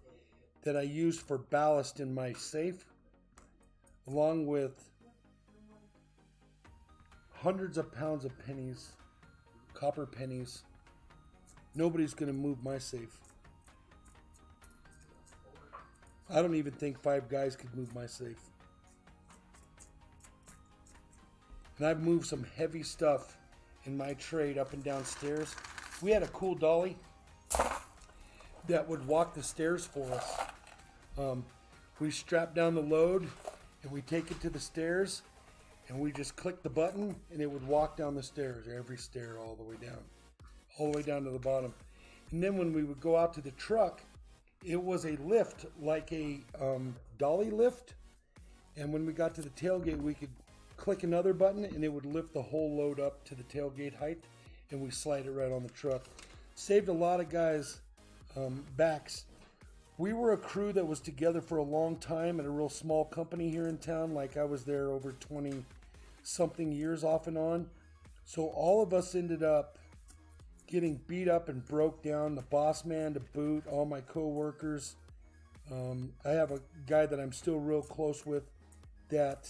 that I used for ballast in my safe, along with hundreds of pounds of pennies, copper pennies. Nobody's going to move my safe. I don't even think 5 guys could move my safe. And I've moved some heavy stuff in my trade up and down stairs. We had a cool dolly that would walk the stairs for us. We strap down the load and we take it to the stairs and we just click the button and it would walk down the stairs, every stair all the way down to the bottom. And then when we would go out to the truck, it was a lift, like a dolly lift. And when we got to the tailgate, we could click another button and it would lift the whole load up to the tailgate height, and we slide it right on the truck. Saved a lot of guys' backs. We were a crew that was together for a long time at a real small company here in town. Like I was there over 20 something years off and on. So all of us ended up getting beat up and broke down, the boss man to boot, all my co-workers. I have a guy that I'm still real close with that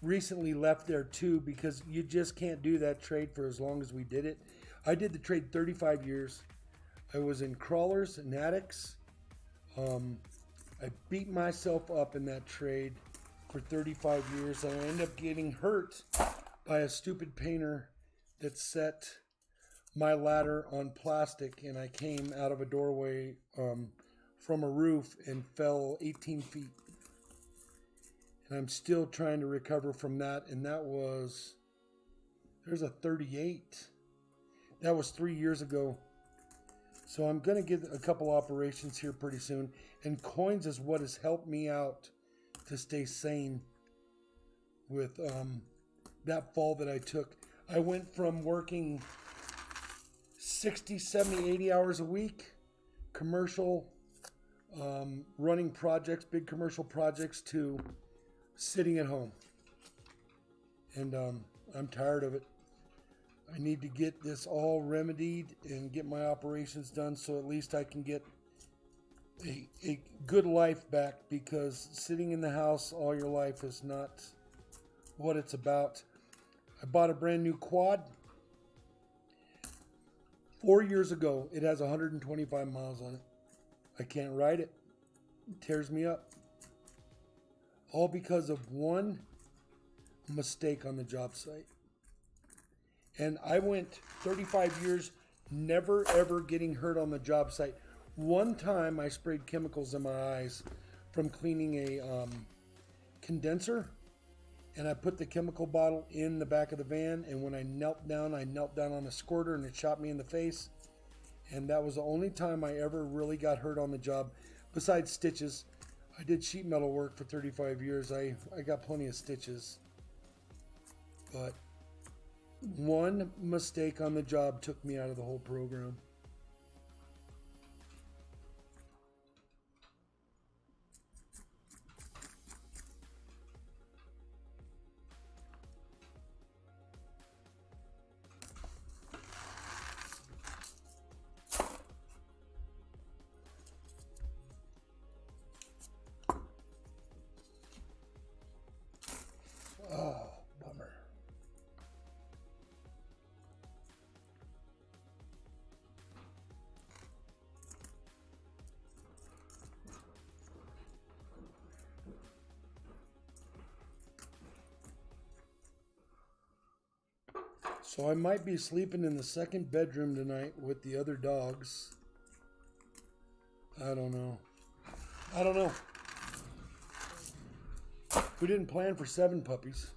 recently left there too, because you just can't do that trade for as long as we did it. I did the trade 35 years. I was in crawlers and attics. I beat myself up in that trade for 35 years, and I ended up getting hurt by a stupid painter that set my ladder on plastic, and I came out of a doorway from a roof and fell 18 feet. And I'm still trying to recover from that, and there's a 38. That was 3 years ago. So I'm going to get a couple operations here pretty soon, and coins is what has helped me out to stay sane with that fall that I took. I went from working 60, 70, 80 hours a week, commercial, running projects, big commercial projects, to sitting at home. And I'm tired of it. I need to get this all remedied and get my operations done so at least I can get a good life back, because sitting in the house all your life is not what it's about. I bought a brand new quad 4 years ago. It has 125 miles on it. I can't ride it. It tears me up. All because of one mistake on the job site. And I went 35 years never ever getting hurt on the job site. One time I sprayed chemicals in my eyes from cleaning a condenser, and I put the chemical bottle in the back of the van, and when I knelt down on a squirter and it shot me in the face. And that was the only time I ever really got hurt on the job, besides stitches. I did sheet metal work for 35 years. I got plenty of stitches. But one mistake on the job took me out of the whole program. Oh, bummer. So I might be sleeping in the second bedroom tonight with the other dogs. I don't know. We didn't plan for 7 puppies.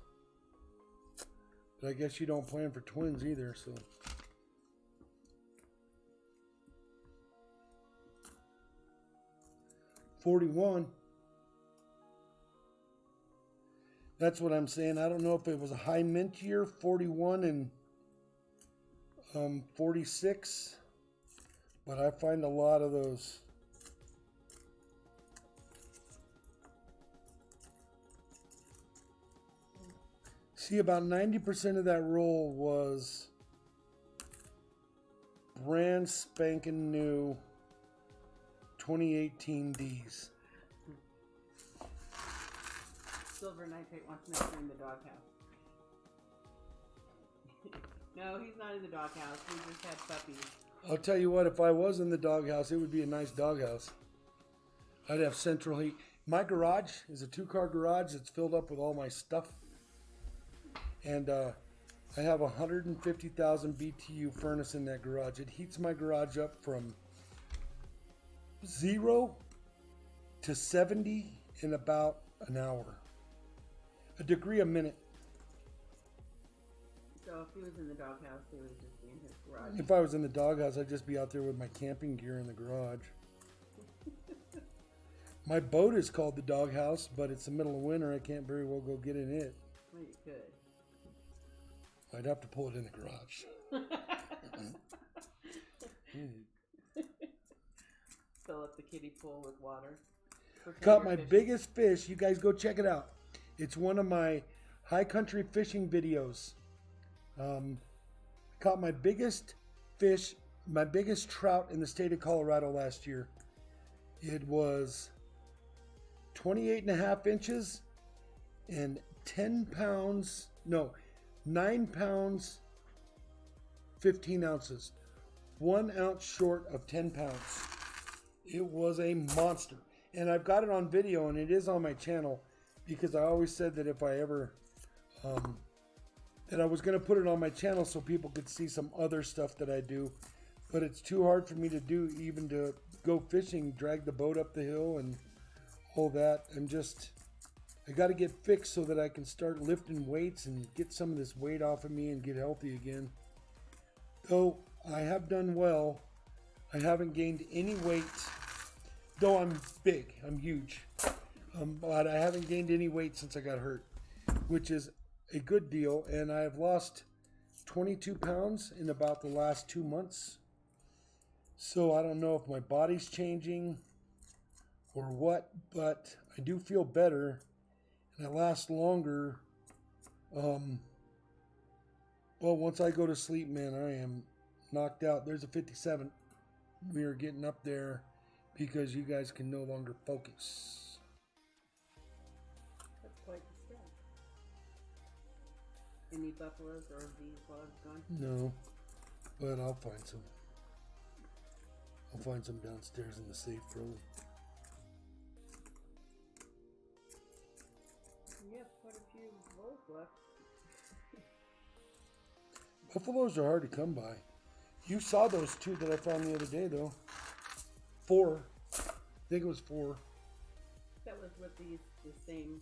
But I guess you don't plan for twins either, so. $41. That's what I'm saying. I don't know if it was a high mint year, 41 and 46. But I find a lot of those. See, about 90% of that roll was brand spanking new 2018 Ds. Silver Nitrate wants to know if you're in the doghouse. No, he's not in the doghouse. We just had puppies. I'll tell you what, if I was in the doghouse, it would be a nice doghouse. I'd have central heat. My garage is a 2-car garage that's filled up with all my stuff. And I have a 150,000 BTU furnace in that garage. It heats my garage up from 0 to 70 in about an hour. A degree a minute. So if he was in the doghouse, he would just be in his garage. If I was in the doghouse, I'd just be out there with my camping gear in the garage. My boat is called the doghouse, but it's the middle of winter. I can't very well go get in it. Well, you could. I'd have to pull it in the garage. Fill up the kiddie pool with water. Caught my biggest fish. You guys go check it out. It's one of my high country fishing videos. Caught my biggest fish, my biggest trout in the state of Colorado last year. It was 28.5 inches and 9 pounds, 15 ounces. 1 ounce short of 10 pounds. It was a monster. And I've got it on video, and it is on my channel, because I always said that if I ever, that I was going to put it on my channel so people could see some other stuff that I do. But it's too hard for me to do, even to go fishing, drag the boat up the hill and all that. I got to get fixed so that I can start lifting weights and get some of this weight off of me and get healthy again. Though I have done well, I haven't gained any weight. Though I'm big, I'm huge. But I haven't gained any weight since I got hurt, which is a good deal. And I've lost 22 pounds in about the last 2 months. So I don't know if my body's changing or what, but I do feel better. And I last longer. Well, once I go to sleep, man, I am knocked out. There's a 57. We are getting up there because you guys can no longer focus. That's quite the step. Any buffaloes or these logs gone? No, but I'll find some. I'll find some downstairs in the safe room. You have quite a few wolves left. Buffaloes are hard to come by. You saw those 2 that I found the other day, though. 4. I think it was 4. That was with the same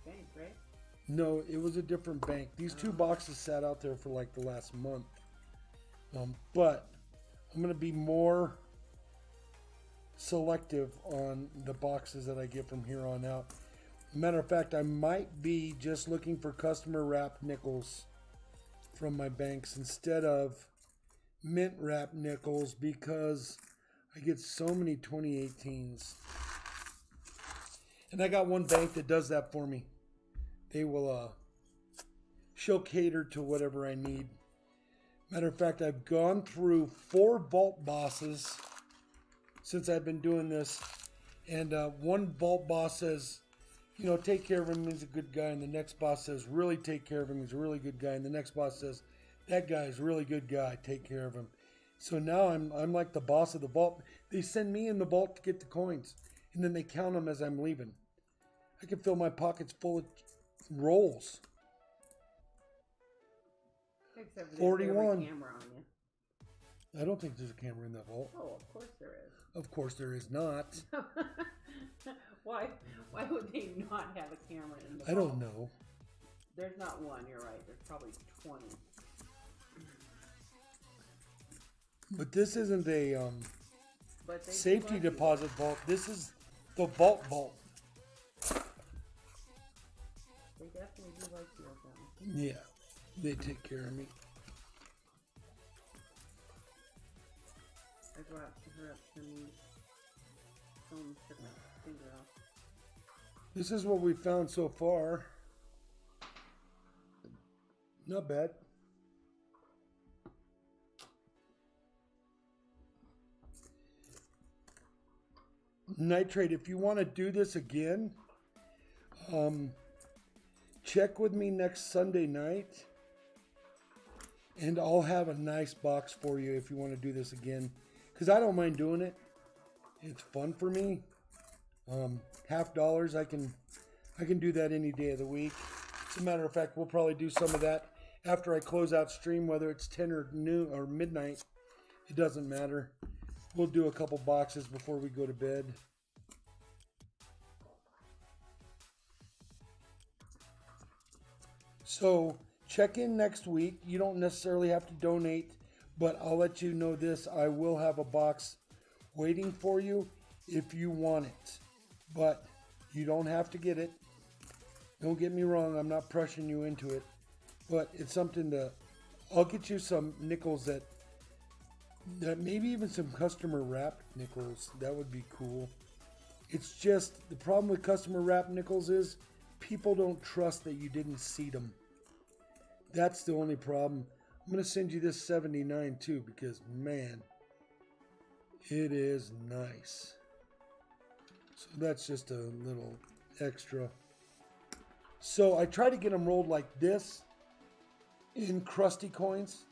bank, right? No, it was a different bank. These 2 boxes sat out there for like the last month. But I'm going to be more selective on the boxes that I get from here on out. Matter of fact, I might be just looking for customer wrapped nickels from my banks instead of mint wrap nickels, because I get so many 2018s. And I got one bank that does that for me. They will, she'll cater to whatever I need. Matter of fact, I've gone through 4 vault bosses since I've been doing this. And one vault boss says, you know, take care of him, he's a good guy. And the next boss says, really take care of him, he's a really good guy. And the next boss says, that guy is a really good guy, take care of him. So now I'm like the boss of the vault. They send me in the vault to get the coins, and then they count them as I'm leaving. I can fill my pockets full of rolls. Hey, Except for 41. there's a camera on you. I don't think there's a camera in that vault. Oh, of course there is. Of course there is not. Why would they not have a camera in the vault? I don't know. There's not one, you're right. There's probably 20. But this isn't a But they safety do like deposit vault. This is the vault. They definitely do like you with them. Yeah, they take care of me. I brought her up some foam, took my finger off. This is what we found so far. Not bad. Nitrate, if you want to do this again, check with me next Sunday night, and I'll have a nice box for you if you want to do this again, because I don't mind doing it. It's fun for me. $50, I can do that any day of the week. As a matter of fact, we'll probably do some of that after I close out stream, whether it's 10 or noon or midnight. It doesn't matter. We'll do a couple boxes before we go to bed. So check in next week. You don't necessarily have to donate, but I'll let you know this. I will have a box waiting for you if you want it, but you don't have to get it. Don't get me wrong. I'm not pressuring you into it, but it's something I'll get you some nickels that maybe even some customer wrapped nickels. That would be cool. It's just the problem with customer wrapped nickels is people don't trust that you didn't seed them. That's the only problem. I'm going to send you this 79 too, because man, it is nice. So that's just a little extra. So I try to get them rolled like this in crusty coins,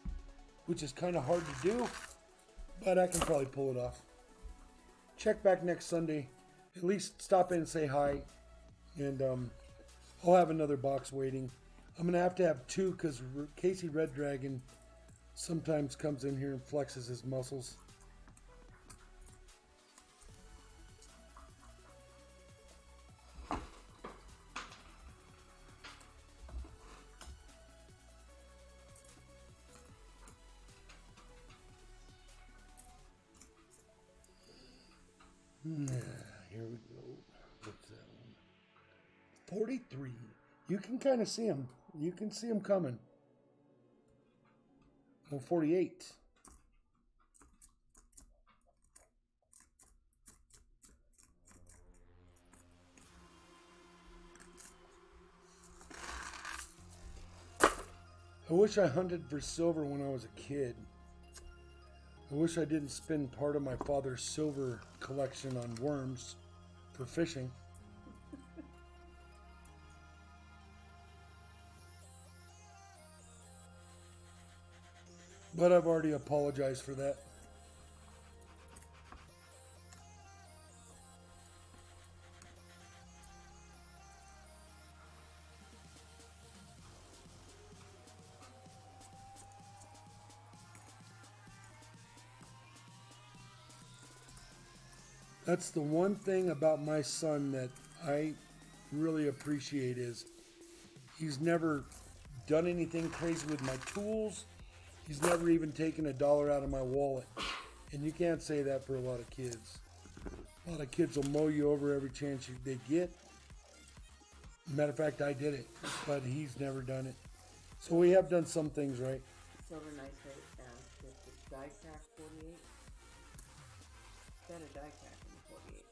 which is kind of hard to do, but I can probably pull it off. Check back next Sunday. At least stop in and say hi, and I'll have another box waiting. I'm going to have two because Casey Red Dragon sometimes comes in here and flexes his muscles. Here we go. What's that one? 43. You can kind of see them. You can see them coming. Well, 48. I wish I hunted for silver when I was a kid. I wish I didn't spend part of my father's silver collection on worms for fishing. But I've already apologized for that. That's the one thing about my son that I really appreciate is he's never done anything crazy with my tools. He's never even taken $1 out of my wallet. And you can't say that for a lot of kids. A lot of kids will mow you over every chance they get. Matter of fact, I did it, but he's never done it. So we have done some things right. Silver nitrate, just a die crack 48. Got a die crack in the 48.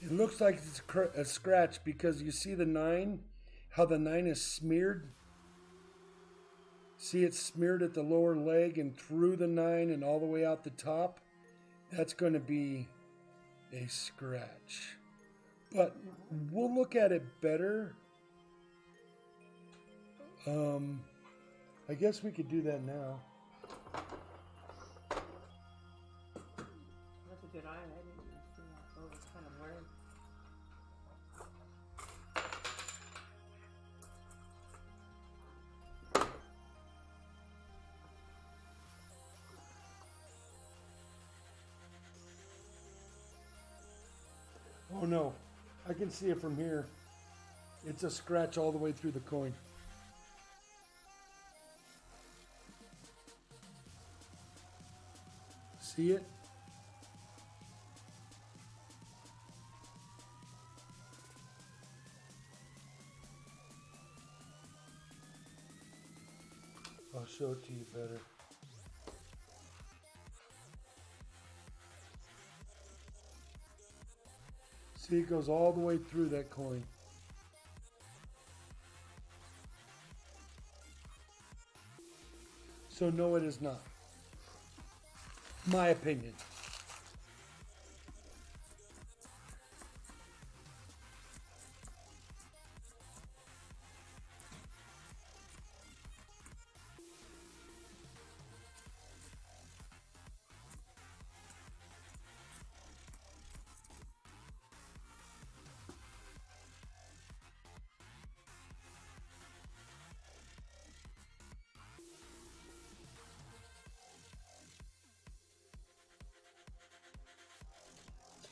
It looks like it's a scratch because you see the 9, how the 9 is smeared. See, it's smeared at the lower leg and through the 9 and all the way out the top. That's going to be a scratch. But we'll look at it better I guess we could do that now. That's a good eye. I didn't even see that. Oh, it's kind of blurry. Oh no, I can see it from here. It's a scratch all the way through the coin. See it? I'll show it to you better. See, it goes all the way through that coin. So no, it is not. My opinion.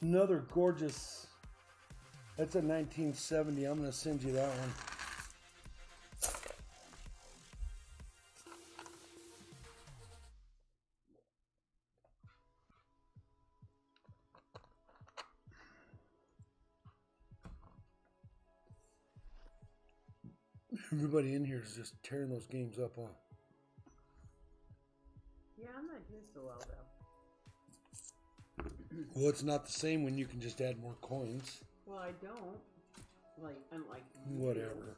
Another gorgeous, that's a 1970. I'm going to send you that one. Everybody in here is just tearing those games up on. Yeah, I'm not doing so well, though. Well, it's not the same when you can just add more coins. Well, I don't. Like, unlike Whatever.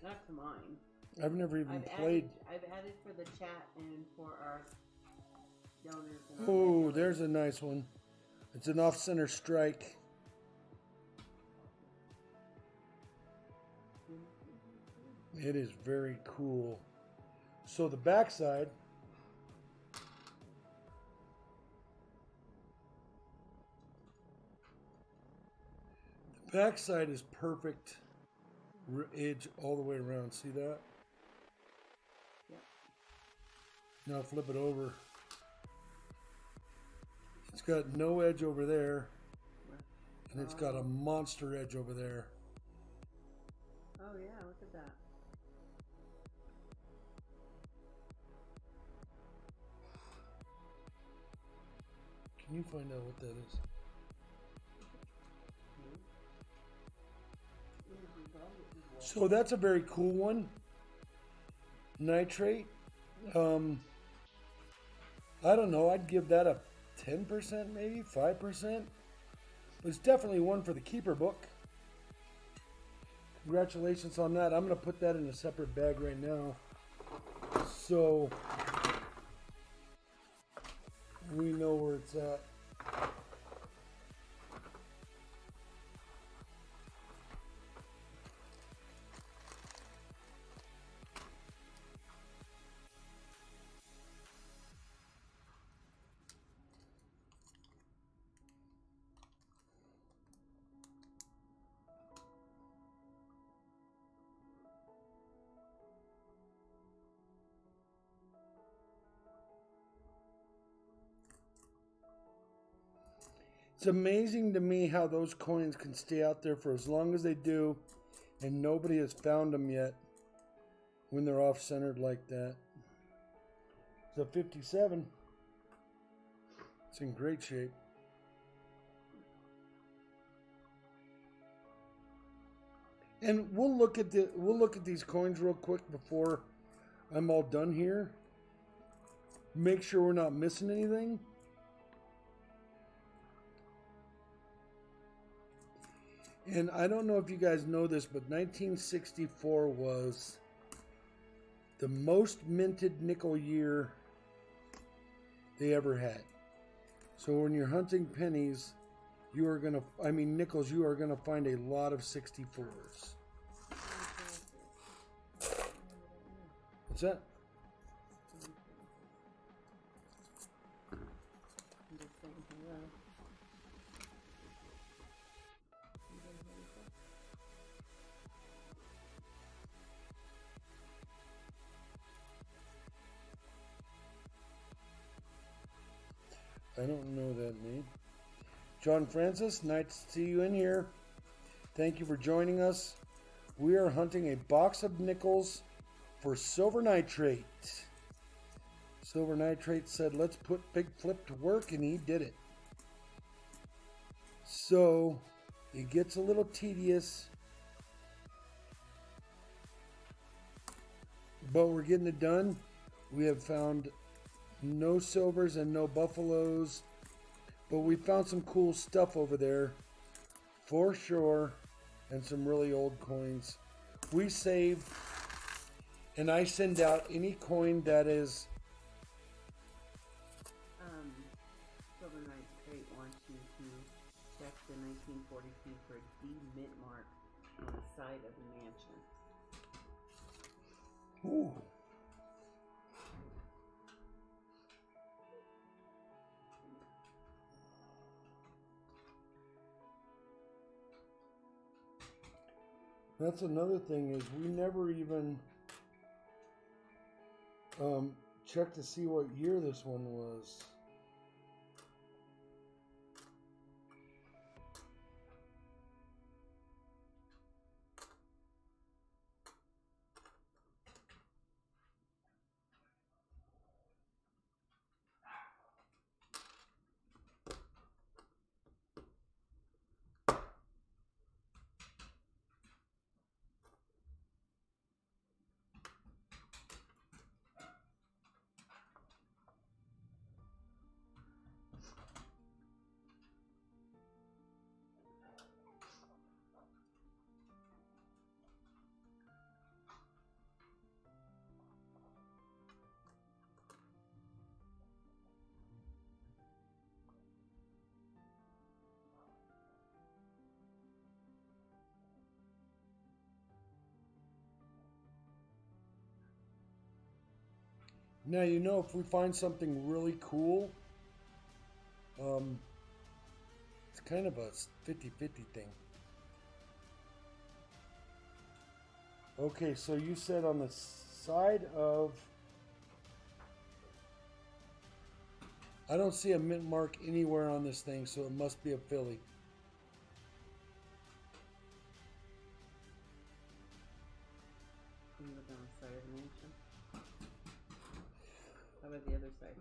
That's mine. I've never even played. I've added for the chat and for our donors. And Oh, there's a nice one. It's an off-center strike. It is very cool. So the backside. The backside is perfect edge all the way around. See that? Yep. Now flip it over. It's got no edge over there. And it's got a monster edge over there. Oh yeah, look at that. Can you find out what that is? So that's a very cool one. Nitrate. I don't know. I'd give that a 10%, maybe 5%. But it's definitely one for the keeper book. Congratulations on that. I'm going to put that in a separate bag right now. So we know where it's at. It's amazing to me how those coins can stay out there for as long as they do, and nobody has found them yet when they're off-centered like that. It's a 57. It's in great shape. And we'll look at these coins real quick before I'm all done here. Make sure we're not missing anything. And I don't know if you guys know this, but 1964 was the most minted nickel year they ever had. So when you're hunting pennies, nickels, you are gonna find a lot of 64s. What's that? I'm just saying hello. I don't know that name. John Francis, nice to see you in here. Thank you for joining us. We are hunting a box of nickels for silver nitrate. Silver nitrate said, let's put Big Flip to work, and he did it. So it gets a little tedious, but we're getting it done. We have found no silvers and no buffaloes, but we found some cool stuff over there for sure, and some really old coins. We save, and I send out any coin that is Silver Knight Crate wants you to check the 1942 for a D mint mark on the side of the mansion. ooh. That's another thing, is we never even checked to see what year this one was. Now, you know, if we find something really cool, it's kind of a 50-50 thing. Okay, so you said on the side of... I don't see a mint mark anywhere on this thing, so it must be a Philly. Can you look on the side of the mansion? How about the other side?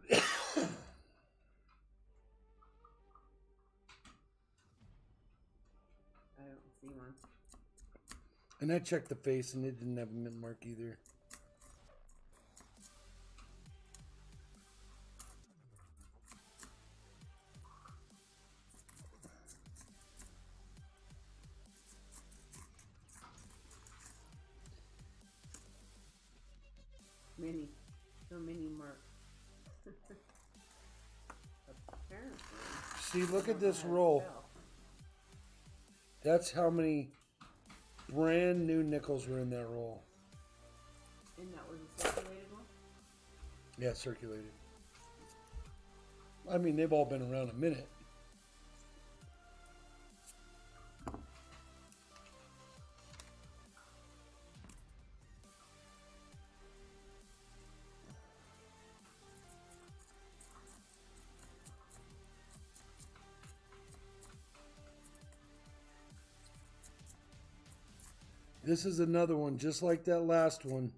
I don't see one. And I checked the face, and it didn't have a mint mark either. Many. So many marks. Apparently. See, look I at don't know this how to roll. tell. That's how many brand new nickels were in that roll. And that was a circulated one? Yeah, circulated. I mean, they've all been around a minute. This is another one, just like that last one.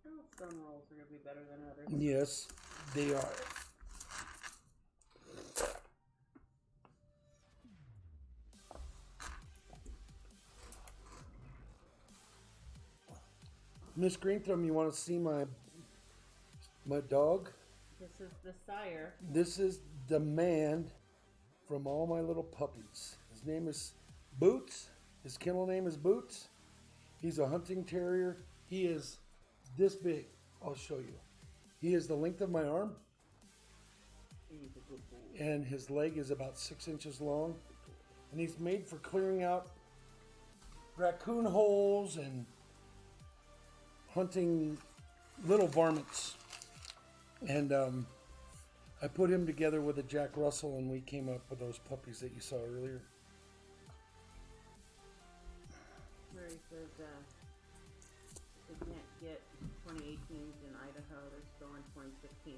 Oh, some rolls are going to be better than others. Yes, they are. Miss Greentham, you want to see my dog? This is the sire. This is the man from all my little puppies. His name is Boots. His kennel name is Boots. He's a hunting terrier. He is this big. I'll show you. He is the length of my arm, He's a good boy. and his leg is about 6 inches long. And he's made for clearing out raccoon holes and hunting little varmints. And I put him together with a Jack Russell, and we came up with those puppies that you saw earlier. Where he says they can't get 2018s in Idaho, they're still in 2016.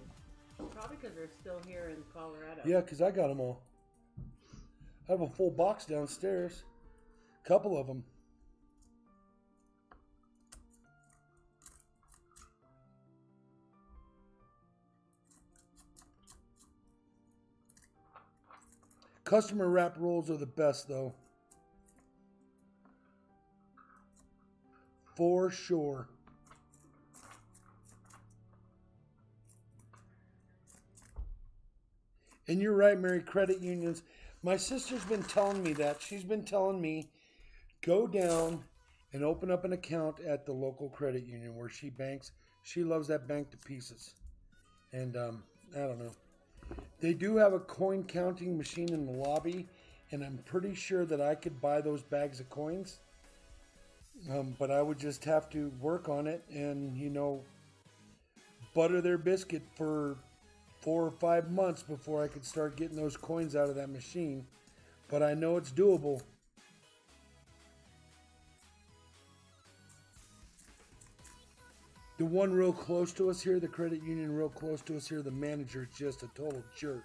Probably because they're still here in Colorado. Yeah, because I got them all. I have a full box downstairs. Couple of them. Customer wrap rolls are the best, though. For sure. And you're right, Mary, credit unions. My sister's been telling me that. She's been telling me, go down and open up an account at the local credit union where she banks. She loves that bank to pieces. And I don't know. They do have a coin counting machine in the lobby, and I'm pretty sure that I could buy those bags of coins. But I would just have to work on it and, you know, butter their biscuit for 4 or 5 months before I could start getting those coins out of that machine. But I know it's doable. The one real close to us here, the credit union real close to us here, the manager is just a total jerk.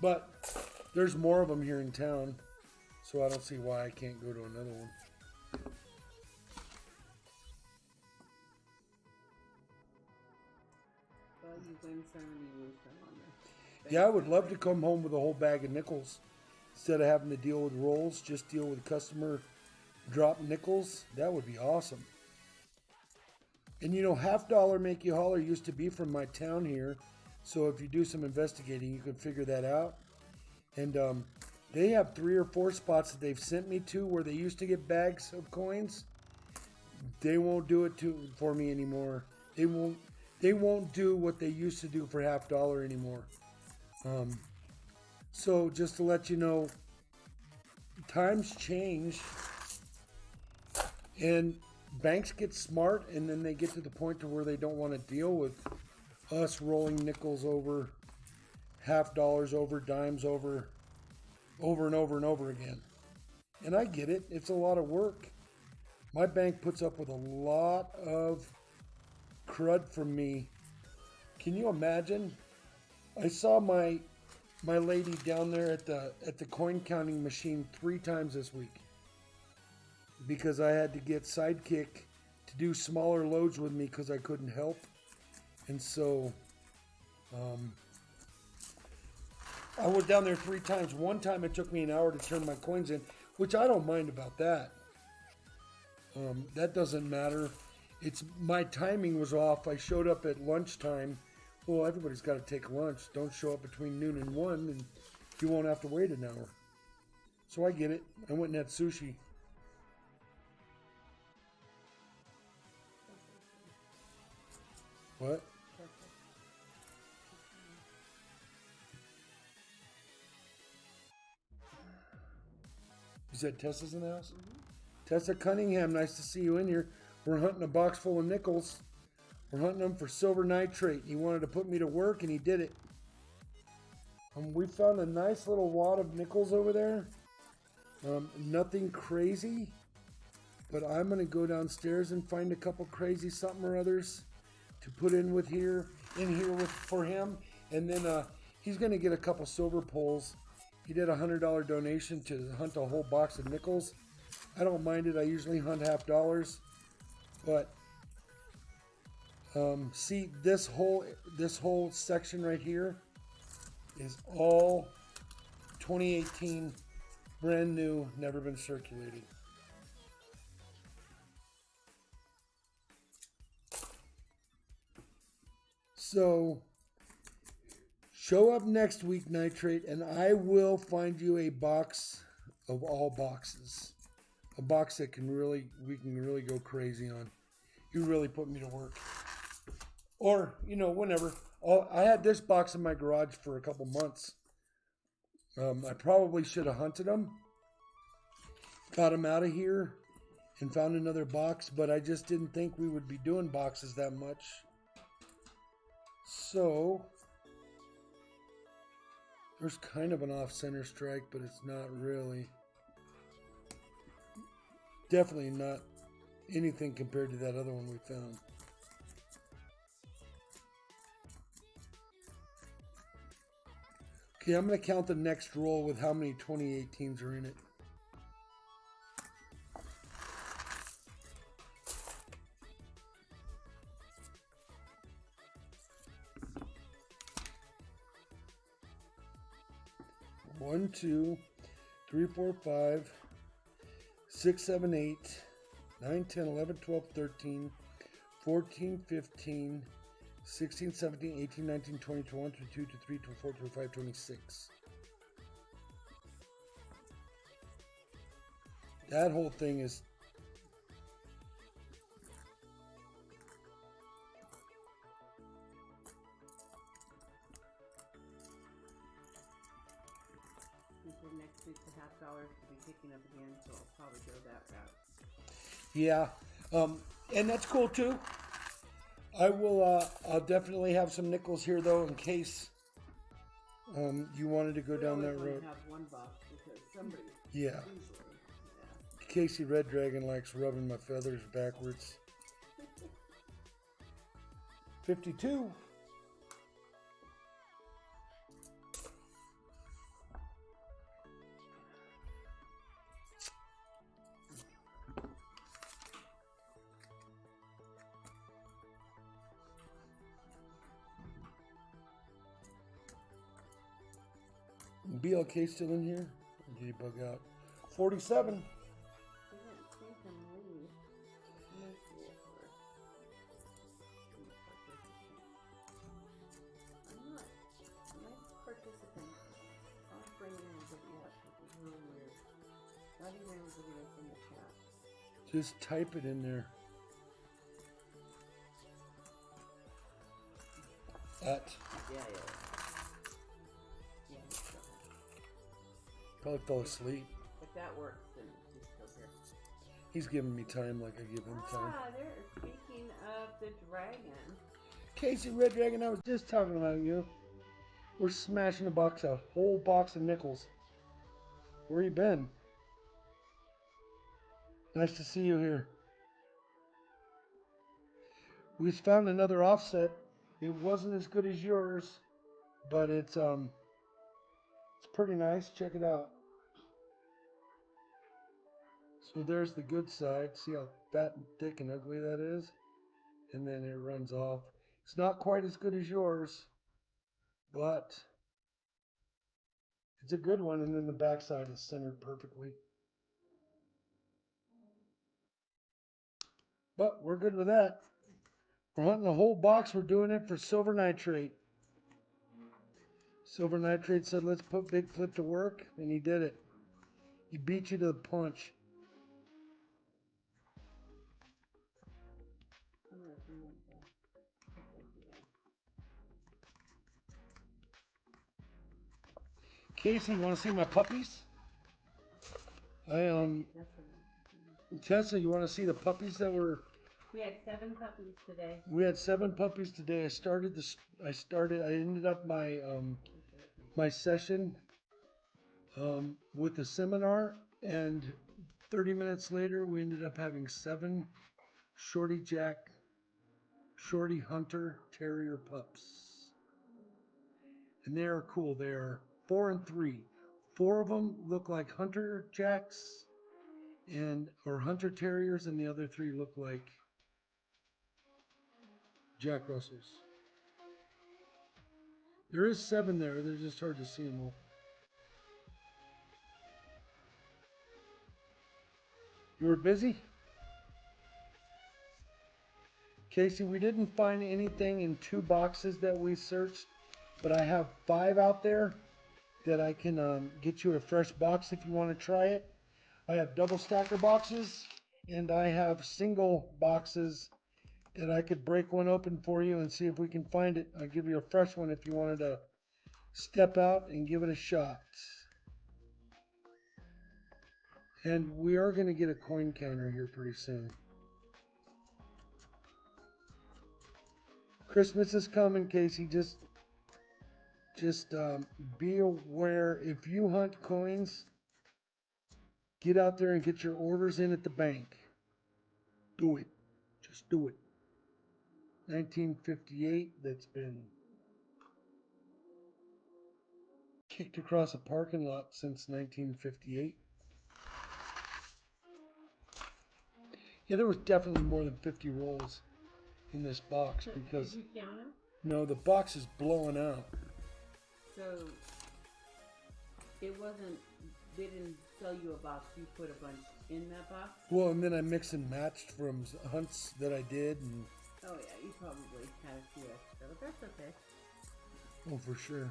But there's more of them here in town, so I don't see why I can't go to another one. Well, you win some and you lose some on this. Yeah, I would love to come home with a whole bag of nickels. Instead of having to deal with rolls, just deal with customer drop nickels. That would be awesome. And you know, $50 make you holler used to be from my town here. So if you do some investigating, you can figure that out. And they have 3 or 4 spots that they've sent me to where they used to get bags of coins. They won't do it for me anymore. They won't do what they used to do for $50 anymore. So just to let you know, times change. And banks get smart, and then they get to the point to where they don't want to deal with us rolling nickels over, $50 over, dimes over and over and over again. And I get it. It's a lot of work. My bank puts up with a lot of crud from me. Can you imagine? I saw my lady down there at the coin counting machine 3 times this week, because I had to get Sidekick to do smaller loads with me because I couldn't help. And so I went down there 3 times. One time it took me an hour to turn my coins in, which I don't mind about that. That doesn't matter. It's my timing was off. I showed up at lunchtime. Well, everybody's got to take lunch. Don't show up between noon and 1, and you won't have to wait an hour. So I get it. I went and had sushi. What? You said Tessa's in the house? Mm-hmm. Tessa Cunningham, nice to see you in here. We're hunting a box full of nickels. We're hunting them for silver nitrate. He wanted to put me to work, and he did it. We found a nice little wad of nickels over there. Nothing crazy, but I'm going to go downstairs and find a couple crazy something or others to put in here for him. And then he's going to get a couple silver poles. He did a $100 donation to hunt a whole box of nickels. I don't mind it. I usually hunt $50, but see, this whole section right here is all 2018, brand new, never been circulated. So show up next week, Nitrate, and I will find you a box of all boxes. A box that we can really go crazy on. You really put me to work. Or, whenever. I had this box in my garage for a couple months. I probably should have hunted them, got them out of here and found another box, but I just didn't think we would be doing boxes that much. So there's kind of an off-center strike, but it's not really. Definitely not anything compared to that other one we found. Okay, I'm going to count the next roll with how many 2018s are in it. One, 2, 3, 4, 5, 6, 7, 8, 9, 10, 11, 12, 13, 14, 15, 16, 17, 18, 19, 20, 21, 22, 23, 24, 25, 26. That whole thing is... Next week the $50 will be picking up again, so I'll probably go that route. Yeah, and that's cool too. I will. I'll definitely have some nickels here though, in case you wanted to go down that road. Have one box because somebody. Yeah. Casey Red Dragon likes rubbing my feathers backwards. 52. BLK still in here? Or did he bug out? 47. Just type it in there. At. Yeah. Probably fell asleep. If that works, then he's still here. He's giving me time like I give him time. They're speaking of the dragon. Casey Red Dragon, I was just talking about you. We're smashing a whole box of nickels. Where you been? Nice to see you here. We found another offset. It wasn't as good as yours, but it's pretty nice. Check it out. So there's the good side. See how fat and thick and ugly that is? And then it runs off. It's not quite as good as yours, but it's a good one. And then the back side is centered perfectly. But we're good with that. We're hunting a whole box. We're doing it for Silver Nitrate. Silver Nitrate said, let's put Big Flip to work. And he did it. He beat you to the punch. Casey, you want to see my puppies? Tessa, you want to see the puppies that were... We had 7 puppies today. We had 7 puppies today. I ended up my session with the seminar, and 30 minutes later we ended up having 7 Shorty Jack, Shorty Hunter Terrier pups. And they are cool. They are 4 and 3. 4 of them look like Hunter Jacks or Hunter Terriers, and the other 3 look like Jack Russells. There is 7 there. They're just hard to see them all. You were busy? Casey, we didn't find anything in 2 boxes that we searched, but I have 5 out there that I can get you a fresh box if you want to try it. I have double stacker boxes, and I have single boxes that I could break one open for you and see if we can find it. I'll give you a fresh one if you wanted to step out and give it a shot. And we are going to get a coin counter here pretty soon. Christmas is coming, Casey. Just be aware, if you hunt coins, get out there and get your orders in at the bank. Do it. Just do it. 1958, that's been kicked across a parking lot since 1958. Yeah, there was definitely more than 50 rolls in this box because Did you count them? no, the box is blowing out. So it wasn't. They didn't sell you a box. You put a bunch in that box. Well, and then I mixed and matched from hunts that I did, and Oh yeah, you probably had a few extra, but that's okay. oh, for sure.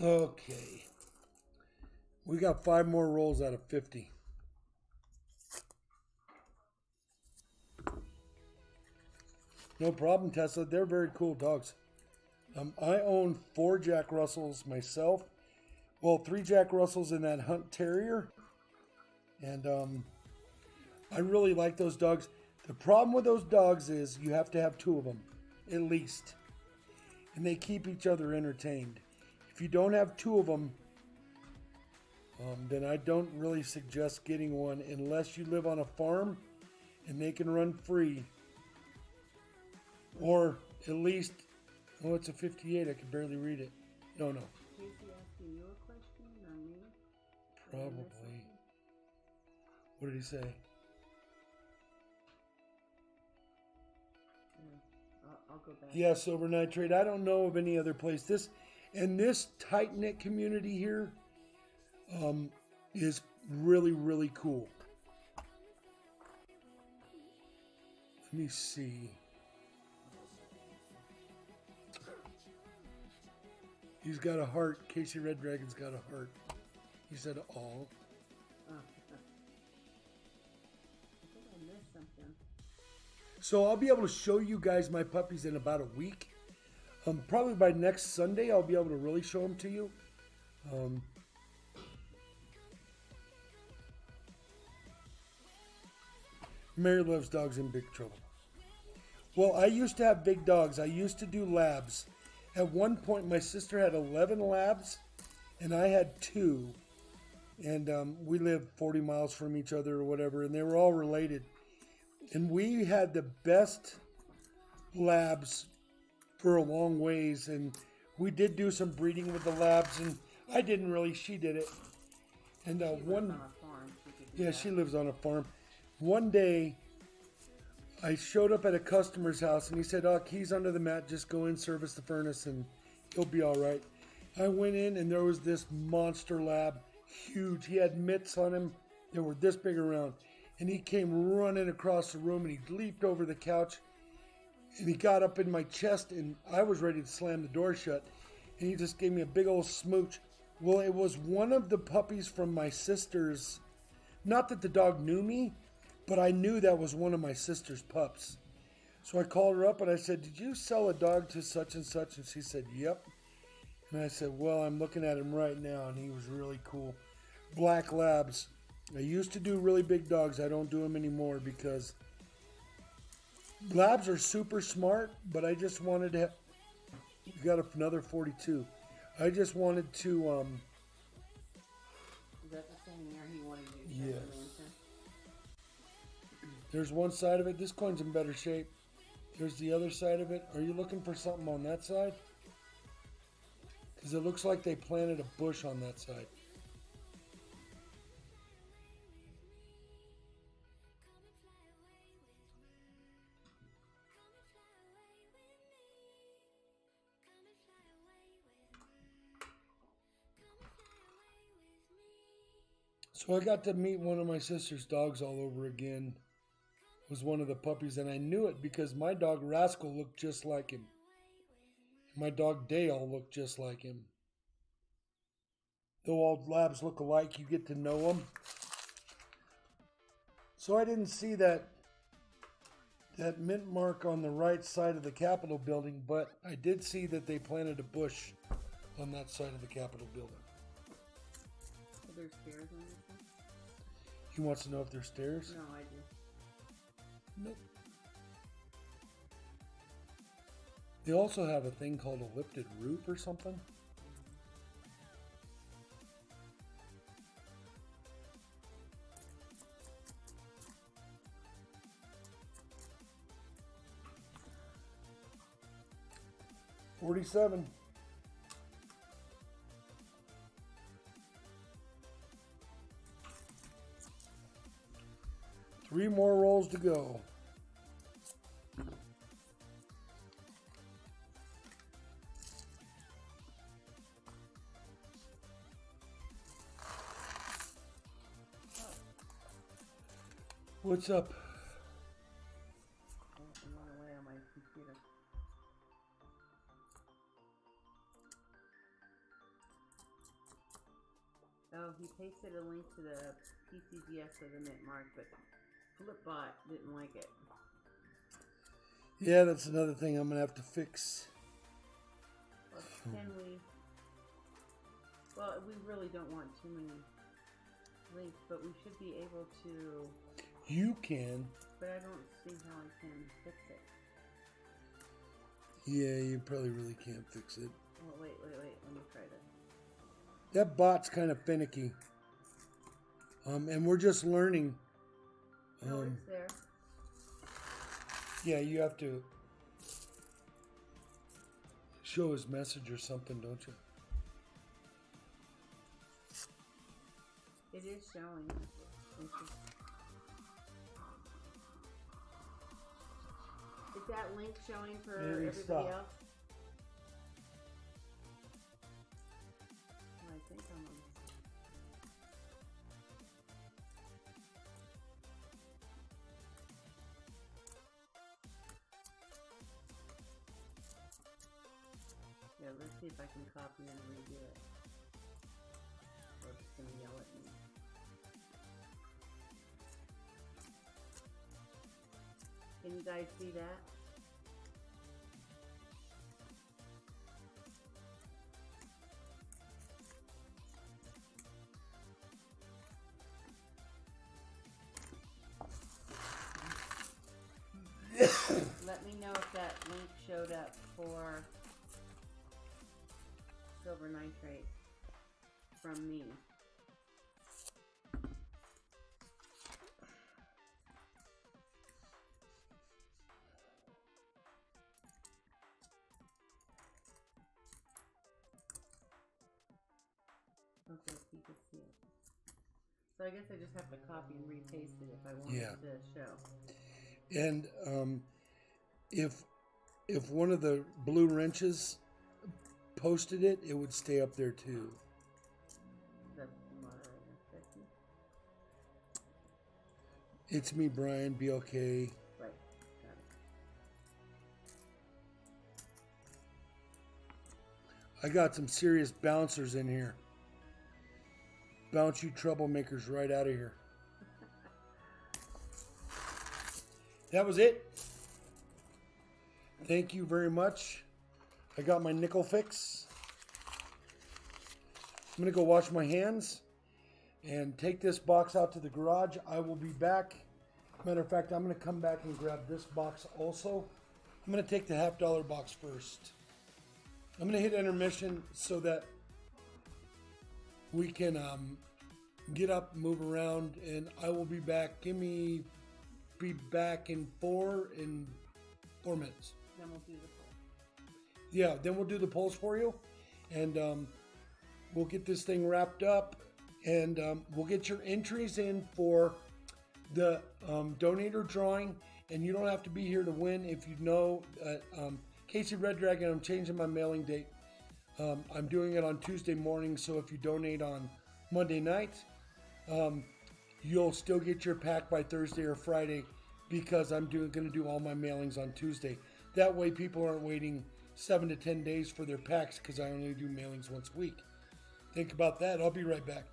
Okay. We got 5 more rolls out of 50. No problem, Tesla. They're very cool dogs. I own 4 Jack Russells myself. Well, 3 Jack Russells and that Hunt Terrier. And I really like those dogs. The problem with those dogs is you have to have 2 of them, at least. And they keep each other entertained. If you don't have 2 of them, then I don't really suggest getting one unless you live on a farm and they can run free. Or at least, oh, it's a 58. I can barely read it. No. Casey asking you a question or me? Probably. What did he say? I'll go back. Yeah, Silver Nitrate. I don't know of any other place. This tight-knit community here is really, really cool. Let me see. He's got a heart. Casey Red Dragon's got a heart. He said, "Oh." I think I missed something. So I'll be able to show you guys my puppies in about a week. Probably by next Sunday, I'll be able to really show them to you. Mary loves dogs in big trouble. Well, I used to have big dogs. I used to do labs. At one point, my sister had 11 labs, and I had 2. And we lived 40 miles from each other or whatever, and they were all related. And we had the best labs for a long ways, and we did do some breeding with the labs, and I didn't really, she did it. And She lives on a farm. she lives on a farm. One day, I showed up at a customer's house, and he said, "Oh, keys under the mat, just go in, service the furnace, and you'll be all right." I went in, and there was this monster lab, huge. He had mitts on him that were this big around, and he came running across the room, and he leaped over the couch, and he got up in my chest, and I was ready to slam the door shut, and he just gave me a big old smooch. Well, it was one of the puppies from my sister's. Not that the dog knew me, but I knew that was one of my sister's pups. So I called her up and I said, "Did you sell a dog to such and such?" And she said, "Yep." And I said, "Well, I'm looking at him right now," and he was really cool. Black labs. I used to do really big dogs. I don't do them anymore because labs are super smart, but I just wanted to you got another 42. I just wanted to Is that the same year he wanted you to Yes. the lantern? There's one side of it. This coin's in better shape. There's the other side of it. Are you looking for something on that side? Because it looks like they planted a bush on that side. So I got to meet one of my sister's dogs all over again. It was one of the puppies, and I knew it because my dog Rascal looked just like him. My dog Dale looked just like him. Though all labs look alike, you get to know them. So I didn't see that that mint mark on the right side of the Capitol building, but I did see that they planted a bush on that side of the Capitol building. Are there stairs on this one? He wants to know if there's stairs? No, I do. Nope. They also have a thing called a lifted roof or something. $47. Three more rolls to go. What's up? Oh, I'm on the way on my computer. Oh, he pasted a link to the PCGS of the mint mark, but Flipbot didn't like it. Yeah, that's another thing I'm gonna have to fix. Well, can we? Well, we really don't want too many links, but we should be able to. You can. But I don't see how I can fix it. Yeah, you probably really can't fix it. Oh, wait. Let me try this. That bot's kind of finicky. And we're just learning. No, it's there. Yeah, you have to show his message or something, don't you? It is showing. Is that link showing for Maybe everybody stop. else? Well, I think I'm on. Yeah, let's see if I can copy and redo it. Or it's gonna yell at me. Can you guys see that? Let me know if that link showed up for silver nitrate from me. Okay, you can see it. So I guess I just have to copy and repaste it if I want it to show. And if one of the blue wrenches posted it, it would stay up there too. That's the moderator. That's me. It's me, Brian, BLK. Right. Got it. I got some serious bouncers in here. Bounce you troublemakers right out of here. That was it. Thank you very much. I got my nickel fix. I'm going to go wash my hands and take this box out to the garage. I will be back. Matter of fact, I'm going to come back and grab this box also. I'm going to take the $50 box first. I'm going to hit intermission so that we can get up, move around, and I will be back. Be back in 4 minutes. Then we'll do the poll. Yeah, then we'll do the polls for you, and we'll get this thing wrapped up, and we'll get your entries in for the donator drawing, and you don't have to be here to win. If you know Casey Red Dragon, I'm changing my mailing date. I'm doing it on Tuesday morning, so if you donate on Monday night, you'll still get your pack by Thursday or Friday, because I'm going to do all my mailings on Tuesday. That way people aren't waiting 7 to 10 days for their packs, because I only do mailings once a week. Think about that. I'll be right back.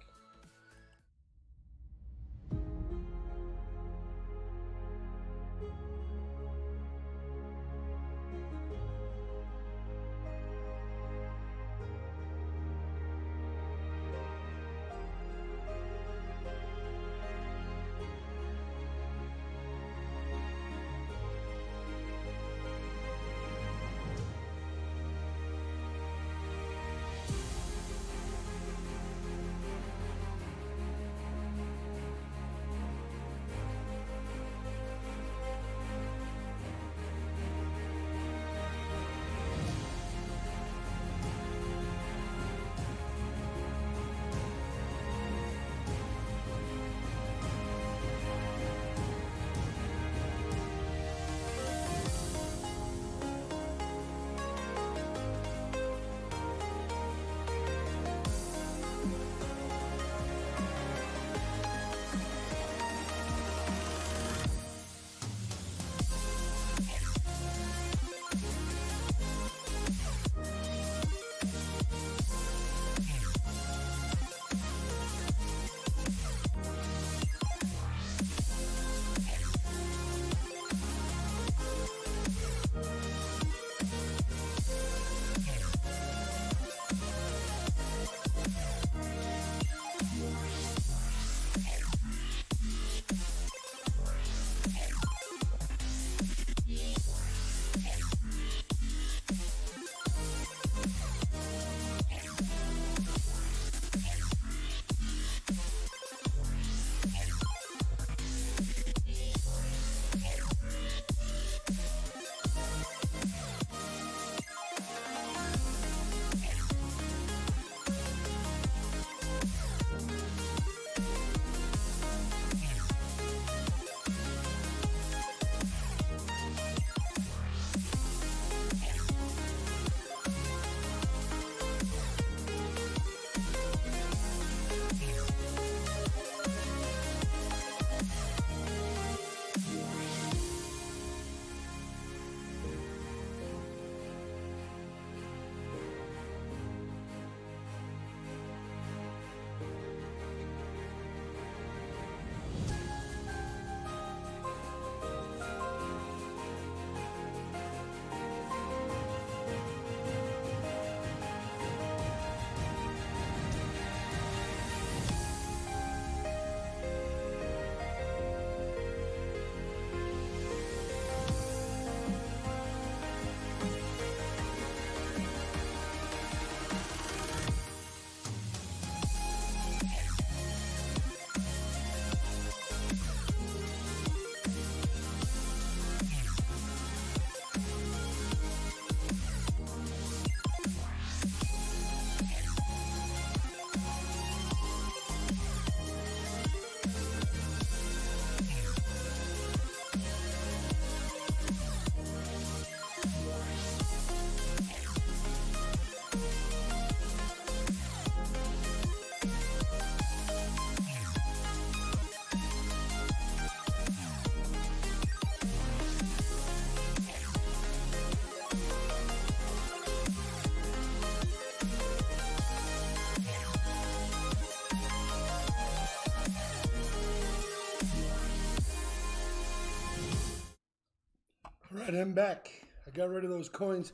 Right, I'm back. I got rid of those coins.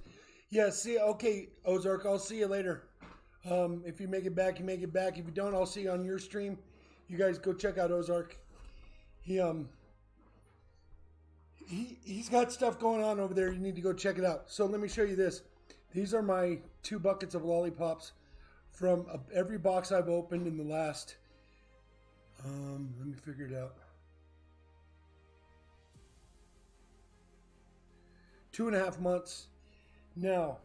Yeah, see, okay, Ozark, I'll see you later. If you make it back, you make it back. If you don't, I'll see you on your stream. You guys go check out Ozark. He's got stuff going on over there. You need to go check it out. So let me show you this. These are my 2 buckets of lollipops from every box I've opened in the last, let me figure it out. 2.5 months. Now,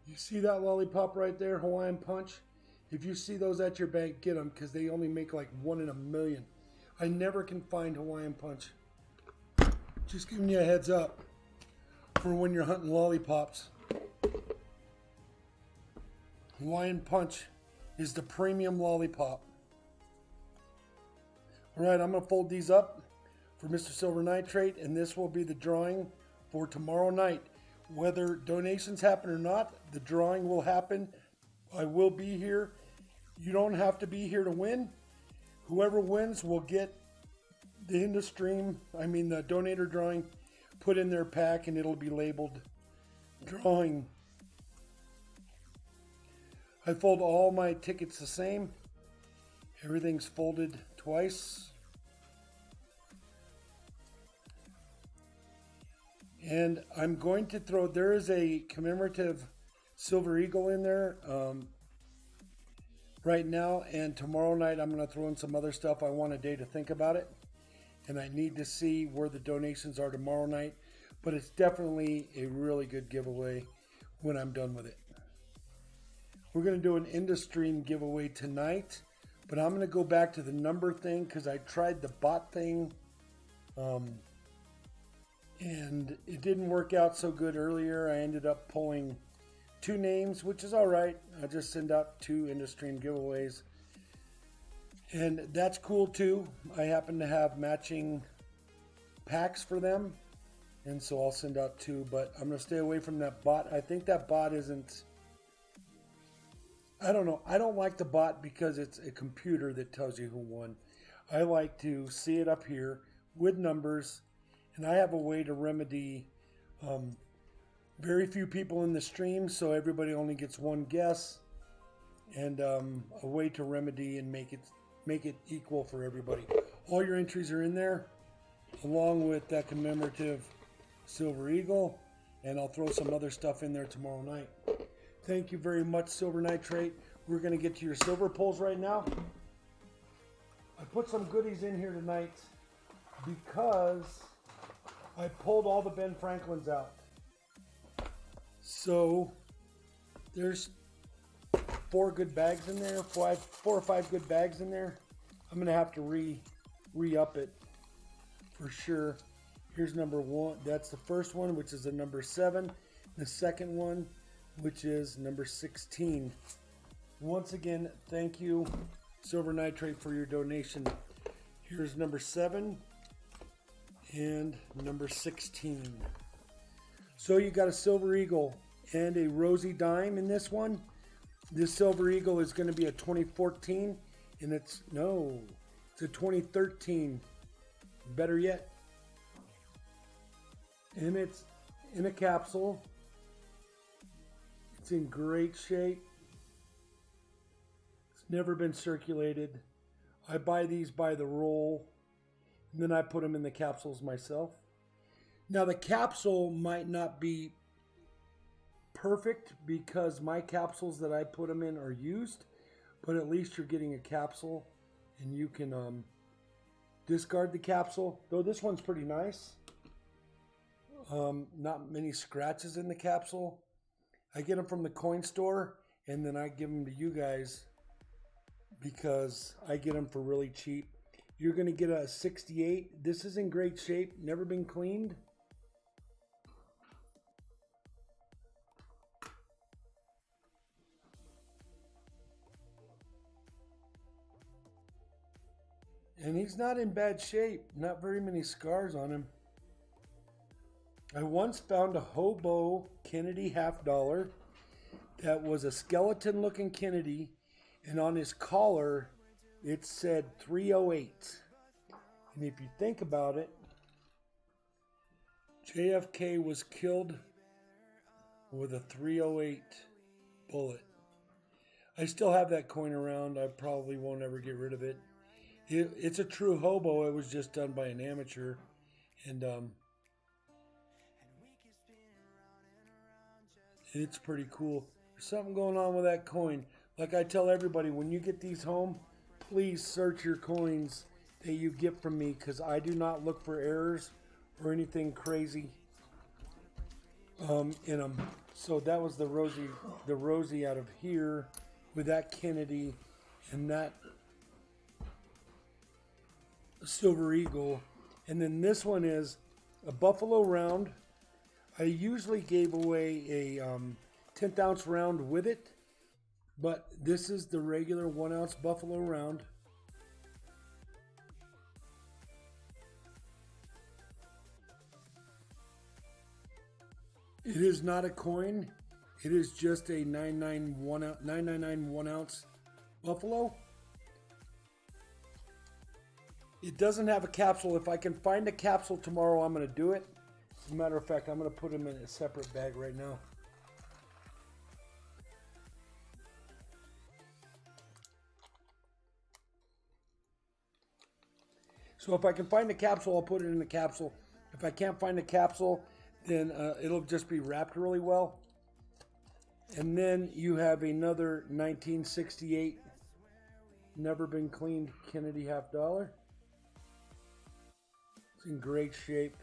you see that lollipop right there, Hawaiian Punch? If you see those at your bank, get them, because they only make like 1 in a million. I never can find Hawaiian Punch. Just giving you a heads up for when you're hunting lollipops. Hawaiian Punch is the premium lollipop. Alright, I'm going to fold these up for Mr. Silver Nitrate, and this will be the drawing for tomorrow night. Whether donations happen or not, the drawing will happen. I will be here. You don't have to be here to win. Whoever wins will get the the donator drawing put in their pack, and it'll be labeled drawing. I fold all my tickets the same. Everything's folded twice. And I'm going to throw, there is a commemorative Silver Eagle in there right now, and tomorrow night I'm going to throw in some other stuff. I want a day to think about it, and I need to see where the donations are tomorrow night, but it's definitely a really good giveaway when I'm done with it. We're going to do an end of stream giveaway tonight, but I'm going to go back to the number thing because I tried the bot thing and it didn't work out so good earlier. I ended up pulling 2 names, which is all right. I just send out 2 end of stream giveaways, and that's cool too. I happen to have matching packs for them, and so I'll send out 2, but I'm going to stay away from that bot. I think that bot isn't, I don't know. I don't like the bot because it's a computer that tells you who won. I like to see it up here with numbers, and I have a way to remedy very few people in the stream, so everybody only gets 1 guess, and a way to remedy and make it equal for everybody. All your entries are in there, along with that commemorative Silver Eagle, and I'll throw some other stuff in there tomorrow night. Thank you very much, Silver Nitrate. We're going to get to your silver pulls right now. I put some goodies in here tonight because I pulled all the Ben Franklins out. So there's 4 good bags in there, 4 or 5 good bags in there. I'm going to have to re-up it for sure. Here's number 1. That's the first one, which is a number 7. The second one, which is number 16. Once again, thank you, Silver Nitrate, for your donation. Here's number 7 and number 16. So you got a Silver Eagle and a Rosy Dime in this one. This Silver Eagle is going to be a 2014, and it's a 2013. Better yet. And it's in a capsule. It's in great shape. It's never been circulated. I buy these by the roll, and then I put them in the capsules myself. Now the capsule might not be perfect because my capsules that I put them in are used, but at least you're getting a capsule, and you can discard the capsule. Though this one's pretty nice. Not many scratches in the capsule. I get them from the coin store, and then I give them to you guys because I get them for really cheap. You're going to get a 68. This is in great shape, never been cleaned. And he's not in bad shape, not very many scars on him. I once found a hobo Kennedy $50 that was a skeleton looking Kennedy, and on his collar it said 308. And if you think about it, JFK was killed with a 308 bullet. I still have that coin around. I probably won't ever get rid of it. It's a true hobo. It was just done by an amateur. And it's pretty cool. There's something going on with that coin. Like I tell everybody, when you get these home, please search your coins that you get from me, because I do not look for errors or anything crazy in them. So that was the Rosie out of here with that Kennedy and that Silver Eagle. And then this one is a Buffalo round. I usually gave away a 10th ounce round with it, but this is the regular 1 ounce Buffalo round. It is not a coin. It is just a 999 1 ounce Buffalo. It doesn't have a capsule. If I can find a capsule tomorrow, I'm going to do it. As a matter of fact, I'm going to put them in a separate bag right now. So if I can find a capsule, I'll put it in the capsule. If I can't find a capsule, then it'll just be wrapped really well. And then you have another 1968 never been cleaned Kennedy half dollar. It's in great shape.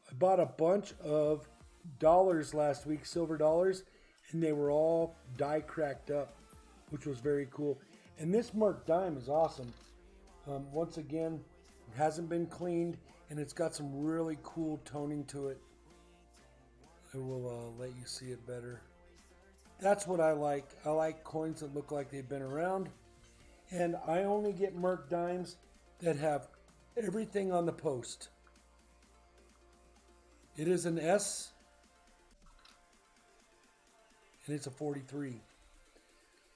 I bought a bunch of dollars last week, silver dollars, and they were all die cracked up, which was very cool. And this marked dime is awesome. Once again, it hasn't been cleaned, and it's got some really cool toning to it. I will let you see it better. That's what I like. I like coins that look like they've been around. And I only get marked dimes that have everything on the post. It is an S, and it's a 43.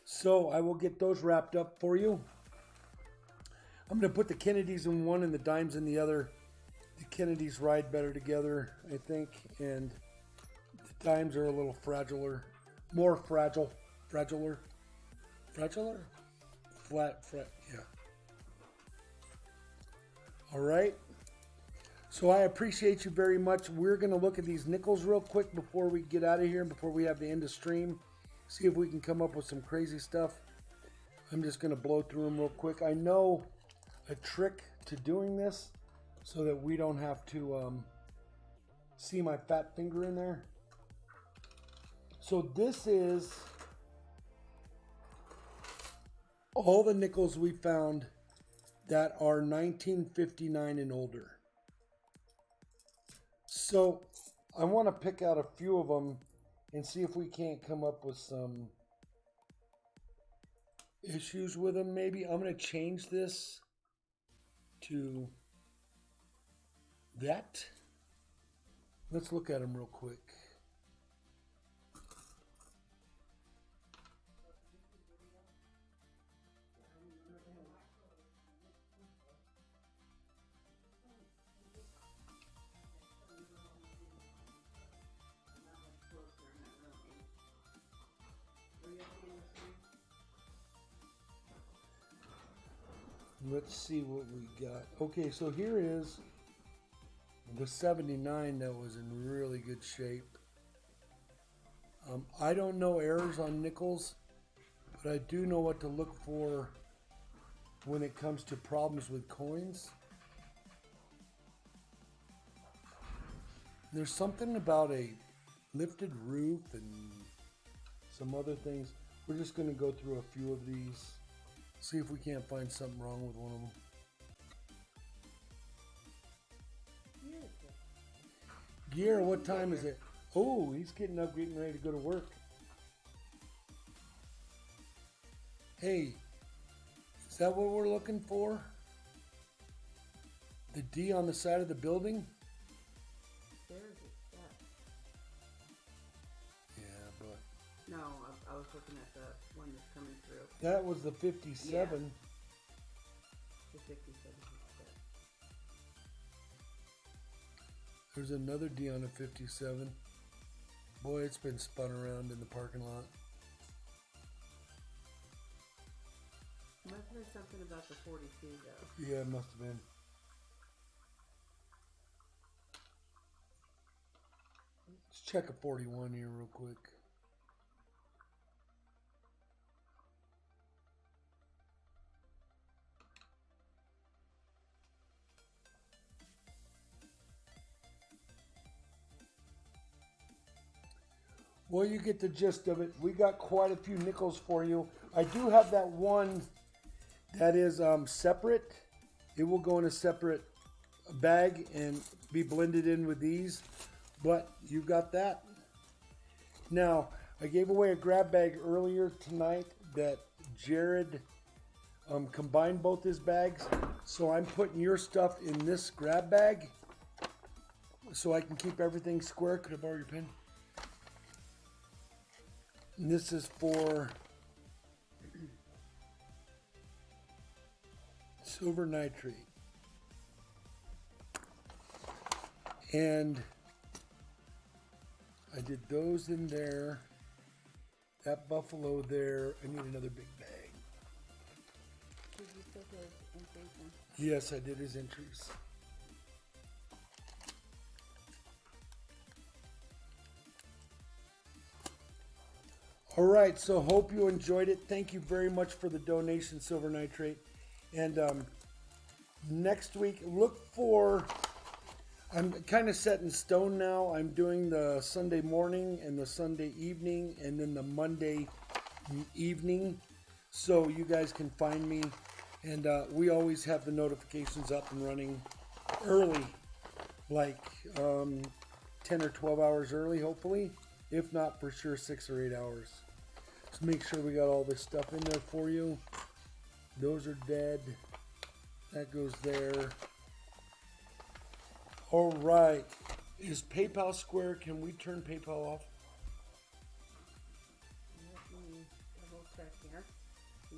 So I will get those wrapped up for you. I'm going to put the Kennedys in one and the dimes in the other. The Kennedys ride better together, I think, and the dimes are a little fragiler, more fragiler, yeah. All right. So I appreciate you very much. We're going to look at these nickels real quick before we get out of here and before we have the end of stream. See if we can come up with some crazy stuff. I'm just going to blow through them real quick. I know a trick to doing this so that we don't have to see my fat finger in there. So this is all the nickels we found that are 1959 and older. So I want to pick out a few of them and see if we can't come up with some issues with them. Maybe I'm going to change this to that. Let's look at them real quick. Let's see what we got. Okay, so here is the 79 that was in really good shape. I don't know errors on nickels, but I do know what to look for when it comes to problems with coins. There's something about a lifted roof and some other things. We're just going to go through a few of these. See if we can't find something wrong with one of them. Gear, what time is it? Oh, he's getting up, getting ready to go to work. Hey, is that what we're looking for? The D on the side of the building? There's a step. Yeah, but... No, I was looking at the one that's coming through. That was the 57. Yeah. The 57 is a step. There's another Dion 57. Boy, it's been spun around in the parking lot. Must have been something about the 42 though. Yeah, it must have been. Let's check a 41 here real quick. Well, you get the gist of it. We got quite a few nickels for you. I do have that one that is separate. It will go in a separate bag and be blended in with these. But you got that. Now, I gave away a grab bag earlier tonight that Jared combined both his bags. So I'm putting your stuff in this grab bag so I can keep everything square. Could I borrow your pen? And this is for silver nitrate. And I did those in there. That buffalo there. I need another big bag. Did you put his entries in? Yes, I did his entries. All right, so hope you enjoyed it. Thank you very much for the donation, Silver Nitrate. And next week, look for, I'm kind of set in stone now. I'm doing the Sunday morning and the Sunday evening and then the Monday evening. So you guys can find me. And we always have the notifications up and running early, like 10 or 12 hours early, hopefully. If not, for sure 6 or 8 hours. Let's make sure we got all this stuff in there for you. Those are dead. That goes there. All right. Is PayPal square? Can we turn PayPal off? Let me double check here.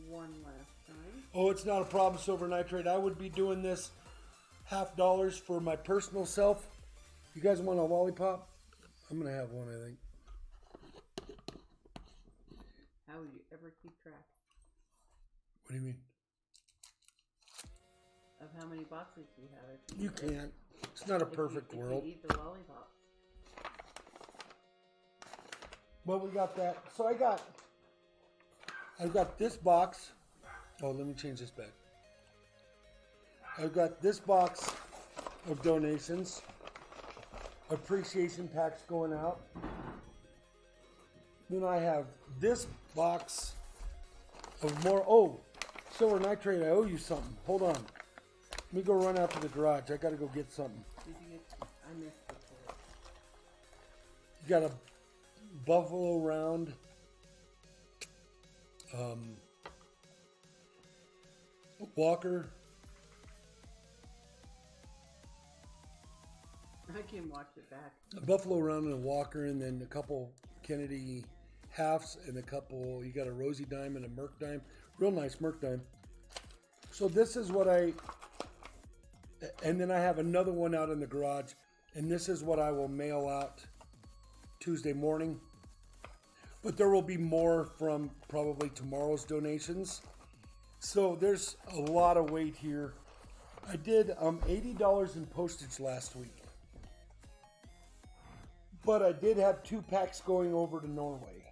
One last time. Oh, it's not a problem, Silver Nitrate. I would be doing this $50 for my personal self. You guys want a lollipop? I'm going to have one, I think. How would you ever keep track What do you mean? of how many boxes you have? If You can't. It's not a perfect if world. you eat the lollipops. Well, we got that. So I've got this box. Oh, let me change this back. I've got this box of donations. Appreciation packs going out. Then I have this box of more. Oh, Silver Nitrate, I owe you something. Hold on. Let me go run out to the garage. I got to go get something. Did you get? I missed the tour. You got a Buffalo Round. Walker. I can watch it back. A Buffalo Round and a Walker, and then a couple Kennedy halves, and a couple. You got a Rosie Dime and a Merc Dime. Real nice Merc Dime. So this is what and then I have another one out in the garage, and this is what I will mail out Tuesday morning. But there will be more from probably tomorrow's donations. So there's a lot of weight here. I did $80 in postage last week. But I did have 2 packs going over to Norway.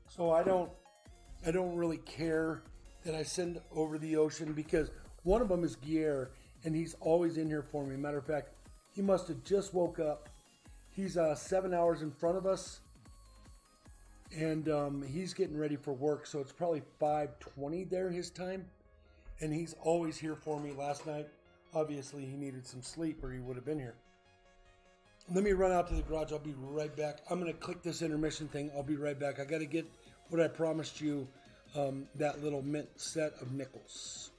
So I don't really care that I send over the ocean, because one of them is Guerre, and he's always in here for me. Matter of fact, he must have just woke up. He's 7 hours in front of us, and he's getting ready for work, so it's probably 5:20 there his time, and he's always here for me. Last night, obviously, he needed some sleep or he would have been here. Let me run out to the garage. I'll be right back. I'm going to click this intermission thing. I'll be right back. I got to get what I promised you, that little mint set of nickels.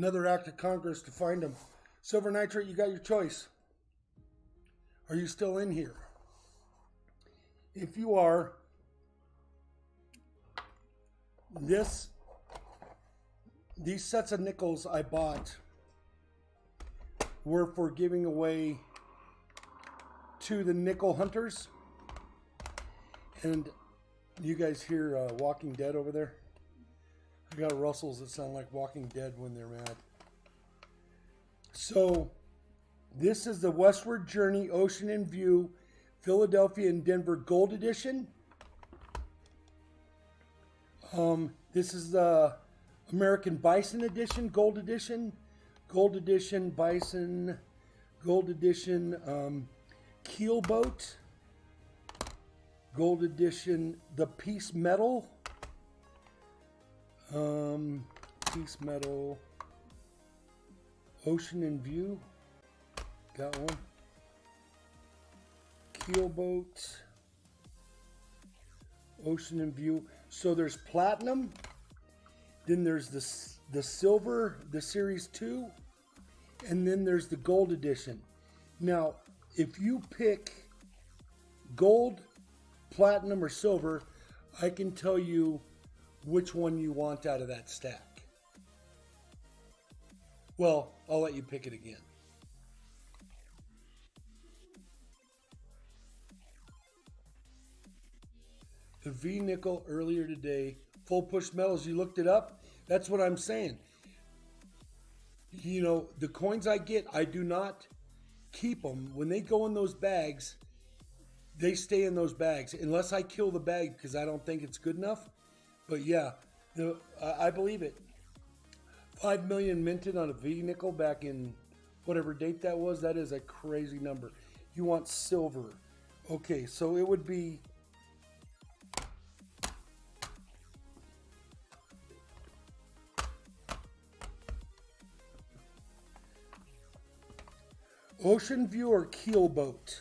another act of Congress to find them. Silver nitrate, you got your choice. Are you still in here? If you are, these sets of nickels I bought were for giving away to the nickel hunters. And you guys hear Walking Dead over there? I got rustles that sound like Walking Dead when they're mad. So this is the Westward Journey Ocean in View Philadelphia and Denver Gold Edition. This is the American Bison Edition, Gold Edition, Bison, Gold Edition, Keelboat, Gold Edition, the Peace Metal, Peace Metal, Ocean in View, got one, Keelboat, Ocean in View. So there's platinum, then there's the silver, the series 2, and then there's the gold edition. Now, if you pick gold, platinum, or silver, I can tell you which one you want out of that stack. Well, I'll let you pick it again. The V nickel earlier today, full push metals, you looked it up? That's what I'm saying. You know, the coins I get, I do not keep them. When they go in those bags, they stay in those bags unless I kill the bag because I don't think it's good enough. But yeah, I believe it. 5 million minted on a V nickel back in whatever date that was. That is a crazy number. You want silver. Okay, so it would be Ocean View or Keelboat?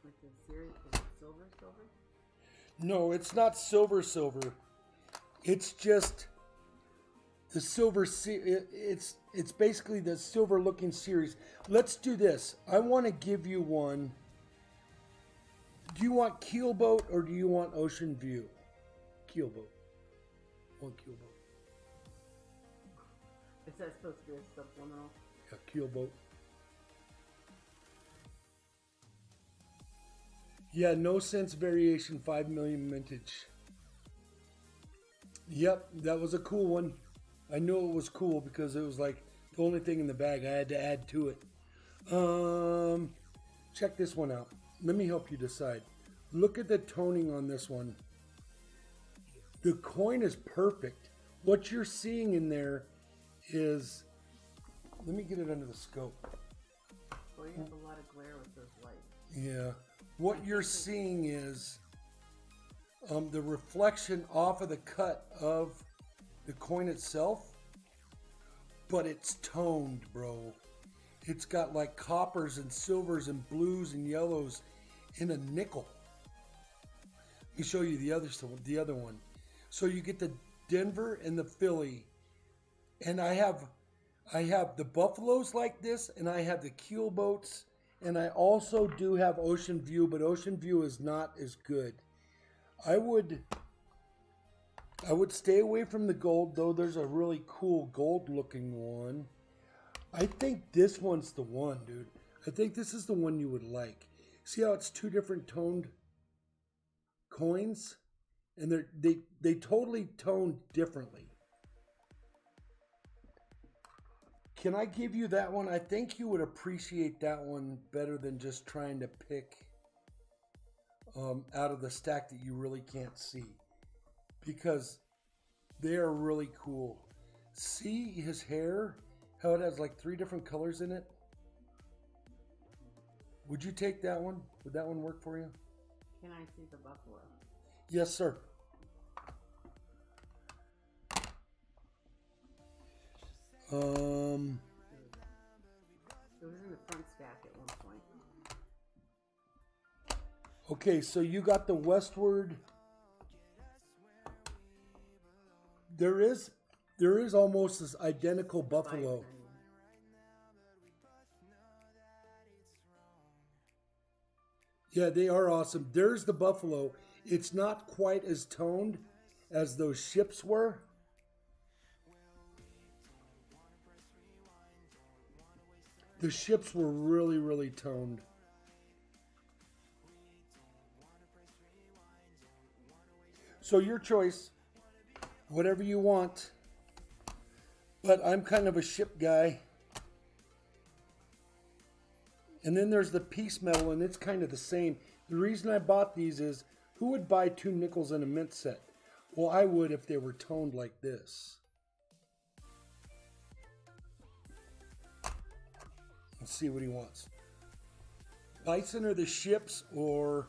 Like the series, is it silver? No, it's not silver. It's just the silver. It's basically the silver looking series. Let's do this. I want to give you one. Do you want Keelboat or do you want Ocean View? Keelboat. One Keelboat. Is that supposed to be a supplemental? Yeah, Keelboat. Yeah, no cents variation, 5 million mintage. Yep, that was a cool one. I knew it was cool because it was like the only thing in the bag I had to add to it. Check this one out. Let me help you decide. Look at the toning on this one. The coin is perfect. What you're seeing in there is, let me get it under the scope. Well, you have a lot of glare with those lights. Yeah. What you're seeing is the reflection off of the cut of the coin itself, but it's toned, bro. It's got like coppers and silvers and blues and yellows in a nickel. Let me show you the other one. So you get the Denver and the Philly, and I have the Buffaloes like this, and I have the Keelboats, and I also do have Ocean View, but Ocean View is not as good. I would stay away from the gold, though there's a really cool gold looking one. I think this one's the one, dude. I think this is the one you would like. See how it's two different toned coins? And they totally toned differently. Can I give you that one? I think you would appreciate that one better than just trying to pick out of the stack that you really can't see. Because they are really cool. See his hair? How it has like 3 different colors in it? Would you take that one? Would that one work for you? Can I see the buffalo? Yes, sir. It was in the front stack at one point. Okay, so you got the westward. There is almost this identical buffalo. Yeah, they are awesome. There's the buffalo. It's not quite as toned as those ships were. The ships were really, really toned. So your choice, whatever you want. But I'm kind of a ship guy. And then there's the piece metal, and it's kind of the same. The reason I bought these is, who would buy 2 nickels and a mint set? Well, I would if they were toned like this. Let's see what he wants. Bison or the ships or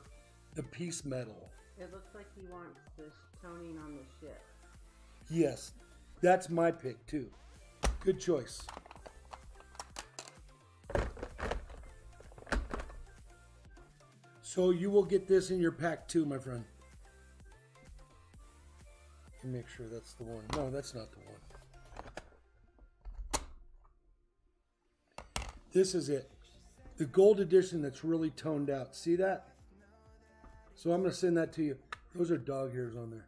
the piece metal? It looks like he wants this toning on the ship. Yes, that's my pick too. Good choice. So you will get this in your pack too, my friend. Make sure that's the one. No, that's not the one. This is it. The gold edition that's really toned out. See that? So I'm going to send that to you. Those are dog hairs on there.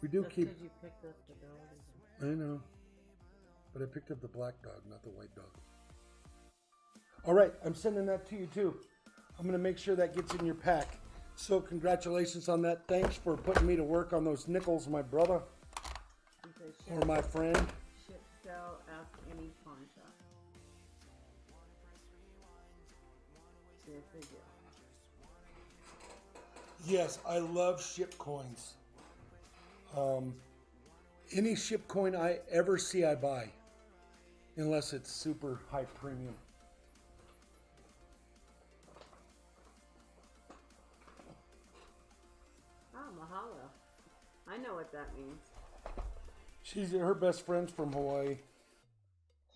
We do keep... Because you picked up the dog. I know. But I picked up the black dog, not the white dog. All right, I'm sending that to you too. I'm going to make sure that gets in your pack. So congratulations on that. Thanks for putting me to work on those nickels, my brother. Or my friend. Ship sell, ask any pawn shop. Yes, they do. Yes, I love ship coins. Any ship coin I ever see, I buy. Unless it's super high premium. Oh, mahalo. I know what that means. Her best friend's from Hawaii.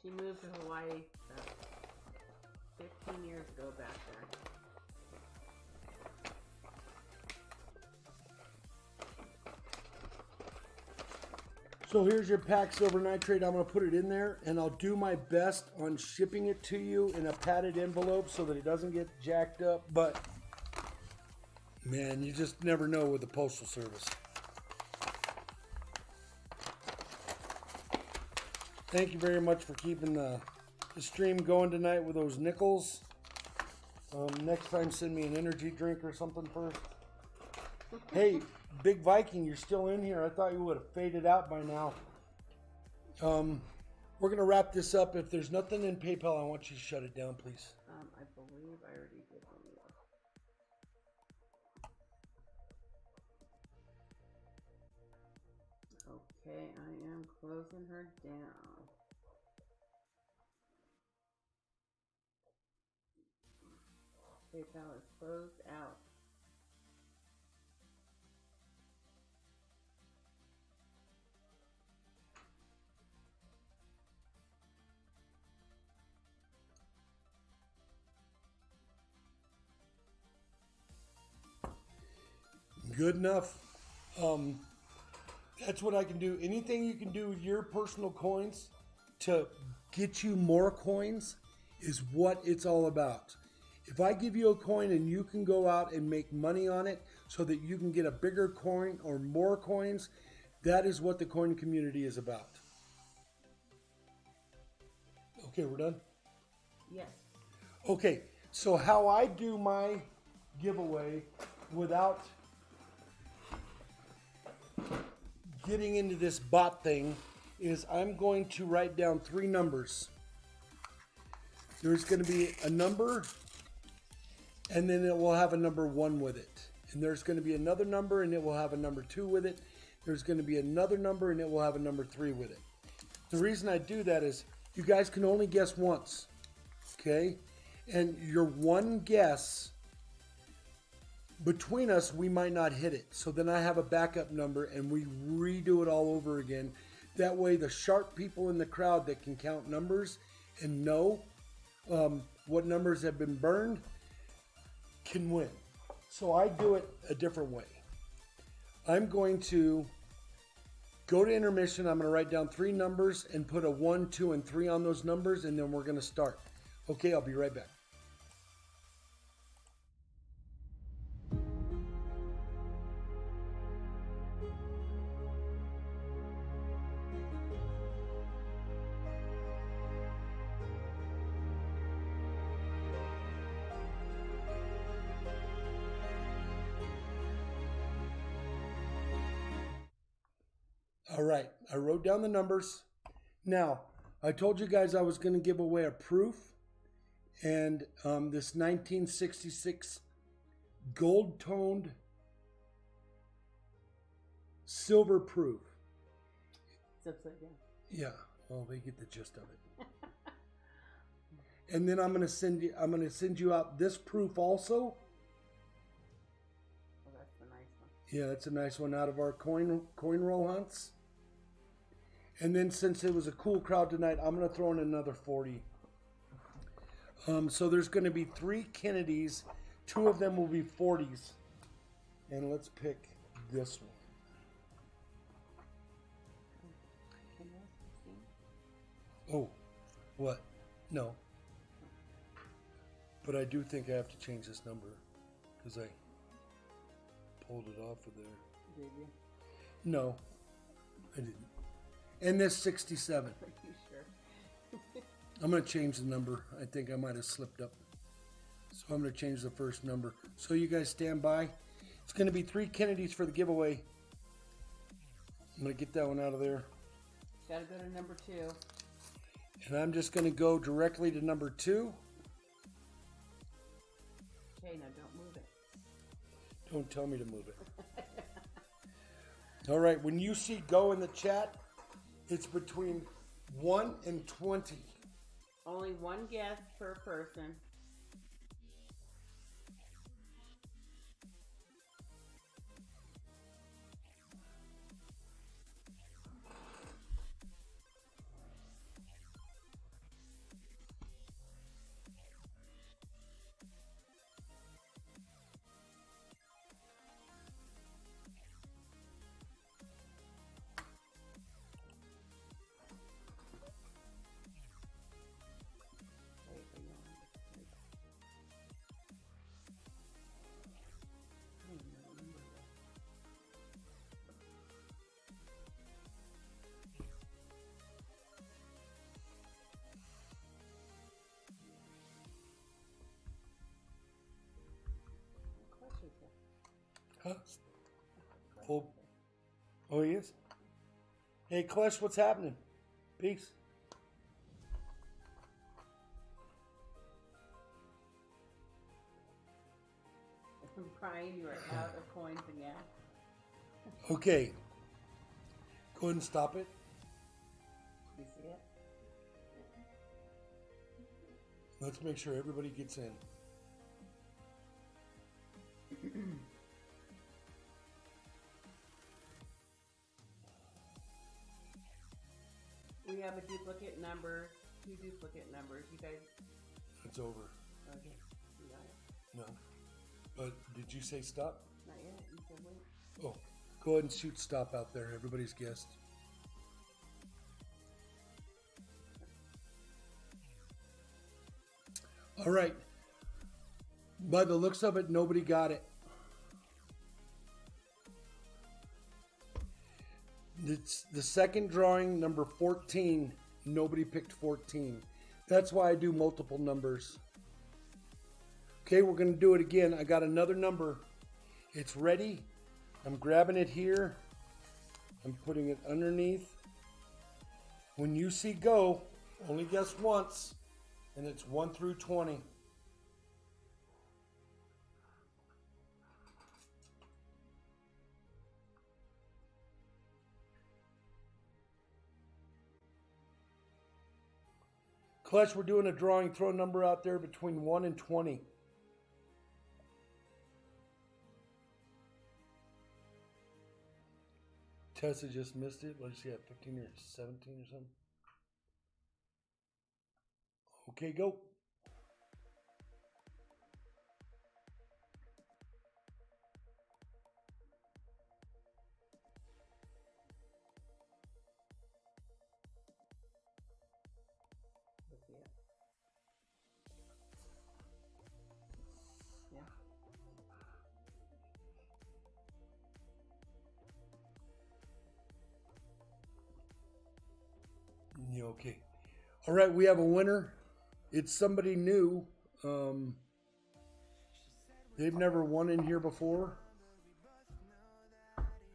She moved to Hawaii 15 years ago back there. So here's your pack silver nitrate. I'm going to put it in there, and I'll do my best on shipping it to you in a padded envelope so that it doesn't get jacked up. But, man, you just never know with the Postal Service. Thank you very much for keeping the stream going tonight with those nickels. Next time, send me an energy drink or something first. Hey, Big Viking, you're still in here. I thought you would have faded out by now. We're going to wrap this up. If there's nothing in PayPal, I want you to shut it down, please. I believe I already did one of those. Okay, I am closing her down. PayPal is closed out. Good enough. That's what I can do. Anything you can do with your personal coins to get you more coins is what it's all about. If I give you a coin and you can go out and make money on it so that you can get a bigger coin or more coins, that is what the coin community is about. Okay, we're done? Yes. Okay, so how I do my giveaway without getting into this bot thing is I'm going to write down 3 numbers. There's going to be a number, and then it will have a number 1 with it. And there's going to be another number, and it will have a number 2 with it. There's going to be another number, and it will have a number 3 with it. The reason I do that is you guys can only guess once, okay? And your one guess, between us, we might not hit it. So then I have a backup number, and we redo it all over again. That way, the sharp people in the crowd that can count numbers and know what numbers have been burned can win. So I do it a different way. I'm going to go to intermission. I'm going to write down 3 numbers and put a 1, 2, and 3 on those numbers, and then we're going to start. Okay, I'll be right back. All right, I wrote down the numbers. Now, I told you guys I was going to give away a proof, and this 1966 gold-toned silver proof. It's upside down. Yeah, well, they get the gist of it. And then I'm going to send you out this proof also. Oh, that's the nice one. Yeah, that's a nice one out of our coin roll hunts. And then since it was a cool crowd tonight, I'm going to throw in another 40. So there's going to be 3 Kennedys. 2 of them will be 40s. And let's pick this one. Can you see? Oh, what? No. But I do think I have to change this number because I pulled it off of there. Did you? No, I didn't. And this 67. Are you sure? I'm going to change the number. I think I might have slipped up. So I'm going to change the first number. So you guys stand by. It's going to be 3 Kennedys for the giveaway. I'm going to get that one out of there. Gotta go to number 2. And I'm just going to go directly to number 2. Okay, now don't move it. Don't tell me to move it. All right, when you see go in the chat, it's between 1 and 20. Only one guess per person. Huh? Oh, he is? Hey, Klesh, what's happening? Peace. Brian, you are out of coins again. Okay. Go ahead and stop it. You see it? Let's make sure everybody gets in. We have a duplicate number, 2 duplicate numbers. You guys. It's over. Okay. You got it? No. But did you say stop? Not yet. You said wait. Oh, go ahead and shoot stop out there. Everybody's guessed. All right. By the looks of it, nobody got it. It's the second drawing, number 14. Nobody picked 14. That's why I do multiple numbers. Okay, we're going to do it again. I got another number. It's ready. I'm grabbing it here. I'm putting it underneath. When you see go, only guess once, and it's 1 through 20. Clutch, we're doing a drawing. Throw a number out there between 1 and 20. Tessa just missed it. What did she have, 15 or 17 or something? Okay, go. You okay? All right, we have a winner. It's somebody new. They've never won in here before.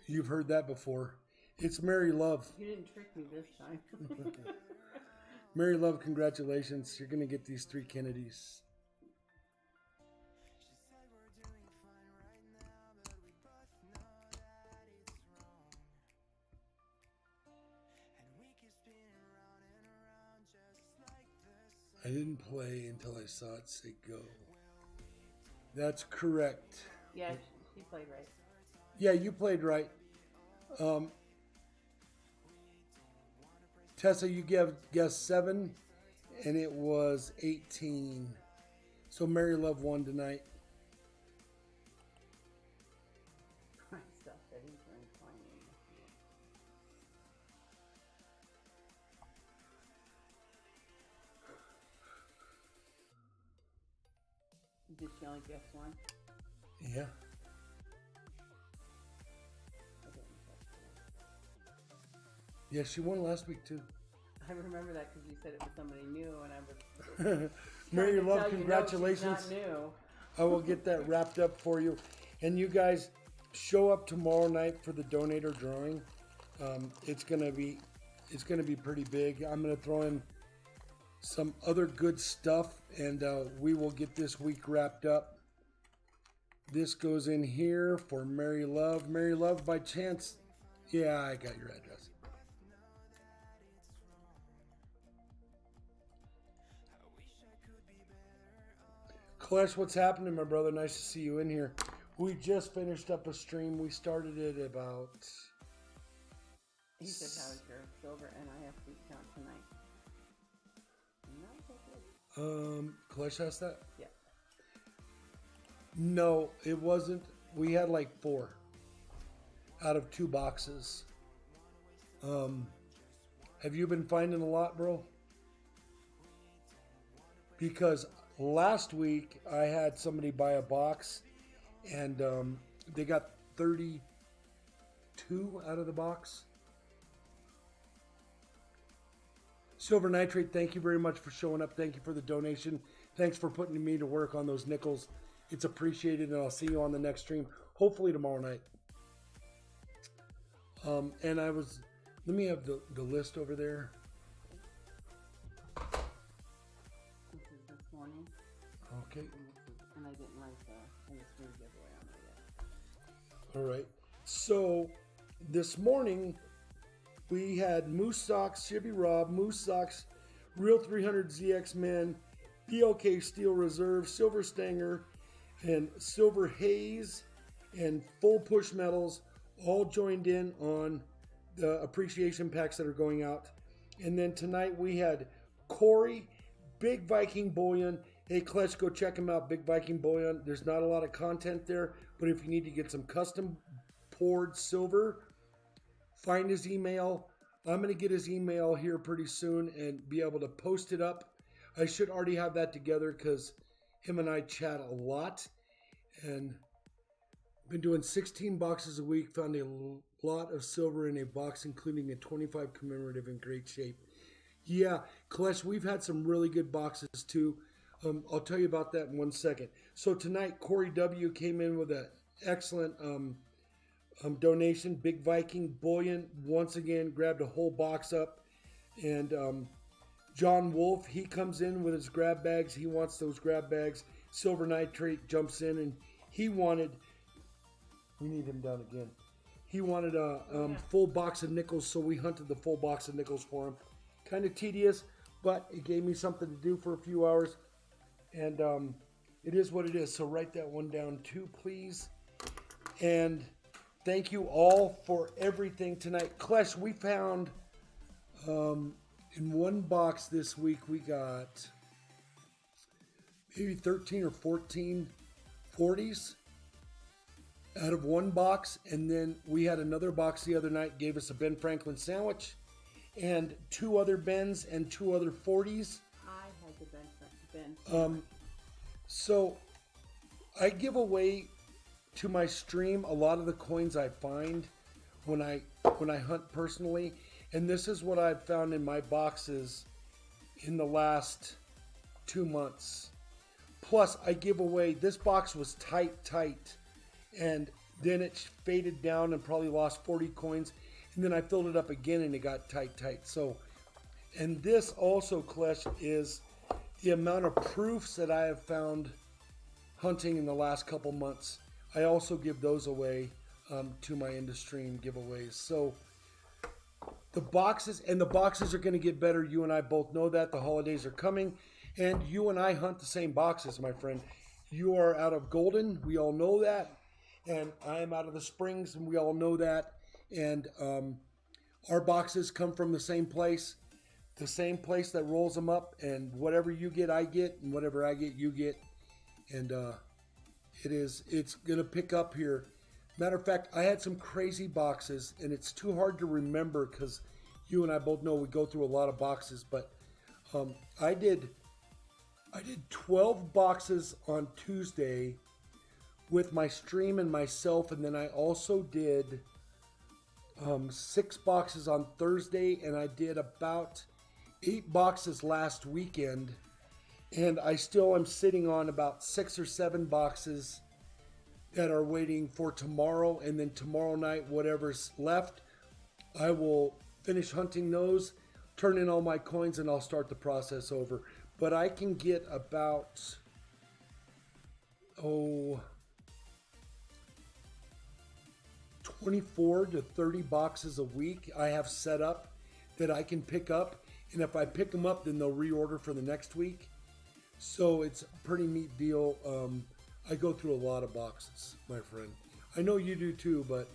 You've heard that before. It's Mary Love. You didn't trick me this time. Mary Love, congratulations. You're going to get these 3 Kennedys. I didn't play until I saw it say go. That's correct. Yeah, she played right. Yeah, you played right. Tessa, you guessed 7, and it was 18. So Mary Love won tonight. My stuff settings are inclining. Did she only guess 1? Yeah. I didn't guess 1. Yeah, she won last week too. I remember that because you said it was somebody new, and I was Mary trying to Love, tell you, congratulations. no, she's not new. I will get that wrapped up for you. And you guys show up tomorrow night for the donator drawing. It's gonna be pretty big. I'm gonna throw in some other good stuff, and we will get this week wrapped up. This goes in here for Mary Love. Mary Love, by chance, yeah, I got your address. Clash, what's happening, my brother? Nice to see you in here. We just finished up a stream. We started it about... He said, how's your silver? And I have to count tonight. Not that good. Clash asked that? Yeah. No, it wasn't. We had like 4 out of 2 boxes. Have you been finding a lot, bro? Because last week I had somebody buy a box and they got 32 out of the box. Silver Nitrate, thank you very much for showing up. Thank you for the donation. Thanks for putting me to work on those nickels. It's appreciated, and I'll see you on the next stream, hopefully tomorrow night. And let me have the list over there. This is this morning. Okay. And I didn't like the industry giveaway on it yet. All right. So this morning we had Moose Socks, Shibby Rob, Moose Socks, Real 300 ZX Men, BLK Steel Reserve, Silver Stanger, and Silver Haze, and Full Push Metals all joined in on the appreciation packs that are going out. And then tonight we had Corey, Big Viking Bullion. Hey, Clutch, go check him out, Big Viking Bullion. There's not a lot of content there, but if you need to get some custom poured silver, find his email. I'm going to get his email here pretty soon and be able to post it up. I should already have that together because him and I chat a lot. And been doing 16 boxes a week. Found a lot of silver in a box, including a 25 commemorative in great shape. Yeah, Kalesh, we've had some really good boxes too. I'll tell you about that in 1 second. So tonight, Corey W. came in with an excellent donation. Big Viking Bullion once again grabbed a whole box up, and John Wolf, he comes in with his grab bags. He wants those grab bags. Silver Nitrate jumps in, and he wanted. We need him down again. He wanted a full box of nickels, so we hunted the full box of nickels for him. Kind of tedious, but it gave me something to do for a few hours, and it is what it is. So write that one down too, please. And thank you all for everything tonight. Klesh, we found in one box this week, we got maybe 13 or 14 40s out of one box. And then we had another box the other night, gave us a Ben Franklin sandwich and 2 other Bens and 2 other 40s. I had the Ben. So I give away to my stream a lot of the coins I find when I hunt personally, And this is what I've found in my boxes in the last 2 months. Plus, I give away, this box was tight, and then it faded down and probably lost 40 coins. And then I filled it up again and it got tight. So, and this also, Klesh, is the amount of proofs that I have found hunting in the last couple months. I also give those away to my industry giveaways. So the boxes are going to get better. You and I both know that. The holidays are coming, and you and I hunt the same boxes, my friend. You are out of Golden. We all know that. And I am out of the Springs, and we all know that. And our boxes come from the same place that rolls them up. And whatever you get, I get, and whatever I get, you get. And it's going to pick up here. Matter of fact, I had some crazy boxes, and it's too hard to remember because you and I both know we go through a lot of boxes. But I did 12 boxes on Tuesday with my stream and myself, and then I also did 6 boxes on Thursday, and I did about 8 boxes last weekend, and I still am sitting on about 6 or 7 boxes that are waiting for tomorrow. And then tomorrow night, whatever's left, I will finish hunting those, turn in all my coins, and I'll start the process over. But I can get about 24 to 30 boxes a week I have set up that I can pick up. And if I pick them up, then they'll reorder for the next week. So it's a pretty neat deal. I go through a lot of boxes, my friend. I know you do too, but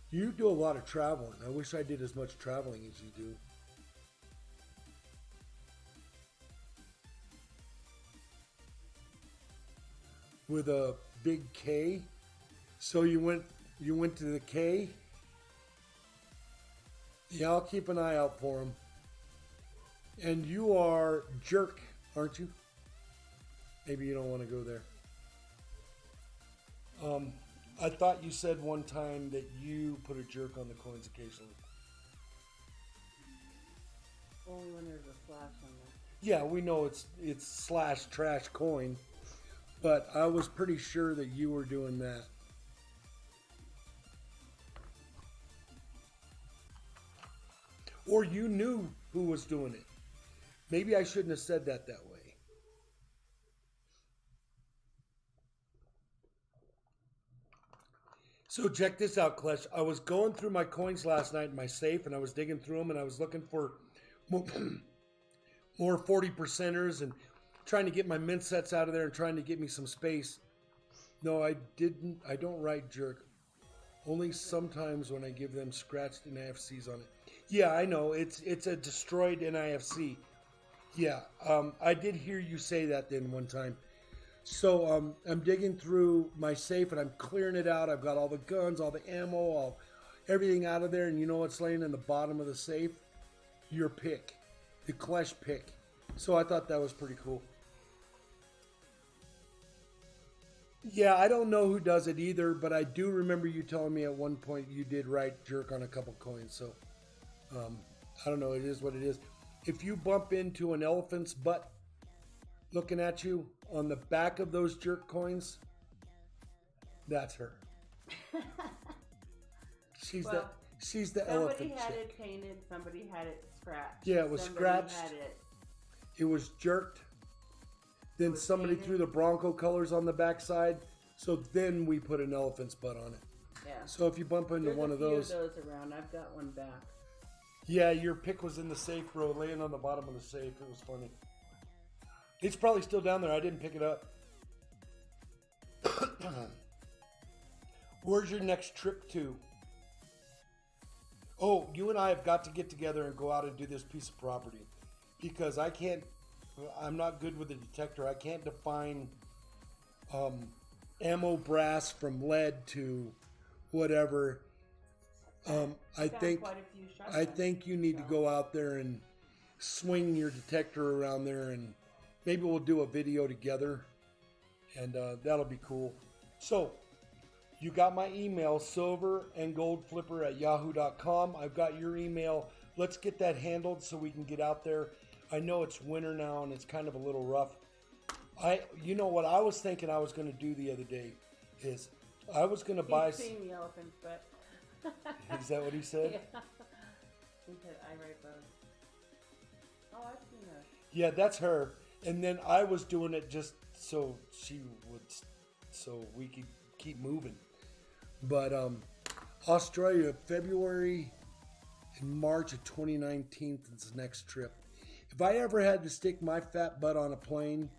you do a lot of traveling. I wish I did as much traveling as you do. With a big K. So you went to the K. Yeah, I'll keep an eye out for him. And you are Jerk, aren't you? Maybe you don't want to go there. I thought you said one time that you put a jerk on the coins occasionally. Only when there's a slash on there. Yeah, we know it's slash trash coin, but I was pretty sure that you were doing that. Or you knew who was doing it. Maybe I shouldn't have said that way. So check this out, Klesh. I was going through my coins last night in my safe, and I was digging through them, and I was looking for more 40%ers and trying to get my mint sets out of there and trying to get me some space. No, I didn't. I don't write jerk. Only sometimes when I give them scratched NIFCs on it. Yeah, I know. It's a destroyed NIFC. Yeah, I did hear you say that then one time. So I'm digging through my safe and I'm clearing it out. I've got all the guns, all the ammo, everything out of there. And you know what's laying in the bottom of the safe? Your pick, the Klesh pick. So I thought that was pretty cool. Yeah, I don't know who does it either, but I do remember you telling me at one point you did write jerk on a couple coins. So I don't know. It is what it is. If you bump into an elephant's butt looking at you on the back of those jerk coins, that's her. She's the elephant Somebody had chick. it painted, somebody had it scratched. Yeah, it was Somebody scratched. had It was jerked. Then was somebody painted. threw the Bronco colors on the backside. So then we put an elephant's butt on it. Yeah. So if you bump into There's one a of few those, of those around. I've got one back. yeah, your pick was in the safe, bro, laying on the bottom of the safe. It was funny. It's probably still down there. I didn't pick it up. Where's your next trip to? Oh, you and I have got to get together and go out and do this piece of property. Because I'm not good with the detector. I can't define ammo brass from lead to whatever. I think quite a few shotguns. you need to go out there and swing your detector around there, and maybe we'll do a video together, and that'll be cool. So you got my email, silverandgoldflipper@yahoo.com. I've got your email, let's get that handled so we can get out there. I know it's winter now and it's kind of a little rough. You know what I was thinking I was going to do the other day is I was going to buy. He's seen the elephant's butt. Is that what he said? Yeah. He said, I write both. Oh, I've seen her. Yeah, that's her. And then I was doing it just so we could keep moving. But Australia, February and March of 2019 is the next trip. If I ever had to stick my fat butt on a plane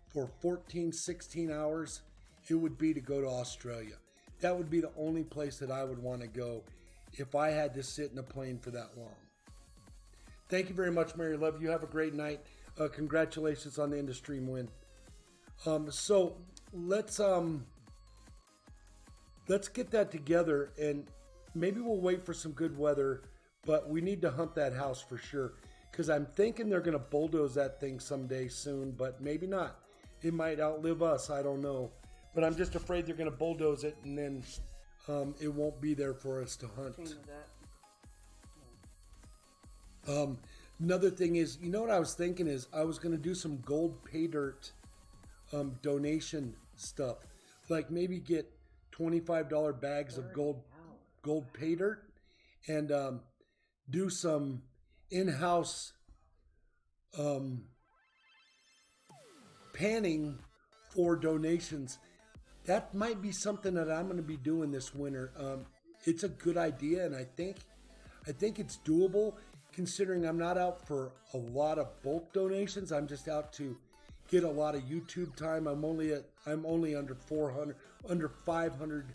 for 14, 16 hours, it would be to go to Australia. That would be the only place that I would want to go if I had to sit in a plane for that long. Thank you very much, Mary Love. You have a great night. Congratulations on the InduStream win. So let's get that together, and maybe we'll wait for some good weather, but we need to hunt that house for sure, because I'm thinking they're going to bulldoze that thing someday soon, but maybe not. It might outlive us. I don't know. But I'm just afraid they're going to bulldoze it, and then it won't be there for us to hunt. Another thing is, you know what I was thinking is I was going to do some gold pay dirt donation stuff. Like maybe get $25 bags of gold pay dirt and do some in-house panning for donations. That might be something that I'm going to be doing this winter. It's a good idea, and I think it's doable, considering I'm not out for a lot of bulk donations. I'm just out to get a lot of YouTube time. I'm only under 500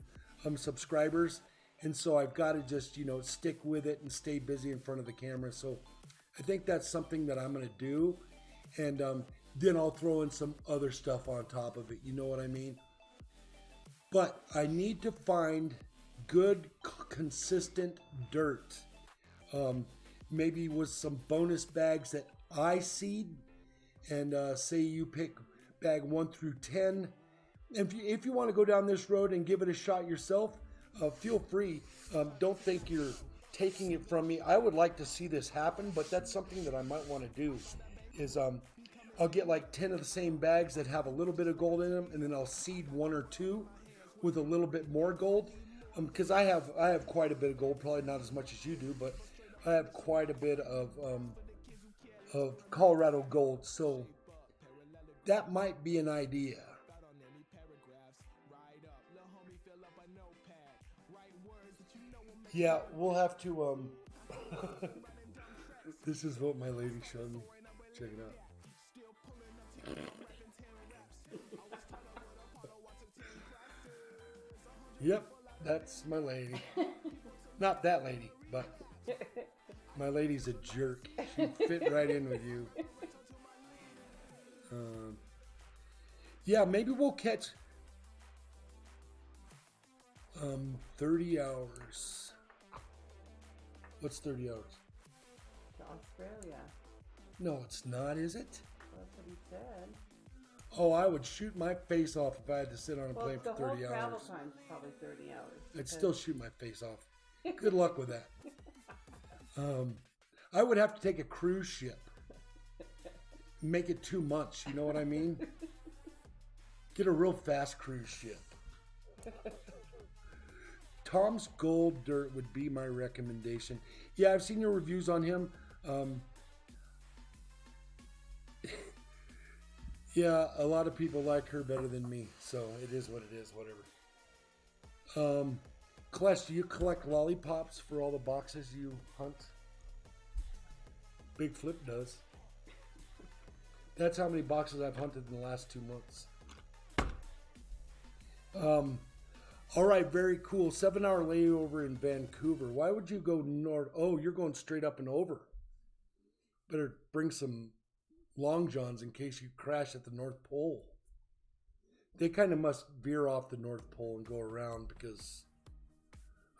subscribers, and so I've got to just stick with it and stay busy in front of the camera. So I think that's something that I'm going to do, and then I'll throw in some other stuff on top of it. You know what I mean? But I need to find good, consistent dirt. Maybe with some bonus bags that I seed, and say you pick bag 1 through 10. If you want to go down this road and give it a shot yourself, feel free. Don't think you're taking it from me. I would like to see this happen, but that's something that I might want to do. Is I'll get like 10 of the same bags that have a little bit of gold in them, and then I'll seed 1 or 2 with a little bit more gold. Because I have quite a bit of gold, probably not as much as you do, but I have quite a bit of Colorado gold, so that might be an idea. Yeah, we'll have to. This is what my lady showed me. Check it out. Yep, that's my lady. Not that lady, but my lady's a jerk. She'd fit right in with you. Yeah, maybe we'll catch 30 hours. What's 30 hours? To Australia. No, it's not, is it? That's what he said. Oh, I would shoot my face off if I had to sit on a plane for 30 the whole hours. travel time's probably 30 hours. I'd still shoot my face off. Good luck with that. I would have to take a cruise ship. Make it 2 months, you know what I mean? Get a real fast cruise ship. Tom's Gold Dirt would be my recommendation. Yeah, I've seen your reviews on him. Yeah, a lot of people like her better than me, so it is what it is, whatever. Clash, do you collect lollipops for all the boxes you hunt? BIGFLIP does. That's how many boxes I've hunted in the last 2 months. All right, very cool. 7-hour layover in Vancouver. Why would you go north? Oh, you're going straight up and over. Better bring some long johns in case you crash at the North Pole. They kind of must veer off the North Pole and go around, because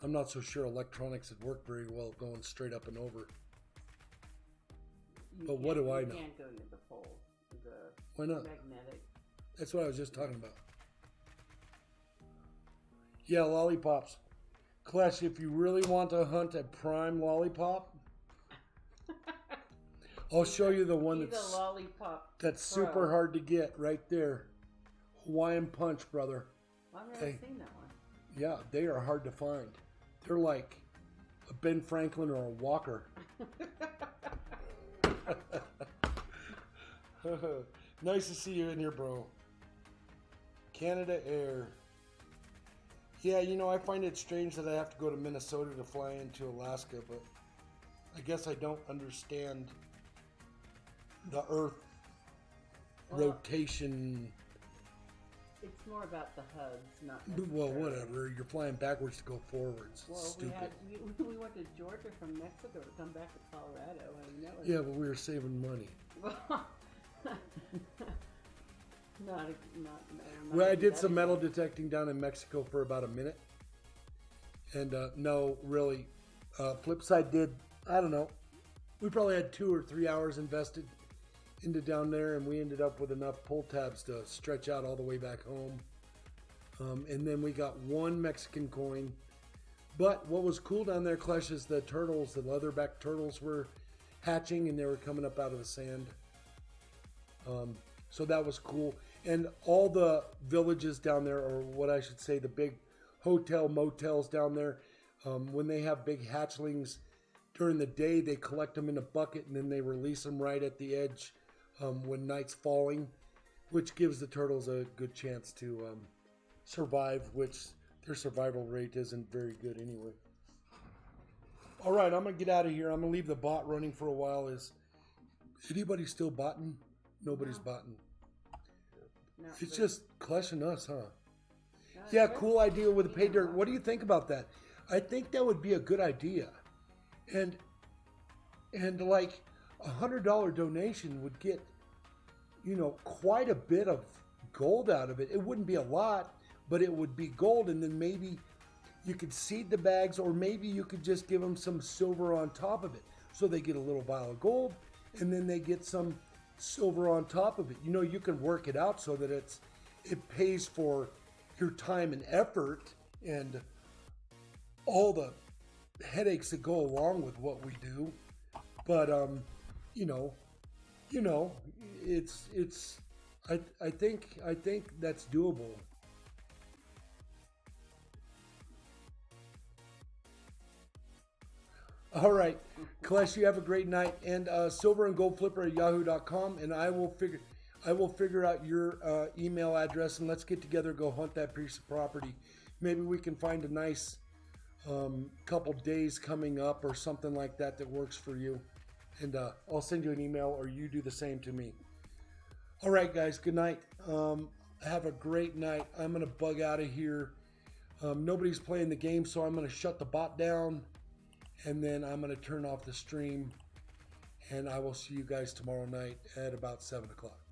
I'm not so sure electronics would work very well going straight up and over. But what do I know? You can't go near the pole. Why not? Magnetic. That's what I was just talking about. Yeah, lollipops. Clash, if you really want to hunt a prime lollipop, I'll show you the one He's a lollipop. that's pro. super hard to get right there. Hawaiian Punch, brother. I've never Hey. seen that one. Yeah, they are hard to find. They're like a Ben Franklin or a Walker. Nice to see you in here, bro. Canada Air. Yeah, you know, I find it strange that I have to go to Minnesota to fly into Alaska, but I guess I don't understand the Earth Well, rotation. It's more about the hugs, not Well, necessarily. whatever. You're flying backwards to go forwards. Well, Stupid. we went to Georgia from Mexico to come back to Colorado, and that was Yeah, but we were saving money. not Well, I did some metal detecting down in Mexico for about a minute. And no, really. Flipside did, I don't know. We probably had 2 or 3 hours invested into down there, and we ended up with enough pull tabs to stretch out all the way back home. And then we got 1 Mexican coin. But what was cool down there, Klesh, is the turtles, the leatherback turtles were hatching, and they were coming up out of the sand. So that was cool. And all the villages down there, or what I should say, the big hotel motels down there, when they have big hatchlings during the day, they collect them in a bucket and then they release them right at the edge when night's falling, which gives the turtles a good chance to survive, which their survival rate isn't very good anyway. All right, I'm going to get out of here. I'm going to leave the bot running for a while. Is anybody still botting? Nobody's botting. No, It's but- just clashing us, huh? no, Yeah, it's cool idea with the pay Yeah. dirt. What do you think about that? I think that would be a good idea. And like $100 donation would get, you know, quite a bit of gold out of it. It wouldn't be a lot, but it would be gold. And then maybe you could seed the bags, or maybe you could just give them some silver on top of it. So they get a little vial of gold, and then they get some silver on top of it. You know, you can work it out so that it pays for your time and effort and all the headaches that go along with what we do. But it's I think that's doable. All right, Kalesh, you have a great night. And silver and gold flipper at yahoo.com, and I will figure out your email address, and let's get together, go hunt that piece of property. Maybe we can find a nice couple days coming up or something like that that works for you. And I'll send you an email, or you do the same to me. All right, guys, good night. Have a great night. I'm going to bug out of here. Nobody's playing the game, so I'm going to shut the bot down. And then I'm going to turn off the stream, and I will see you guys tomorrow night at about 7 o'clock.